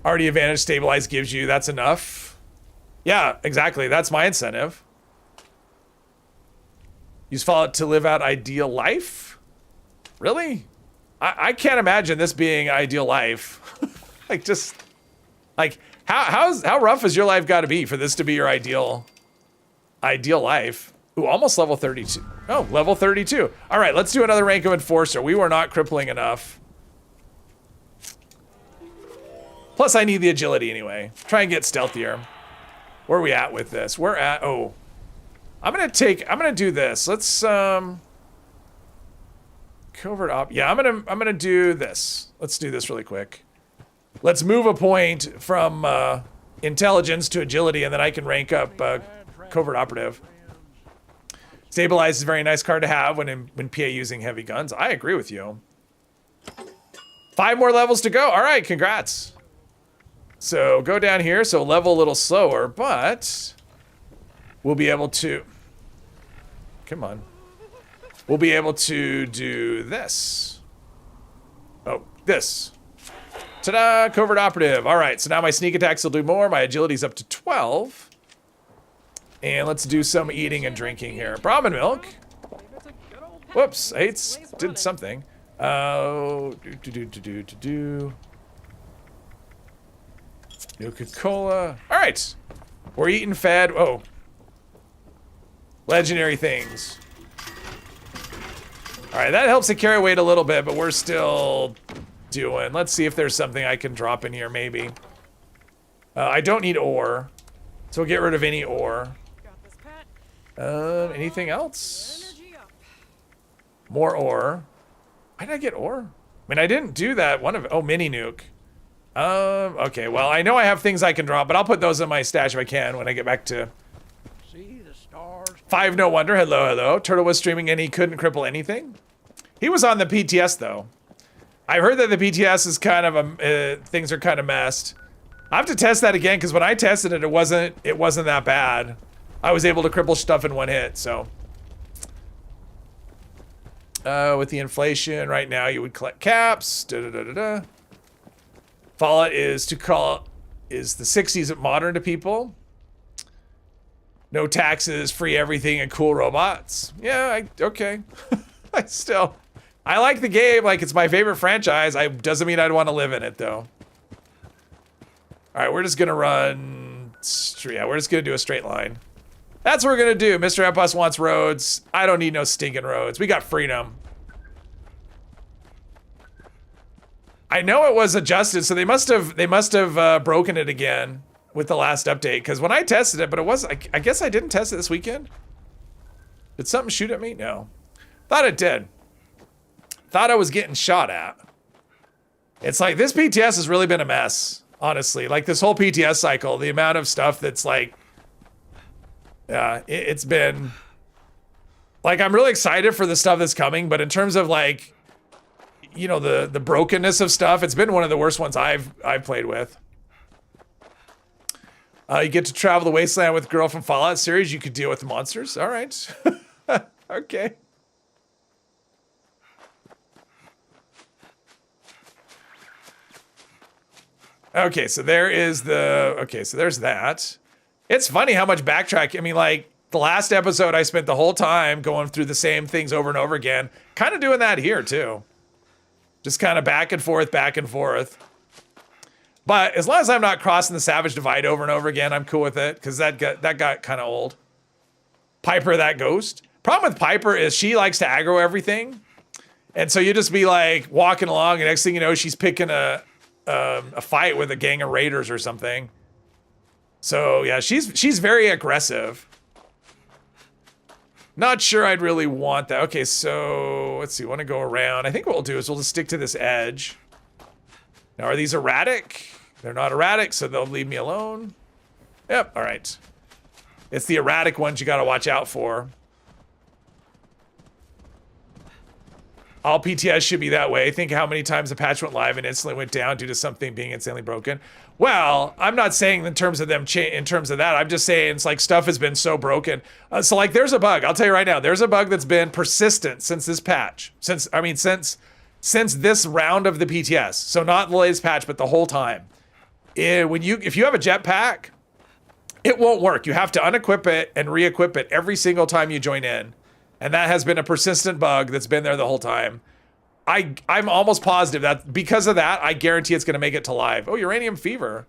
Already advantage stabilize gives you, that's enough. Yeah, exactly. That's my incentive. Use Fallout to live out ideal life? Really? I can't imagine this being ideal life. Like, just... Like, how rough has your life got to be for this to be your ideal life? Ooh, almost level 32. Oh, level 32. All right, let's do another rank of Enforcer. We were not crippling enough. Plus, I need the agility anyway. Try and get stealthier. Where are we at with this? We're at, oh. I'm gonna do this. Let's, covert op. Yeah, I'm gonna do this. Let's do this really quick. Let's move a point from intelligence to agility, and then I can rank up covert operative. Stabilize is a very nice card to have when PA using heavy guns. I agree with you. 5 more levels to go. All right, congrats. So go down here. So level a little slower, but we'll be able to. Come on. We'll be able to do this. Oh, this. Ta-da! Covert operative. All right, so now my sneak attacks will do more. My agility's up to 12. And let's do some eating and drinking here. Brahmin milk. Whoops, I did something. Nuka-Cola. All right, we're eating fed. Oh, legendary things. All right, that helps to carry weight a little bit, but we're still doing. Let's see if there's something I can drop in here, maybe. I don't need ore, so we'll get rid of any ore. Anything else? More ore. Why did I get ore? I mean, I didn't do that. Oh, mini nuke. Okay, well, I know I have things I can drop, but I'll put those in my stash if I can when I get back to... See the stars. 5 No Wonder, hello. Turtle was streaming and he couldn't cripple anything. He was on the PTS, though. I've heard that the PTS is kind of, things are kind of messed. I have to test that again, because when I tested it, it wasn't that bad. I was able to cripple stuff in 1 hit, so. With the inflation right now, you would collect caps. Fallout is the 60s modern to people. No taxes, free everything, and cool robots. Yeah, okay. I like the game, like it's my favorite franchise. Doesn't mean I'd want to live in it, though. All right, we're just gonna run, yeah, we're just gonna do a straight line. That's what we're gonna do. Mr. Epos wants roads. I don't need no stinking roads. We got freedom. I know it was adjusted, so they must have broken it again with the last update. Because when I tested it, but it was, I guess I didn't test it this weekend. Did something shoot at me? No. Thought it did. Thought I was getting shot at. It's like this PTS has really been a mess, honestly. Like this whole PTS cycle, the amount of stuff that's like, it's been like, I'm really excited for the stuff that's coming, but in terms of like, you know, the brokenness of stuff, it's been one of the worst ones I've played with. You get to travel the wasteland with girl from Fallout series. You could deal with the monsters. All right. Okay. Okay, so there's that. It's funny how much backtrack. I mean, like the last episode, I spent the whole time going through the same things over and over again. Kind of doing that here too. Just kind of back and forth, back and forth. But as long as I'm not crossing the Savage Divide over and over again, I'm cool with it, because that got kind of old. Piper, that ghost. Problem with Piper is she likes to aggro everything. And so you just be like walking along, and next thing you know, she's picking a fight with a gang of raiders or something. So yeah, she's very aggressive. Not sure I'd really want that. Okay, so let's see. Want to go around? I think what we'll do is we'll just stick to this edge. Now, are these erratic? They're not erratic, so they'll leave me alone. Yep. All right. It's the erratic ones you got to watch out for. All PTS should be that way. Think how many times the patch went live and instantly went down due to something being insanely broken. Well, I'm not saying in terms of them in terms of that. I'm just saying it's like stuff has been so broken. So like there's a bug. I'll tell you right now. There's a bug that's been persistent since this patch. Since this round of the PTS. So not the latest patch, but the whole time. If you have a jetpack, it won't work. You have to unequip it and re-equip it every single time you join in. And that has been a persistent bug that's been there the whole time. I'm almost positive that because of that, I guarantee it's going to make it to live. Oh, uranium fever.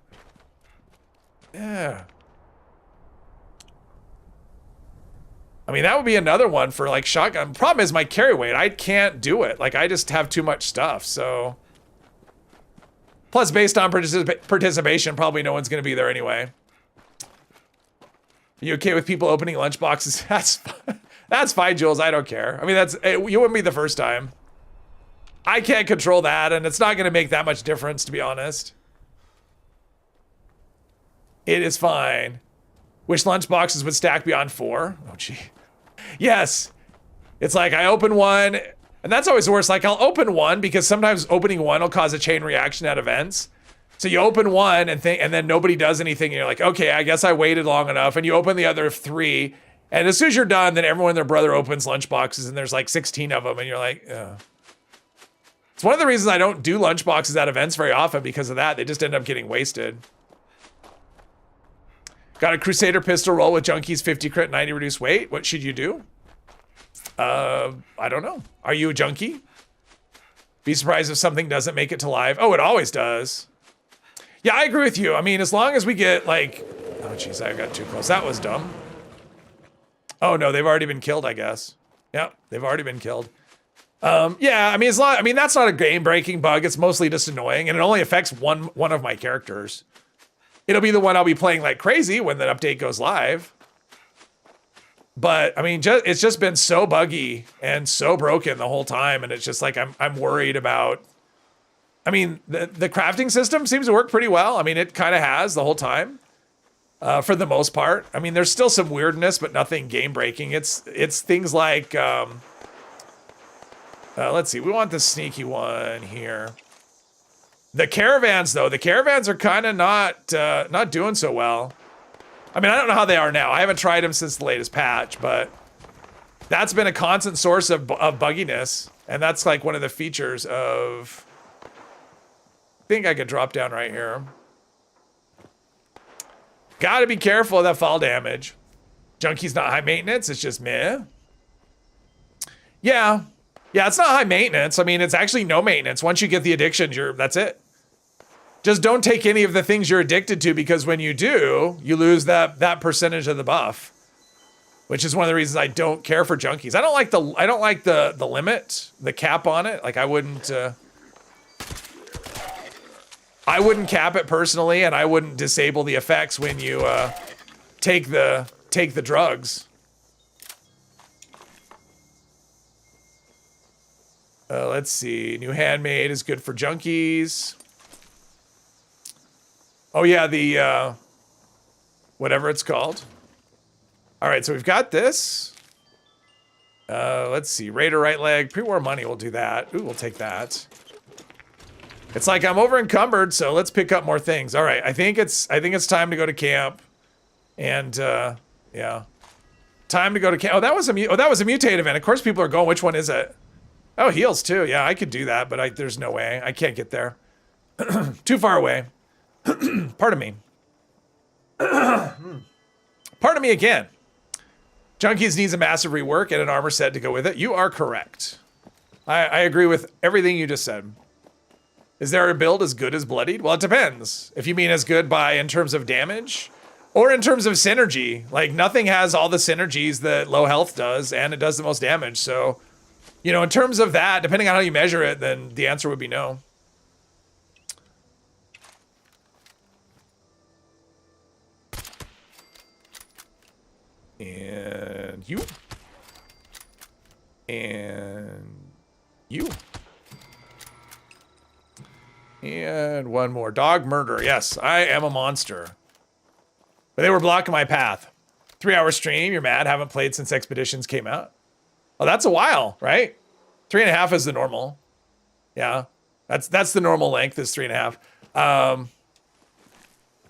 Yeah. I mean, that would be another one for like shotgun. Problem is my carry weight. I can't do it. Like I just have too much stuff. So plus based on participation, probably no one's going to be there anyway. Are you okay with people opening lunchboxes? That's fine, Jules. I don't care. I mean, you wouldn't be the first time. I can't control that, and it's not going to make that much difference, to be honest. It is fine. Wish lunchboxes would stack beyond 4. Oh, gee. Yes. It's like I open one, and that's always worse. Like I'll open one because sometimes opening one will cause a chain reaction at events. So you open one and then nobody does anything, and you're like, okay, I guess I waited long enough. And you open the other 3. And as soon as you're done, then everyone and their brother opens lunchboxes, and there's like 16 of them, and you're like, ugh. It's one of the reasons I don't do lunchboxes at events very often because of that. They just end up getting wasted. Got a Crusader pistol roll with Junkies 50 crit 90 reduced weight. What should you do? I don't know. Are you a junkie? Be surprised if something doesn't make it to live. Oh, it always does. Yeah, I agree with you. I mean, as long as we get like, oh jeez, I got too close. That was dumb. Oh no, they've already been killed, I guess. Yeah, they've already been killed. Yeah, I mean, that's not a game-breaking bug. It's mostly just annoying, and it only affects one of my characters. It'll be the one I'll be playing like crazy when the update goes live. But I mean, it's just been so buggy and so broken the whole time, and it's just like I'm worried about. I mean, the crafting system seems to work pretty well. I mean, it kind of has the whole time. For the most part. I mean, there's still some weirdness, but nothing game-breaking. It's things like, let's see, we want the sneaky one here. The caravans, though, the caravans are kind of not doing so well. I mean, I don't know how they are now. I haven't tried them since the latest patch, but that's been a constant source of bugginess, and that's like one of the features of. I think I could drop down right here. Gotta be careful of that fall damage. Junkie's not high maintenance, it's just meh. Yeah, it's not high maintenance. I mean, it's actually no maintenance. Once you get the addictions, that's it. Just don't take any of the things you're addicted to, because when you do, you lose that percentage of the buff. Which is one of the reasons I don't care for junkies. I don't like the limit, the cap on it. Like I wouldn't cap it personally, and I wouldn't disable the effects when you take the drugs. Let's see. New handmade is good for junkies. Oh yeah, the whatever it's called. All right, so we've got this. Let's see. Raider right leg. Pre-war money. We'll do that. Ooh, we'll take that. It's like I'm over encumbered, so let's pick up more things. All right, I think it's time to go to camp, and yeah, time to go to camp. Oh, that was a mutate event. Of course, people are going. Which one is it? Oh, heals too. Yeah, I could do that, but there's no way. I can't get there. Too far away. Pardon me. Pardon me again. Junkies needs a massive rework and an armor set to go with it. You are correct. I agree with everything you just said. Is there a build as good as Bloodied? Well, it depends. If you mean as good in terms of damage, or in terms of synergy. Like, nothing has all the synergies that low health does, and it does the most damage. So, you know, in terms of that, depending on how you measure it, then the answer would be no. And you. And you. And one more. Dog murder. Yes, I am a monster. But they were blocking my path. 3-hour stream. You're mad. Haven't played since Expeditions came out. Oh, that's a while, right? 3.5 is the normal. Yeah, that's the normal length is 3.5.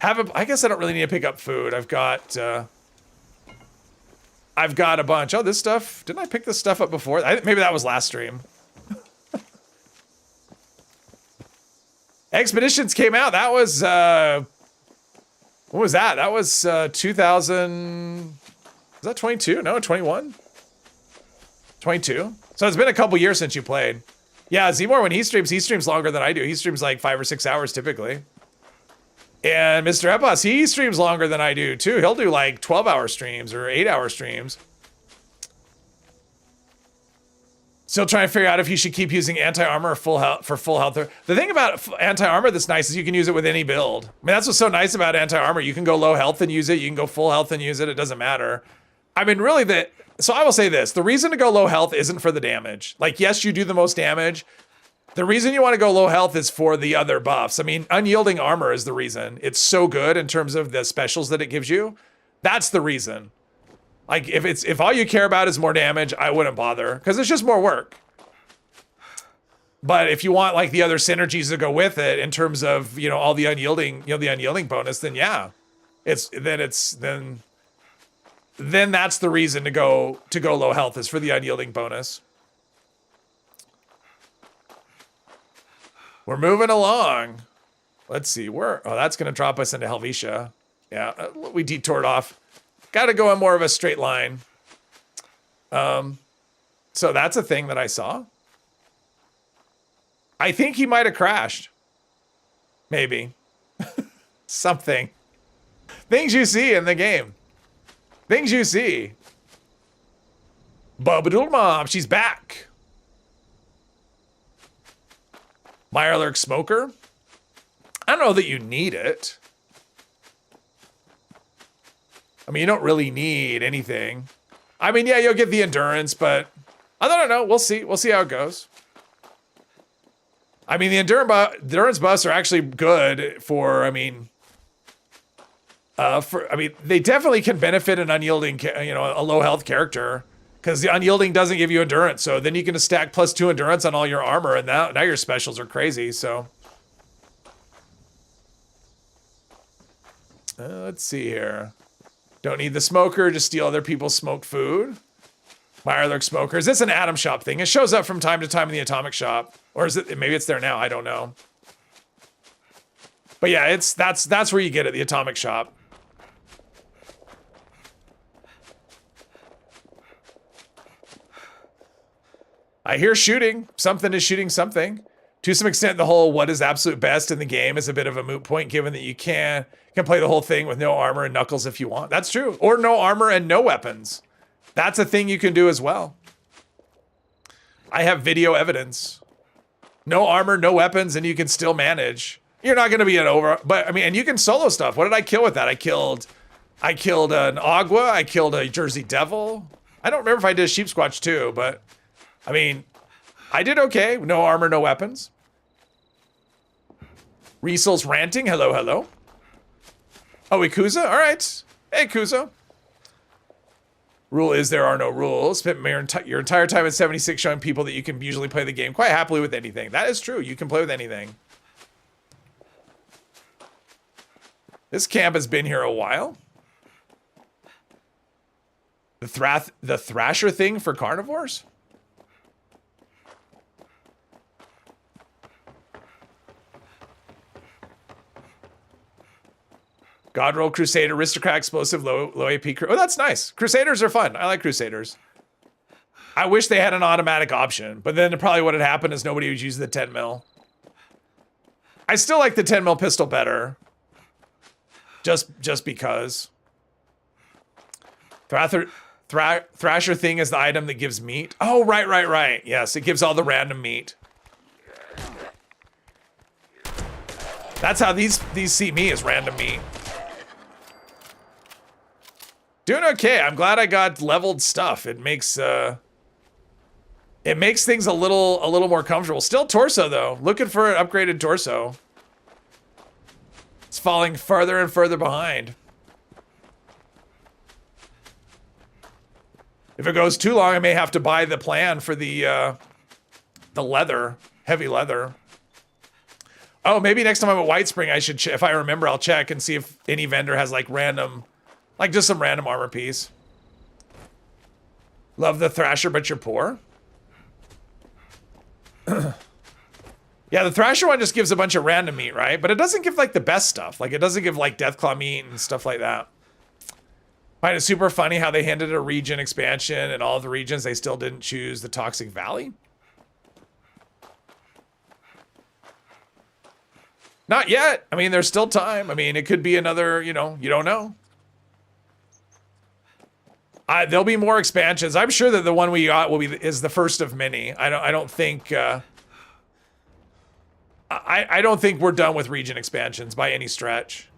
I guess I don't really need to pick up food. I've got a bunch. Oh, this stuff. Didn't I pick this stuff up before? Maybe that was last stream. Expeditions came out. That was what was that? That was 2000. Was that 22? No, 21. 22. So it's been a couple years since you played. Yeah, Zmore, when he streams longer than I do. He streams like 5 or 6 hours typically. And Mr. Epos, he streams longer than I do too. He'll do like 12-hour streams or 8-hour streams. Still trying to figure out if you should keep using anti-armor or full health for full health. The thing about anti-armor that's nice is you can use it with any build. I mean, that's what's so nice about anti-armor. You can go low health and use it. You can go full health and use it. It doesn't matter. I mean, really, so I will say this. The reason to go low health isn't for the damage. Like, yes, you do the most damage. The reason you want to go low health is for the other buffs. I mean, unyielding armor is the reason. It's so good in terms of the specials that it gives you. That's the reason. Like, if all you care about is more damage, I wouldn't bother, because it's just more work. But if you want like the other synergies to go with it in terms of, you know, all the unyielding, you know, the unyielding bonus, then yeah, then that's the reason to go low health, is for the unyielding bonus. We're moving along. Let's see, oh, that's going to drop us into Helvetia. Yeah, we detoured off. Got to go in more of a straight line. So that's a thing that I saw. I think he might have crashed. Maybe. Something. Things you see in the game. Things you see. Babadool Mom, she's back. Mirelurk Smoker. I don't know that you need it. I mean, you don't really need anything. I mean, yeah, you'll get the endurance, but I don't know. We'll see. We'll see how it goes. I mean, the endurance buffs are actually good for, I mean, they definitely can benefit an unyielding, you know, a low health character, because the unyielding doesn't give you endurance. So then you can just stack +2 endurance on all your armor, and now your specials are crazy. So let's see here. Don't need the smoker, just steal other people's smoked food. Mirelurk Smokers. It's an Atom Shop thing. It shows up from time to time in the Atomic Shop. Or is it, maybe it's there now, I don't know. But yeah, that's where you get it, the Atomic Shop. I hear shooting. Something is shooting something. To some extent, the whole what is absolute best in the game is a bit of a moot point, given that you can play the whole thing with no armor and Knuckles if you want. That's true. Or no armor and no weapons. That's a thing you can do as well. I have video evidence. No armor, no weapons, and you can still manage. You're not going to be an but I mean, and you can solo stuff. What did I kill with that? I killed an Agua. I killed a Jersey Devil. I don't remember if I did a Sheep Squatch too, but I mean, I did okay. No armor, no weapons. Riesel's ranting. Hello, hello. Oh, Ikuza? All right. Hey, Kuzo. Rule is there are no rules. Spent your entire time at 76 showing people that you can usually play the game quite happily with anything. That is true. You can play with anything. This camp has been here a while. The Thrasher thing for carnivores? Godroll, Crusader, Aristocrat, Explosive, low AP. Oh, that's nice. Crusaders are fun. I like Crusaders. I wish they had an automatic option, but then probably what had happened is nobody would use the 10 mil. I still like the 10 mil pistol better. Just because. Thrasher thing is the item that gives meat. Oh, right. Yes, it gives all the random meat. That's how these see me, as random meat. Doing okay. I'm glad I got leveled stuff. It makes things a little more comfortable. Still torso though. Looking for an upgraded torso. It's falling further and further behind. If it goes too long, I may have to buy the plan for the the leather, heavy leather. Oh, maybe next time I'm at White Spring, I should, if I remember, I'll check and see if any vendor has like random, like just some random armor piece. Love the Thrasher, but you're poor. Yeah, the Thrasher one just gives a bunch of random meat, right? But it doesn't give like the best stuff. Like it doesn't give like Deathclaw meat and stuff like that. Find it super funny how they hinted a region expansion and all of the regions they still didn't choose the Toxic Valley. Not yet. I mean, there's still time. I mean, it could be another, you know, you don't know. There'll be more expansions. I'm sure that the one we got is the first of many. I don't think I don't think we're done with region expansions by any stretch.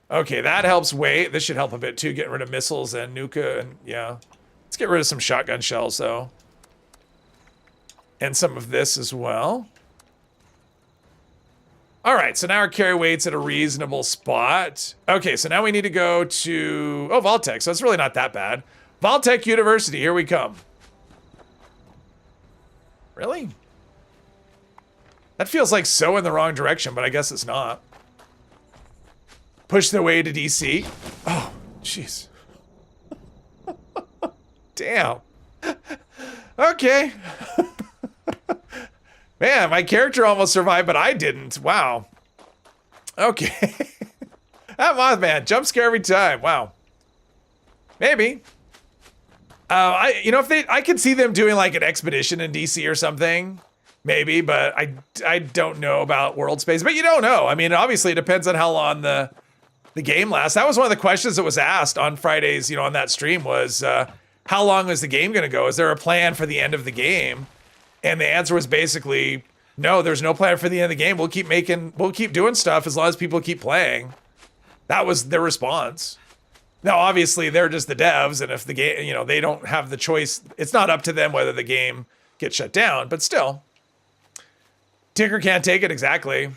Okay, that helps weight. This should help a bit too, getting rid of missiles and Nuka, and yeah. Let's get rid of some shotgun shells though. And some of this as well. All right, so now our carry weight's at a reasonable spot. Okay, so now we need to go to, oh, Vault-Tec, so it's really not that bad. Vault-Tec University, here we come. Really? That feels like so in the wrong direction, but I guess it's not. Push their way to DC. Oh, jeez. Damn. Okay. Man, my character almost survived, but I didn't. Wow. Okay. That Mothman, jump scare every time. Wow. Maybe. You know, I could see them doing like an expedition in DC or something. Maybe, but I don't know about world space. But you don't know. I mean, obviously it depends on how long the game lasts. That was one of the questions that was asked on Fridays, you know, on that stream was, how long is the game going to go? Is there a plan for the end of the game? And the answer was basically, no, there's no plan for the end of the game. We'll keep doing stuff as long as people keep playing. That was their response. Now, obviously, they're just the devs, and if the game, you know, they don't have the choice, it's not up to them whether the game gets shut down, but still. Tinker can't take it, exactly.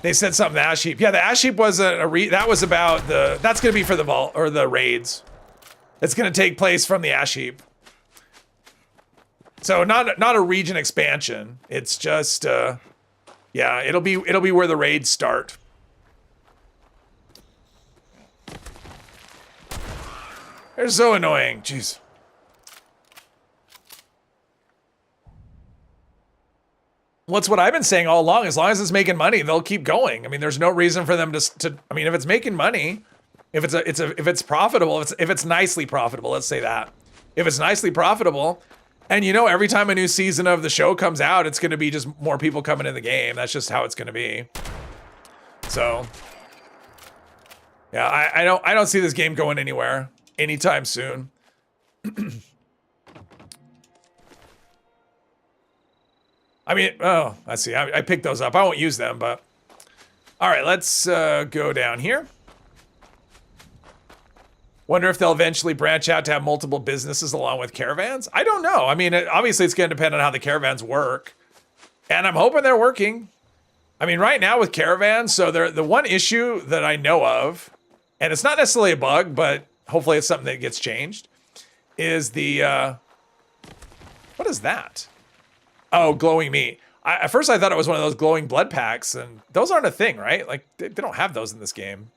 They said something, the Ash Heap. Yeah, the Ash Heap was that was about that's going to be for the vault, or the raids. It's going to take place from the Ash Heap. So not a region expansion. It's just yeah, it'll be where the raids start. They're so annoying. Jeez. What's what I've been saying all along. As long as it's making money, they'll keep going. I mean, there's no reason for them to I mean, if it's making money, if it's profitable, if it's nicely profitable, let's say that. If it's nicely profitable, and you know, every time a new season of the show comes out, it's going to be just more people coming in the game. That's just how it's going to be. So, yeah, I don't see this game going anywhere anytime soon. I mean, oh, let's see. I picked those up. I won't use them, but all right, let's go down here. Wonder if they'll eventually branch out to have multiple businesses along with caravans. I don't know. I mean, obviously it's going to depend on how the caravans work. And I'm hoping they're working. I mean, right now with caravans, so the one issue that I know of, and it's not necessarily a bug, but hopefully it's something that gets changed, is the, what is that? Oh, glowing meat. At first I thought it was one of those glowing blood packs, and those aren't a thing, right? Like, they don't have those in this game.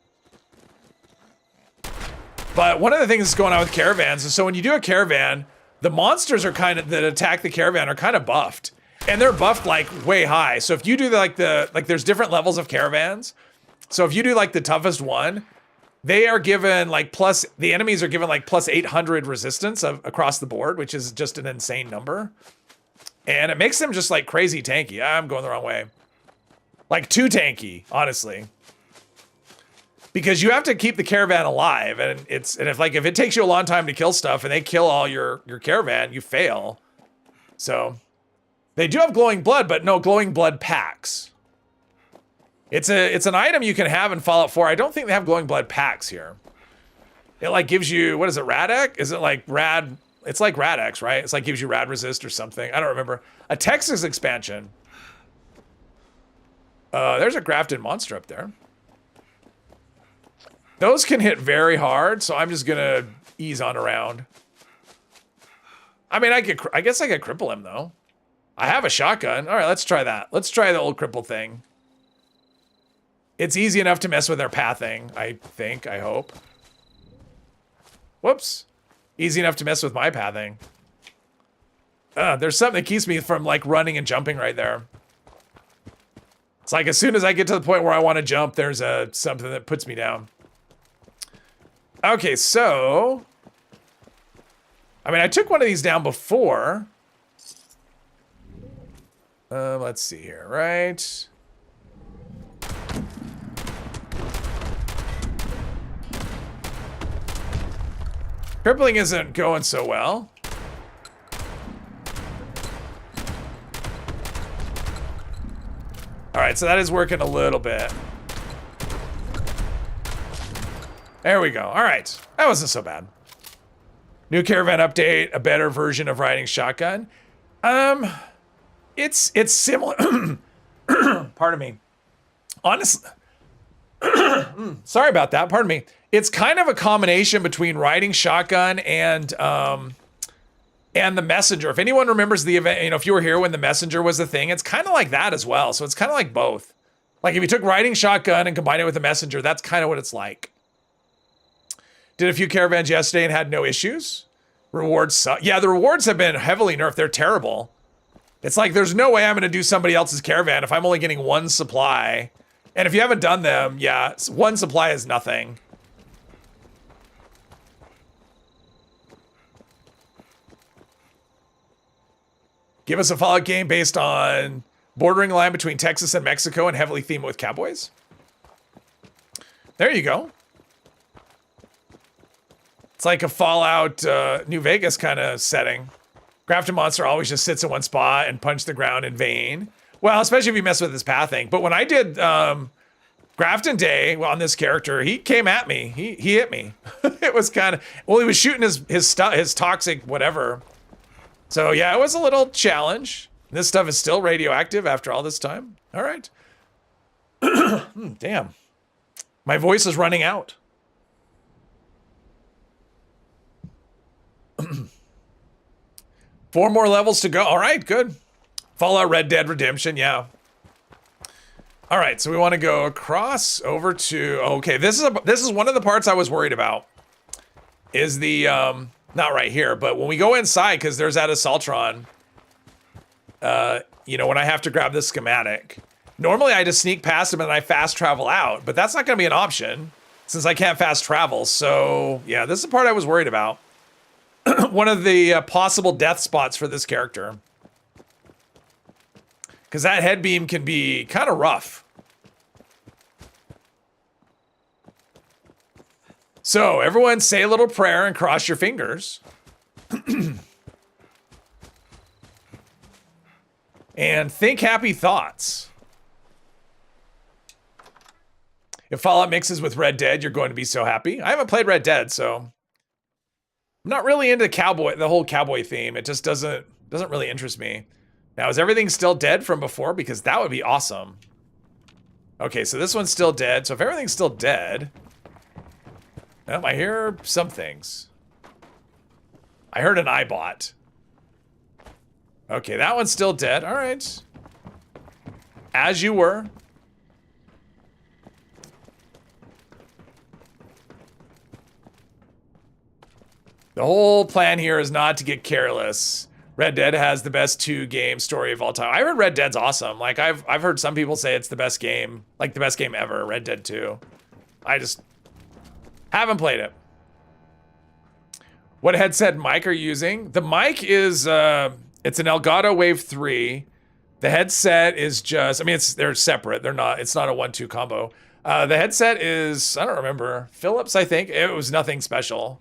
But one of the things that's going on with caravans is, so when you do a caravan, the monsters are that attack the caravan are kind of buffed. And they're buffed like way high. So if you do like there's different levels of caravans. So if you do like the toughest one, they are given like the enemies are given like plus 800 resistance across the board, which is just an insane number. And it makes them just like crazy tanky. I'm going the wrong way. Like too tanky, honestly. Because you have to keep the caravan alive, and if it takes you a long time to kill stuff and they kill all your caravan, you fail. So they do have glowing blood, but no glowing blood packs. It's an item you can have in Fallout 4. I don't think they have glowing blood packs here. It like gives you, what is it, Rad-X? Is it like Rad? It's like Rad-X, right? It's like gives you Rad Resist or something. I don't remember. A Texas expansion. There's a grafted monster up there. Those can hit very hard, so I'm just gonna ease on around. I mean, I guess I could cripple him though. I have a shotgun. All right, let's try that. Let's try the old cripple thing. It's easy enough to mess with their pathing, I think, I hope. Whoops. Easy enough to mess with my pathing. There's something that keeps me from like running and jumping right there. It's like as soon as I get to the point where I want to jump, there's something that puts me down. Okay, so... I mean, I took one of these down before. Let's see here, right? Crippling isn't going so well. All right, so that is working a little bit. There we go. All right, that wasn't so bad. New caravan update, a better version of riding shotgun. It's similar. Pardon me. Honestly, sorry about that. Pardon me. It's kind of a combination between riding shotgun and the messenger. If anyone remembers the event, you know, if you were here when the messenger was the thing, it's kind of like that as well. So it's kind of like both. Like if you took riding shotgun and combined it with the messenger, that's kind of what it's like. Did a few caravans yesterday and had no issues. Rewards, yeah, the rewards have been heavily nerfed. They're terrible. It's like there's no way I'm going to do somebody else's caravan if I'm only getting one supply. And if you haven't done them, yeah, one supply is nothing. Give us a Fallout game based on bordering line between Texas and Mexico and heavily themed with cowboys. There you go. It's like a Fallout New Vegas kind of setting. Grafton Monster always just sits in one spot and punch the ground in vain. Well, especially if you mess with his pathing. But when I did Grafton Day on this character, he came at me. He hit me. It was kind of, well, he was shooting his toxic whatever. So yeah, it was a little challenge. This stuff is still radioactive after all this time. All right. Damn. My voice is running out. 4 more levels to go. All right, good. Fallout Red Dead Redemption, yeah. All right, so we want to go across over to, okay, this is one of the parts I was worried about. Is the, not right here, but when we go inside, because there's that Assaultron, you know, when I have to grab this schematic. Normally I just sneak past him and I fast travel out, but that's not going to be an option since I can't fast travel. So yeah, this is the part I was worried about. One of the possible death spots for this character. Because that head beam can be kind of rough. So everyone say a little prayer and cross your fingers. And think happy thoughts. If Fallout mixes with Red Dead, you're going to be so happy. I haven't played Red Dead, so I'm not really into the whole cowboy theme. It just doesn't really interest me. Now, is everything still dead from before? Because that would be awesome. Okay, so this one's still dead. So if everything's still dead, I hear some things. I heard an iBot. Okay, that one's still dead. All right. As you were. The whole plan here is not to get careless. Red Dead has the best 2-game story of all time. I heard Red Dead's awesome. Like I've heard some people say it's the best game, like the best game ever, Red Dead 2. I just haven't played it. What headset mic are you using? The mic is it's an Elgato Wave 3. The headset is just, I mean, they're separate. It's not a 1-2 combo. The headset is, I don't remember, Philips, I think. It was nothing special.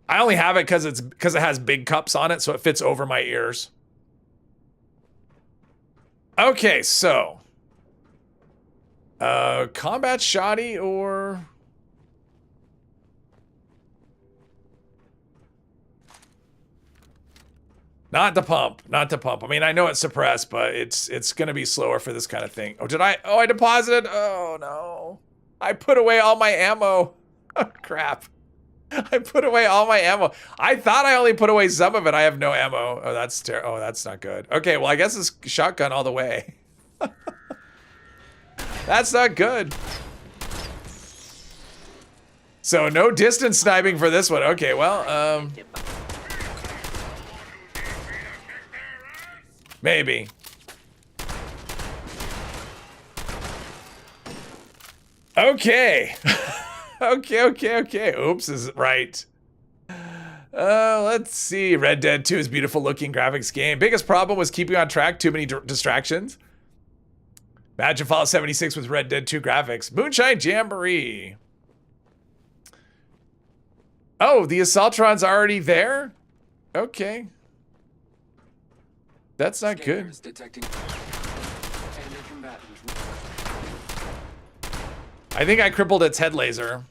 I only have it because it has big cups on it, so it fits over my ears. Okay, so combat shoddy or not the pump. I mean, I know it's suppressed, but it's gonna be slower for this kind of thing. Oh, I deposited? Oh no. I put away all my ammo. Oh crap. I put away all my ammo. I thought I only put away some of it. I have no ammo. Oh, that's terrible. Oh, that's not good. Okay, well, I guess it's shotgun all the way. That's not good. So no distance sniping for this one. Okay, well, maybe. Okay. Okay. Oops is right. Let's see. Red Dead 2 is beautiful looking graphics game. Biggest problem was keeping on track. Too many distractions. Imagine Fallout 76 with Red Dead 2 graphics. Moonshine Jamboree. Oh, the Assaultron's already there? Okay. That's not good. Detecting enemy combatant. I think I crippled its head laser.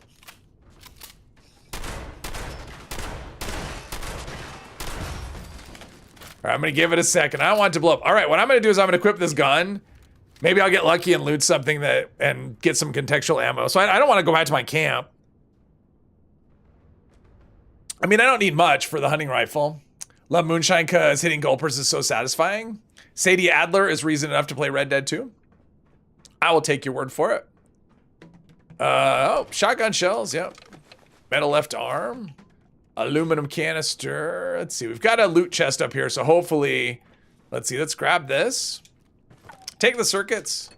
All right, I'm gonna give it a second. I don't want it to blow up. All right, what I'm gonna do is I'm gonna equip this gun. Maybe I'll get lucky and loot something and get some contextual ammo. So I don't want to go back to my camp. I mean, I don't need much for the hunting rifle. Love Moonshine because hitting gulpers is so satisfying. Sadie Adler is reason enough to play Red Dead 2. I will take your word for it. Oh, shotgun shells, yep. Metal left arm. Aluminum canister. Let's see, we've got a loot chest up here, so hopefully, let's see, let's grab this. Take the circuits.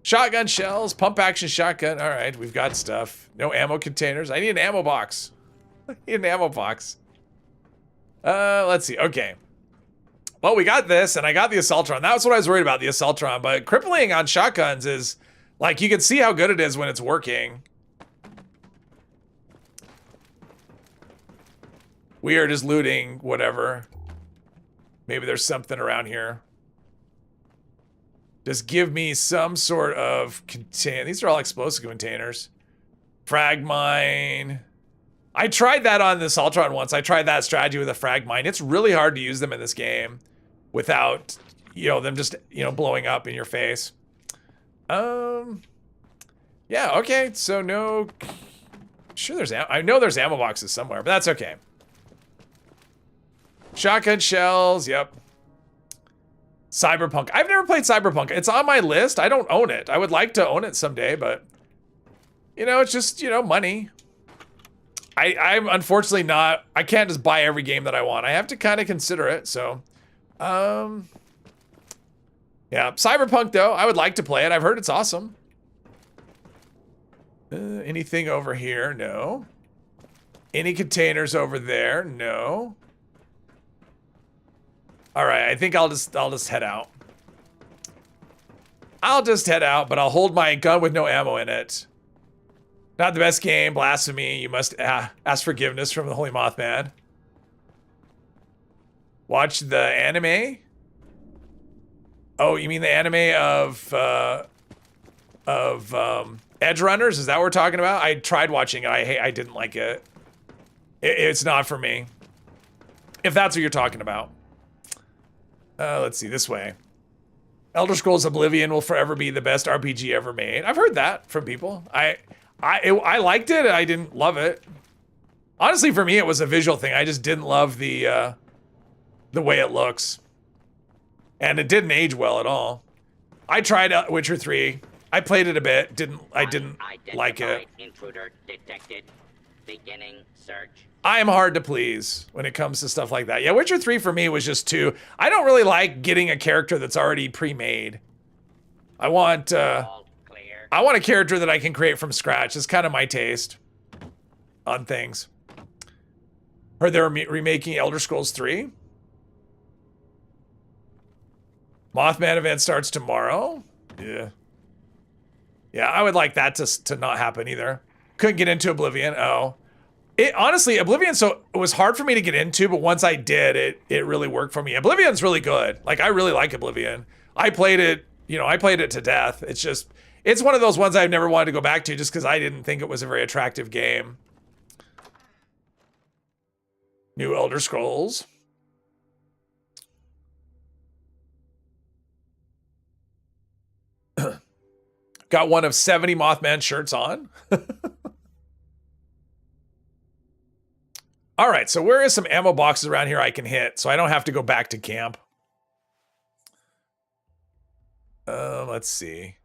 Shotgun shells, pump action shotgun. All right, we've got stuff. No ammo containers. I need an ammo box. I need an ammo box. Let's see, okay. Well, we got this, and I got the Assaultron. That was what I was worried about, the Assaultron, but crippling on shotguns is, like, you can see how good it is when it's working. We are just looting whatever. Maybe there's something around here. Just give me some sort of contain. These are all explosive containers. Frag mine. I tried that on this Assaultron once. I tried that strategy with a frag mine. It's really hard to use them in this game without, you know, them just, you know, blowing up in your face. Yeah, okay. So no, sure there's, I know there's ammo boxes somewhere, but that's okay. Shotgun shells, yep. Cyberpunk. I've never played Cyberpunk. It's on my list. I don't own it. I would like to own it someday, but you know, it's just, you know, money. I'm unfortunately not, I can't just buy every game that I want. I have to kind of consider it, so. Yeah, Cyberpunk though, I would like to play it. I've heard it's awesome. Anything over here? No. Any containers over there? No. All right, I think I'll just head out. I'll just head out, but I'll hold my gun with no ammo in it. Not the best game, blasphemy. You must ask forgiveness from the Holy Mothman. Watch the anime? Oh, you mean the anime of Edge Runners? Is that what we're talking about? I tried watching it. I didn't like it. It's not for me. If that's what you're talking about. Let's see, this way. Elder Scrolls Oblivion will forever be the best RPG ever made. I've heard that from people. I liked it, and I didn't love it. Honestly, for me, it was a visual thing. I just didn't love the way it looks. And it didn't age well at all. I tried Witcher 3. I played it a bit. I didn't like it. Intruder detected. Beginning search. I am hard to please when it comes to stuff like that. Yeah, Witcher 3 for me was just too... I don't really like getting a character that's already pre-made. I want a character that I can create from scratch. It's kind of my taste on things. Heard they're remaking Elder Scrolls 3. Mothman event starts tomorrow. Yeah. Yeah, I would like that to not happen either. Couldn't get into Oblivion. Oh. Honestly, Oblivion, so it was hard for me to get into, but once I did, it really worked for me. Oblivion's really good. Like, I really like Oblivion. I played it, you know, I played it to death. It's just, it's one of those ones I've never wanted to go back to just because I didn't think it was a very attractive game. New Elder Scrolls. Got one of 70 Mothman shirts on. All right, so where is some ammo boxes around here I can hit so I don't have to go back to camp? Let's see.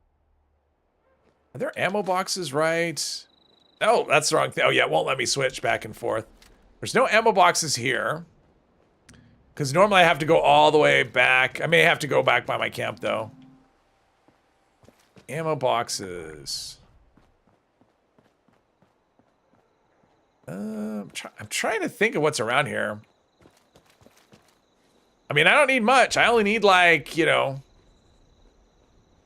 Are there ammo boxes right? Oh, that's the wrong thing. Oh yeah, it won't let me switch back and forth. There's no ammo boxes here. Because normally I have to go all the way back. I may have to go back by my camp though. Ammo boxes. I'm trying to think of what's around here. I mean, I don't need much. I only need like, you know,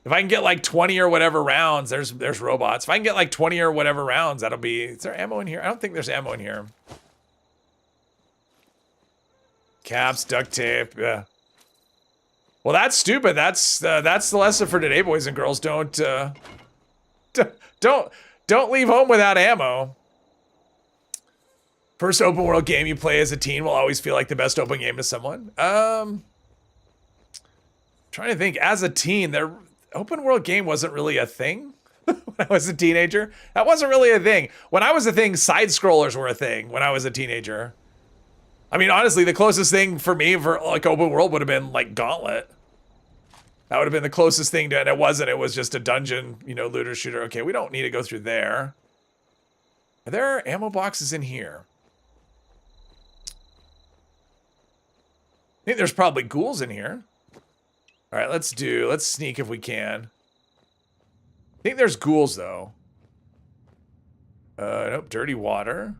if I can get like 20 or whatever rounds, there's robots. If I can get like 20 or whatever rounds, that'll be, is there ammo in here? I don't think there's ammo in here. Caps, duct tape, yeah. Well, that's stupid. That's the lesson for today, boys and girls. Don't leave home without ammo. First open world game you play as a teen will always feel like the best open game to someone. Trying to think. As a teen, their open world game wasn't really a thing when I was a teenager. That wasn't really a thing. When I was a thing, side scrollers were a thing when I was a teenager. I mean, honestly, the closest thing for me for like open world would have been like Gauntlet. That would have been the closest thing to it. It wasn't. It was just a dungeon, you know, looter shooter. Okay, we don't need to go through there. Are there ammo boxes in here? I think there's probably ghouls in here. All right, let's sneak if we can. I think there's ghouls though. Nope, dirty water.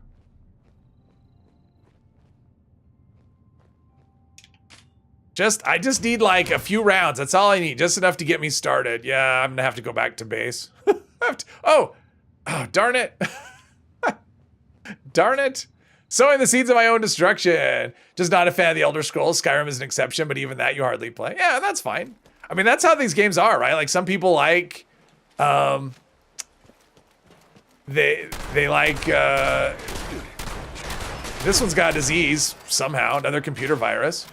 I just need like a few rounds. That's all I need. Just enough to get me started. Yeah, I'm gonna have to go back to base. Oh, darn it. Darn it. Sowing the seeds of my own destruction. Just not a fan of the Elder Scrolls. Skyrim is an exception, but even that you hardly play. Yeah, that's fine. I mean, that's how these games are, right? Like some people like, they like, this one's got a disease somehow, another computer virus.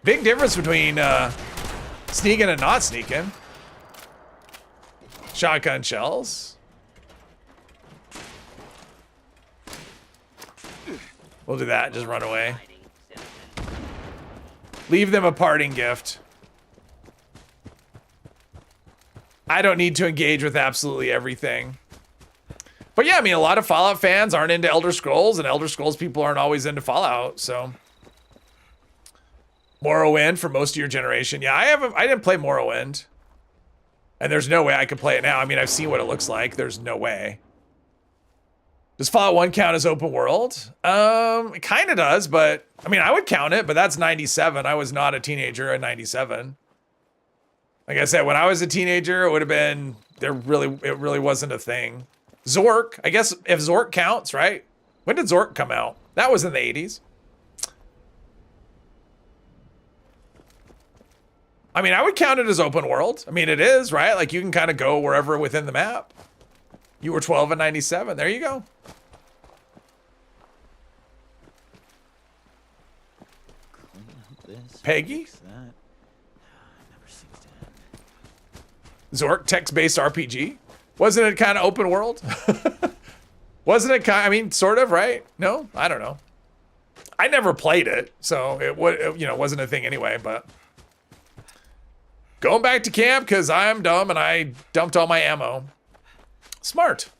Big difference between sneaking and not sneaking. Shotgun shells. We'll do that, just run away. Leave them a parting gift. I don't need to engage with absolutely everything. But yeah, I mean, a lot of Fallout fans aren't into Elder Scrolls, and Elder Scrolls people aren't always into Fallout, so. Morrowind for most of your generation. Yeah, I didn't play Morrowind. And there's no way I could play it now. I mean, I've seen what it looks like. There's no way. Does Fallout 1 count as open world? It kind of does, but I mean, I would count it, but that's 97. I was not a teenager in 97. Like I said, when I was a teenager, it would have been, it really wasn't a thing. Zork, I guess if Zork counts, right? When did Zork come out? That was in the 80s. I mean, I would count it as open world. I mean, it is, right? Like you can kind of go wherever within the map. You were 12 in 97. There you go. Peggy? Zork, text-based RPG? Wasn't it kind of open world? Wasn't it kind? I mean, sort of, right? No, I don't know. I never played it, so it would, you know, wasn't a thing anyway. But going back to camp because I'm dumb and I dumped all my ammo. Smart,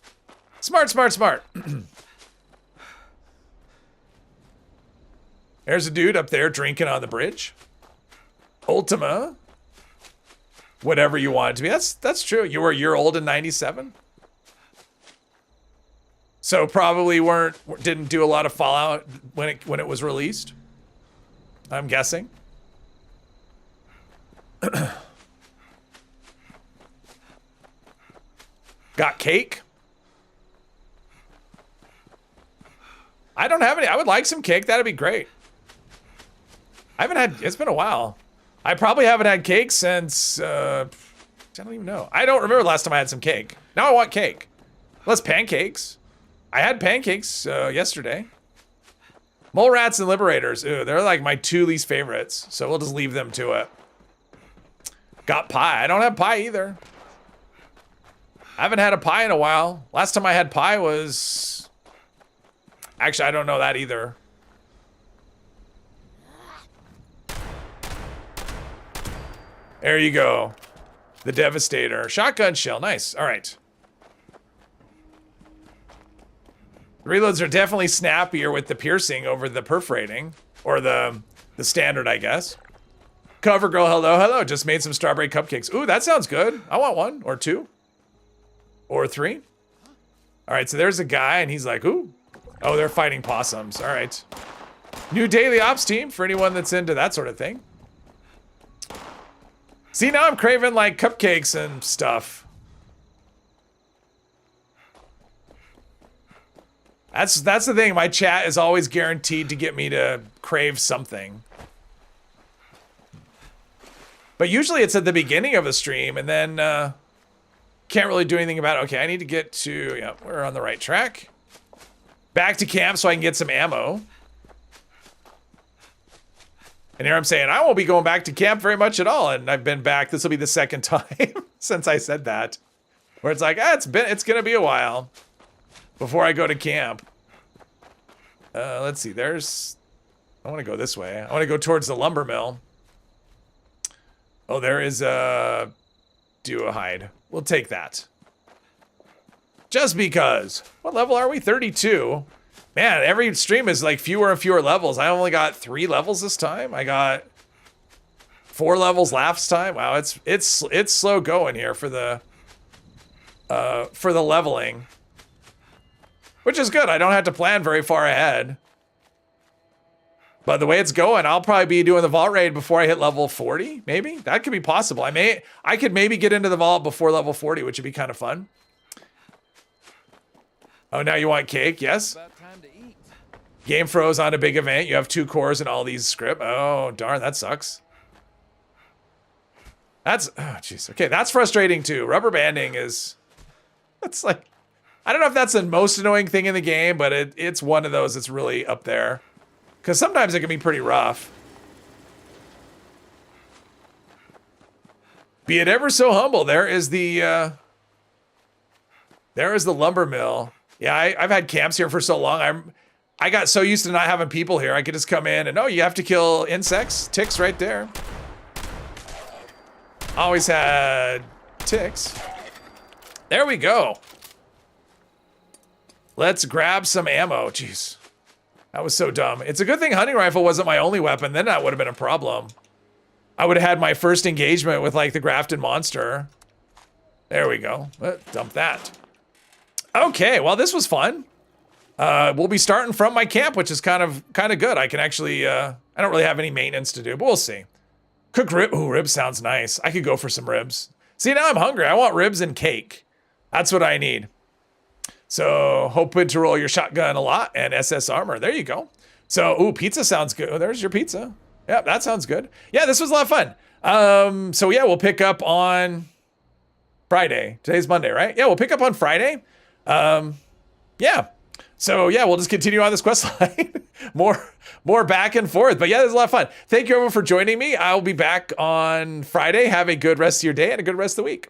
smart, smart, smart. There's a dude up there drinking on the bridge. Ultima. Whatever you want it to be. That's true. You were a year old in 97. So probably didn't do a lot of Fallout when it was released. I'm guessing. Got cake? I don't have any. I would like some cake. That'd be great. I haven't had, it's been a while. I probably haven't had cake since, I don't even know. I don't remember the last time I had some cake. Now I want cake. Let's pancakes. I had pancakes yesterday. Mole rats and liberators. Ooh, they're like my two least favorites. So we'll just leave them to it. Got pie. I don't have pie either. I haven't had a pie in a while. Last time I had pie was Actually, I don't know that either. There you go. The Devastator. Shotgun shell. Nice. All right. The reloads are definitely snappier with the piercing over the perforating. Or the standard, I guess. Cover girl, hello, hello. Just made some strawberry cupcakes. Ooh, that sounds good. I want one or two. Or three. All right, so there's a guy and he's like, ooh. Oh, they're fighting possums. All right. New daily ops team for anyone that's into that sort of thing. See, now I'm craving like cupcakes and stuff. That's the thing. My chat is always guaranteed to get me to crave something. But usually it's at the beginning of a stream and then can't really do anything about it. Okay, I need to get to, yeah, we're on the right track. Back to camp so I can get some ammo. And here I'm saying, I won't be going back to camp very much at all. And I've been back. This will be the second time since I said that. Where it's like, it's going to be a while before I go to camp. Let's see, I want to go this way. I want to go towards the lumber mill. Oh, there is a duo-hide. We'll take that. Just because. What level are we? 32. Man, every stream is like fewer and fewer levels. I only got 3 levels this time. I got 4 levels last time. Wow, it's slow going here for the leveling. Which is good. I don't have to plan very far ahead. But the way it's going, I'll probably be doing the vault raid before I hit level 40, maybe? That could be possible. I could maybe get into the vault before level 40, which would be kind of fun. Oh, now you want cake? Yes. Game froze on a big event. You have 2 cores and all these script. Oh, darn, that sucks. That's, oh, jeez. Okay, that's frustrating too. Rubber banding is, that's like, I don't know if that's the most annoying thing in the game, but it's one of those that's really up there. Because sometimes it can be pretty rough. Be it ever so humble, there is the lumber mill. Yeah, I've had camps here for so long. I got so used to not having people here. I could just come in and, oh, you have to kill insects. Ticks right there. Always had ticks. There we go. Let's grab some ammo. Jeez. That was so dumb. It's a good thing hunting rifle wasn't my only weapon. Then that would have been a problem. I would have had my first engagement with like the grafted monster. There we go. Dump that. Okay, well, this was fun. We'll be starting from my camp, which is kind of good. I can actually, I don't really have any maintenance to do, but we'll see. Cook rib. Ooh, ribs sounds nice. I could go for some ribs. See, now I'm hungry. I want ribs and cake. That's what I need. So, hoping to roll your shotgun a lot and SS armor. There you go. So, ooh, pizza sounds good. Oh, there's your pizza. Yeah, that sounds good. Yeah, this was a lot of fun. So yeah, we'll pick up on Friday. Today's Monday, right? Yeah, we'll pick up on Friday. Yeah. So yeah, we'll just continue on this quest line. more back and forth. But yeah, this is a lot of fun. Thank you everyone for joining me. I'll be back on Friday. Have a good rest of your day and a good rest of the week.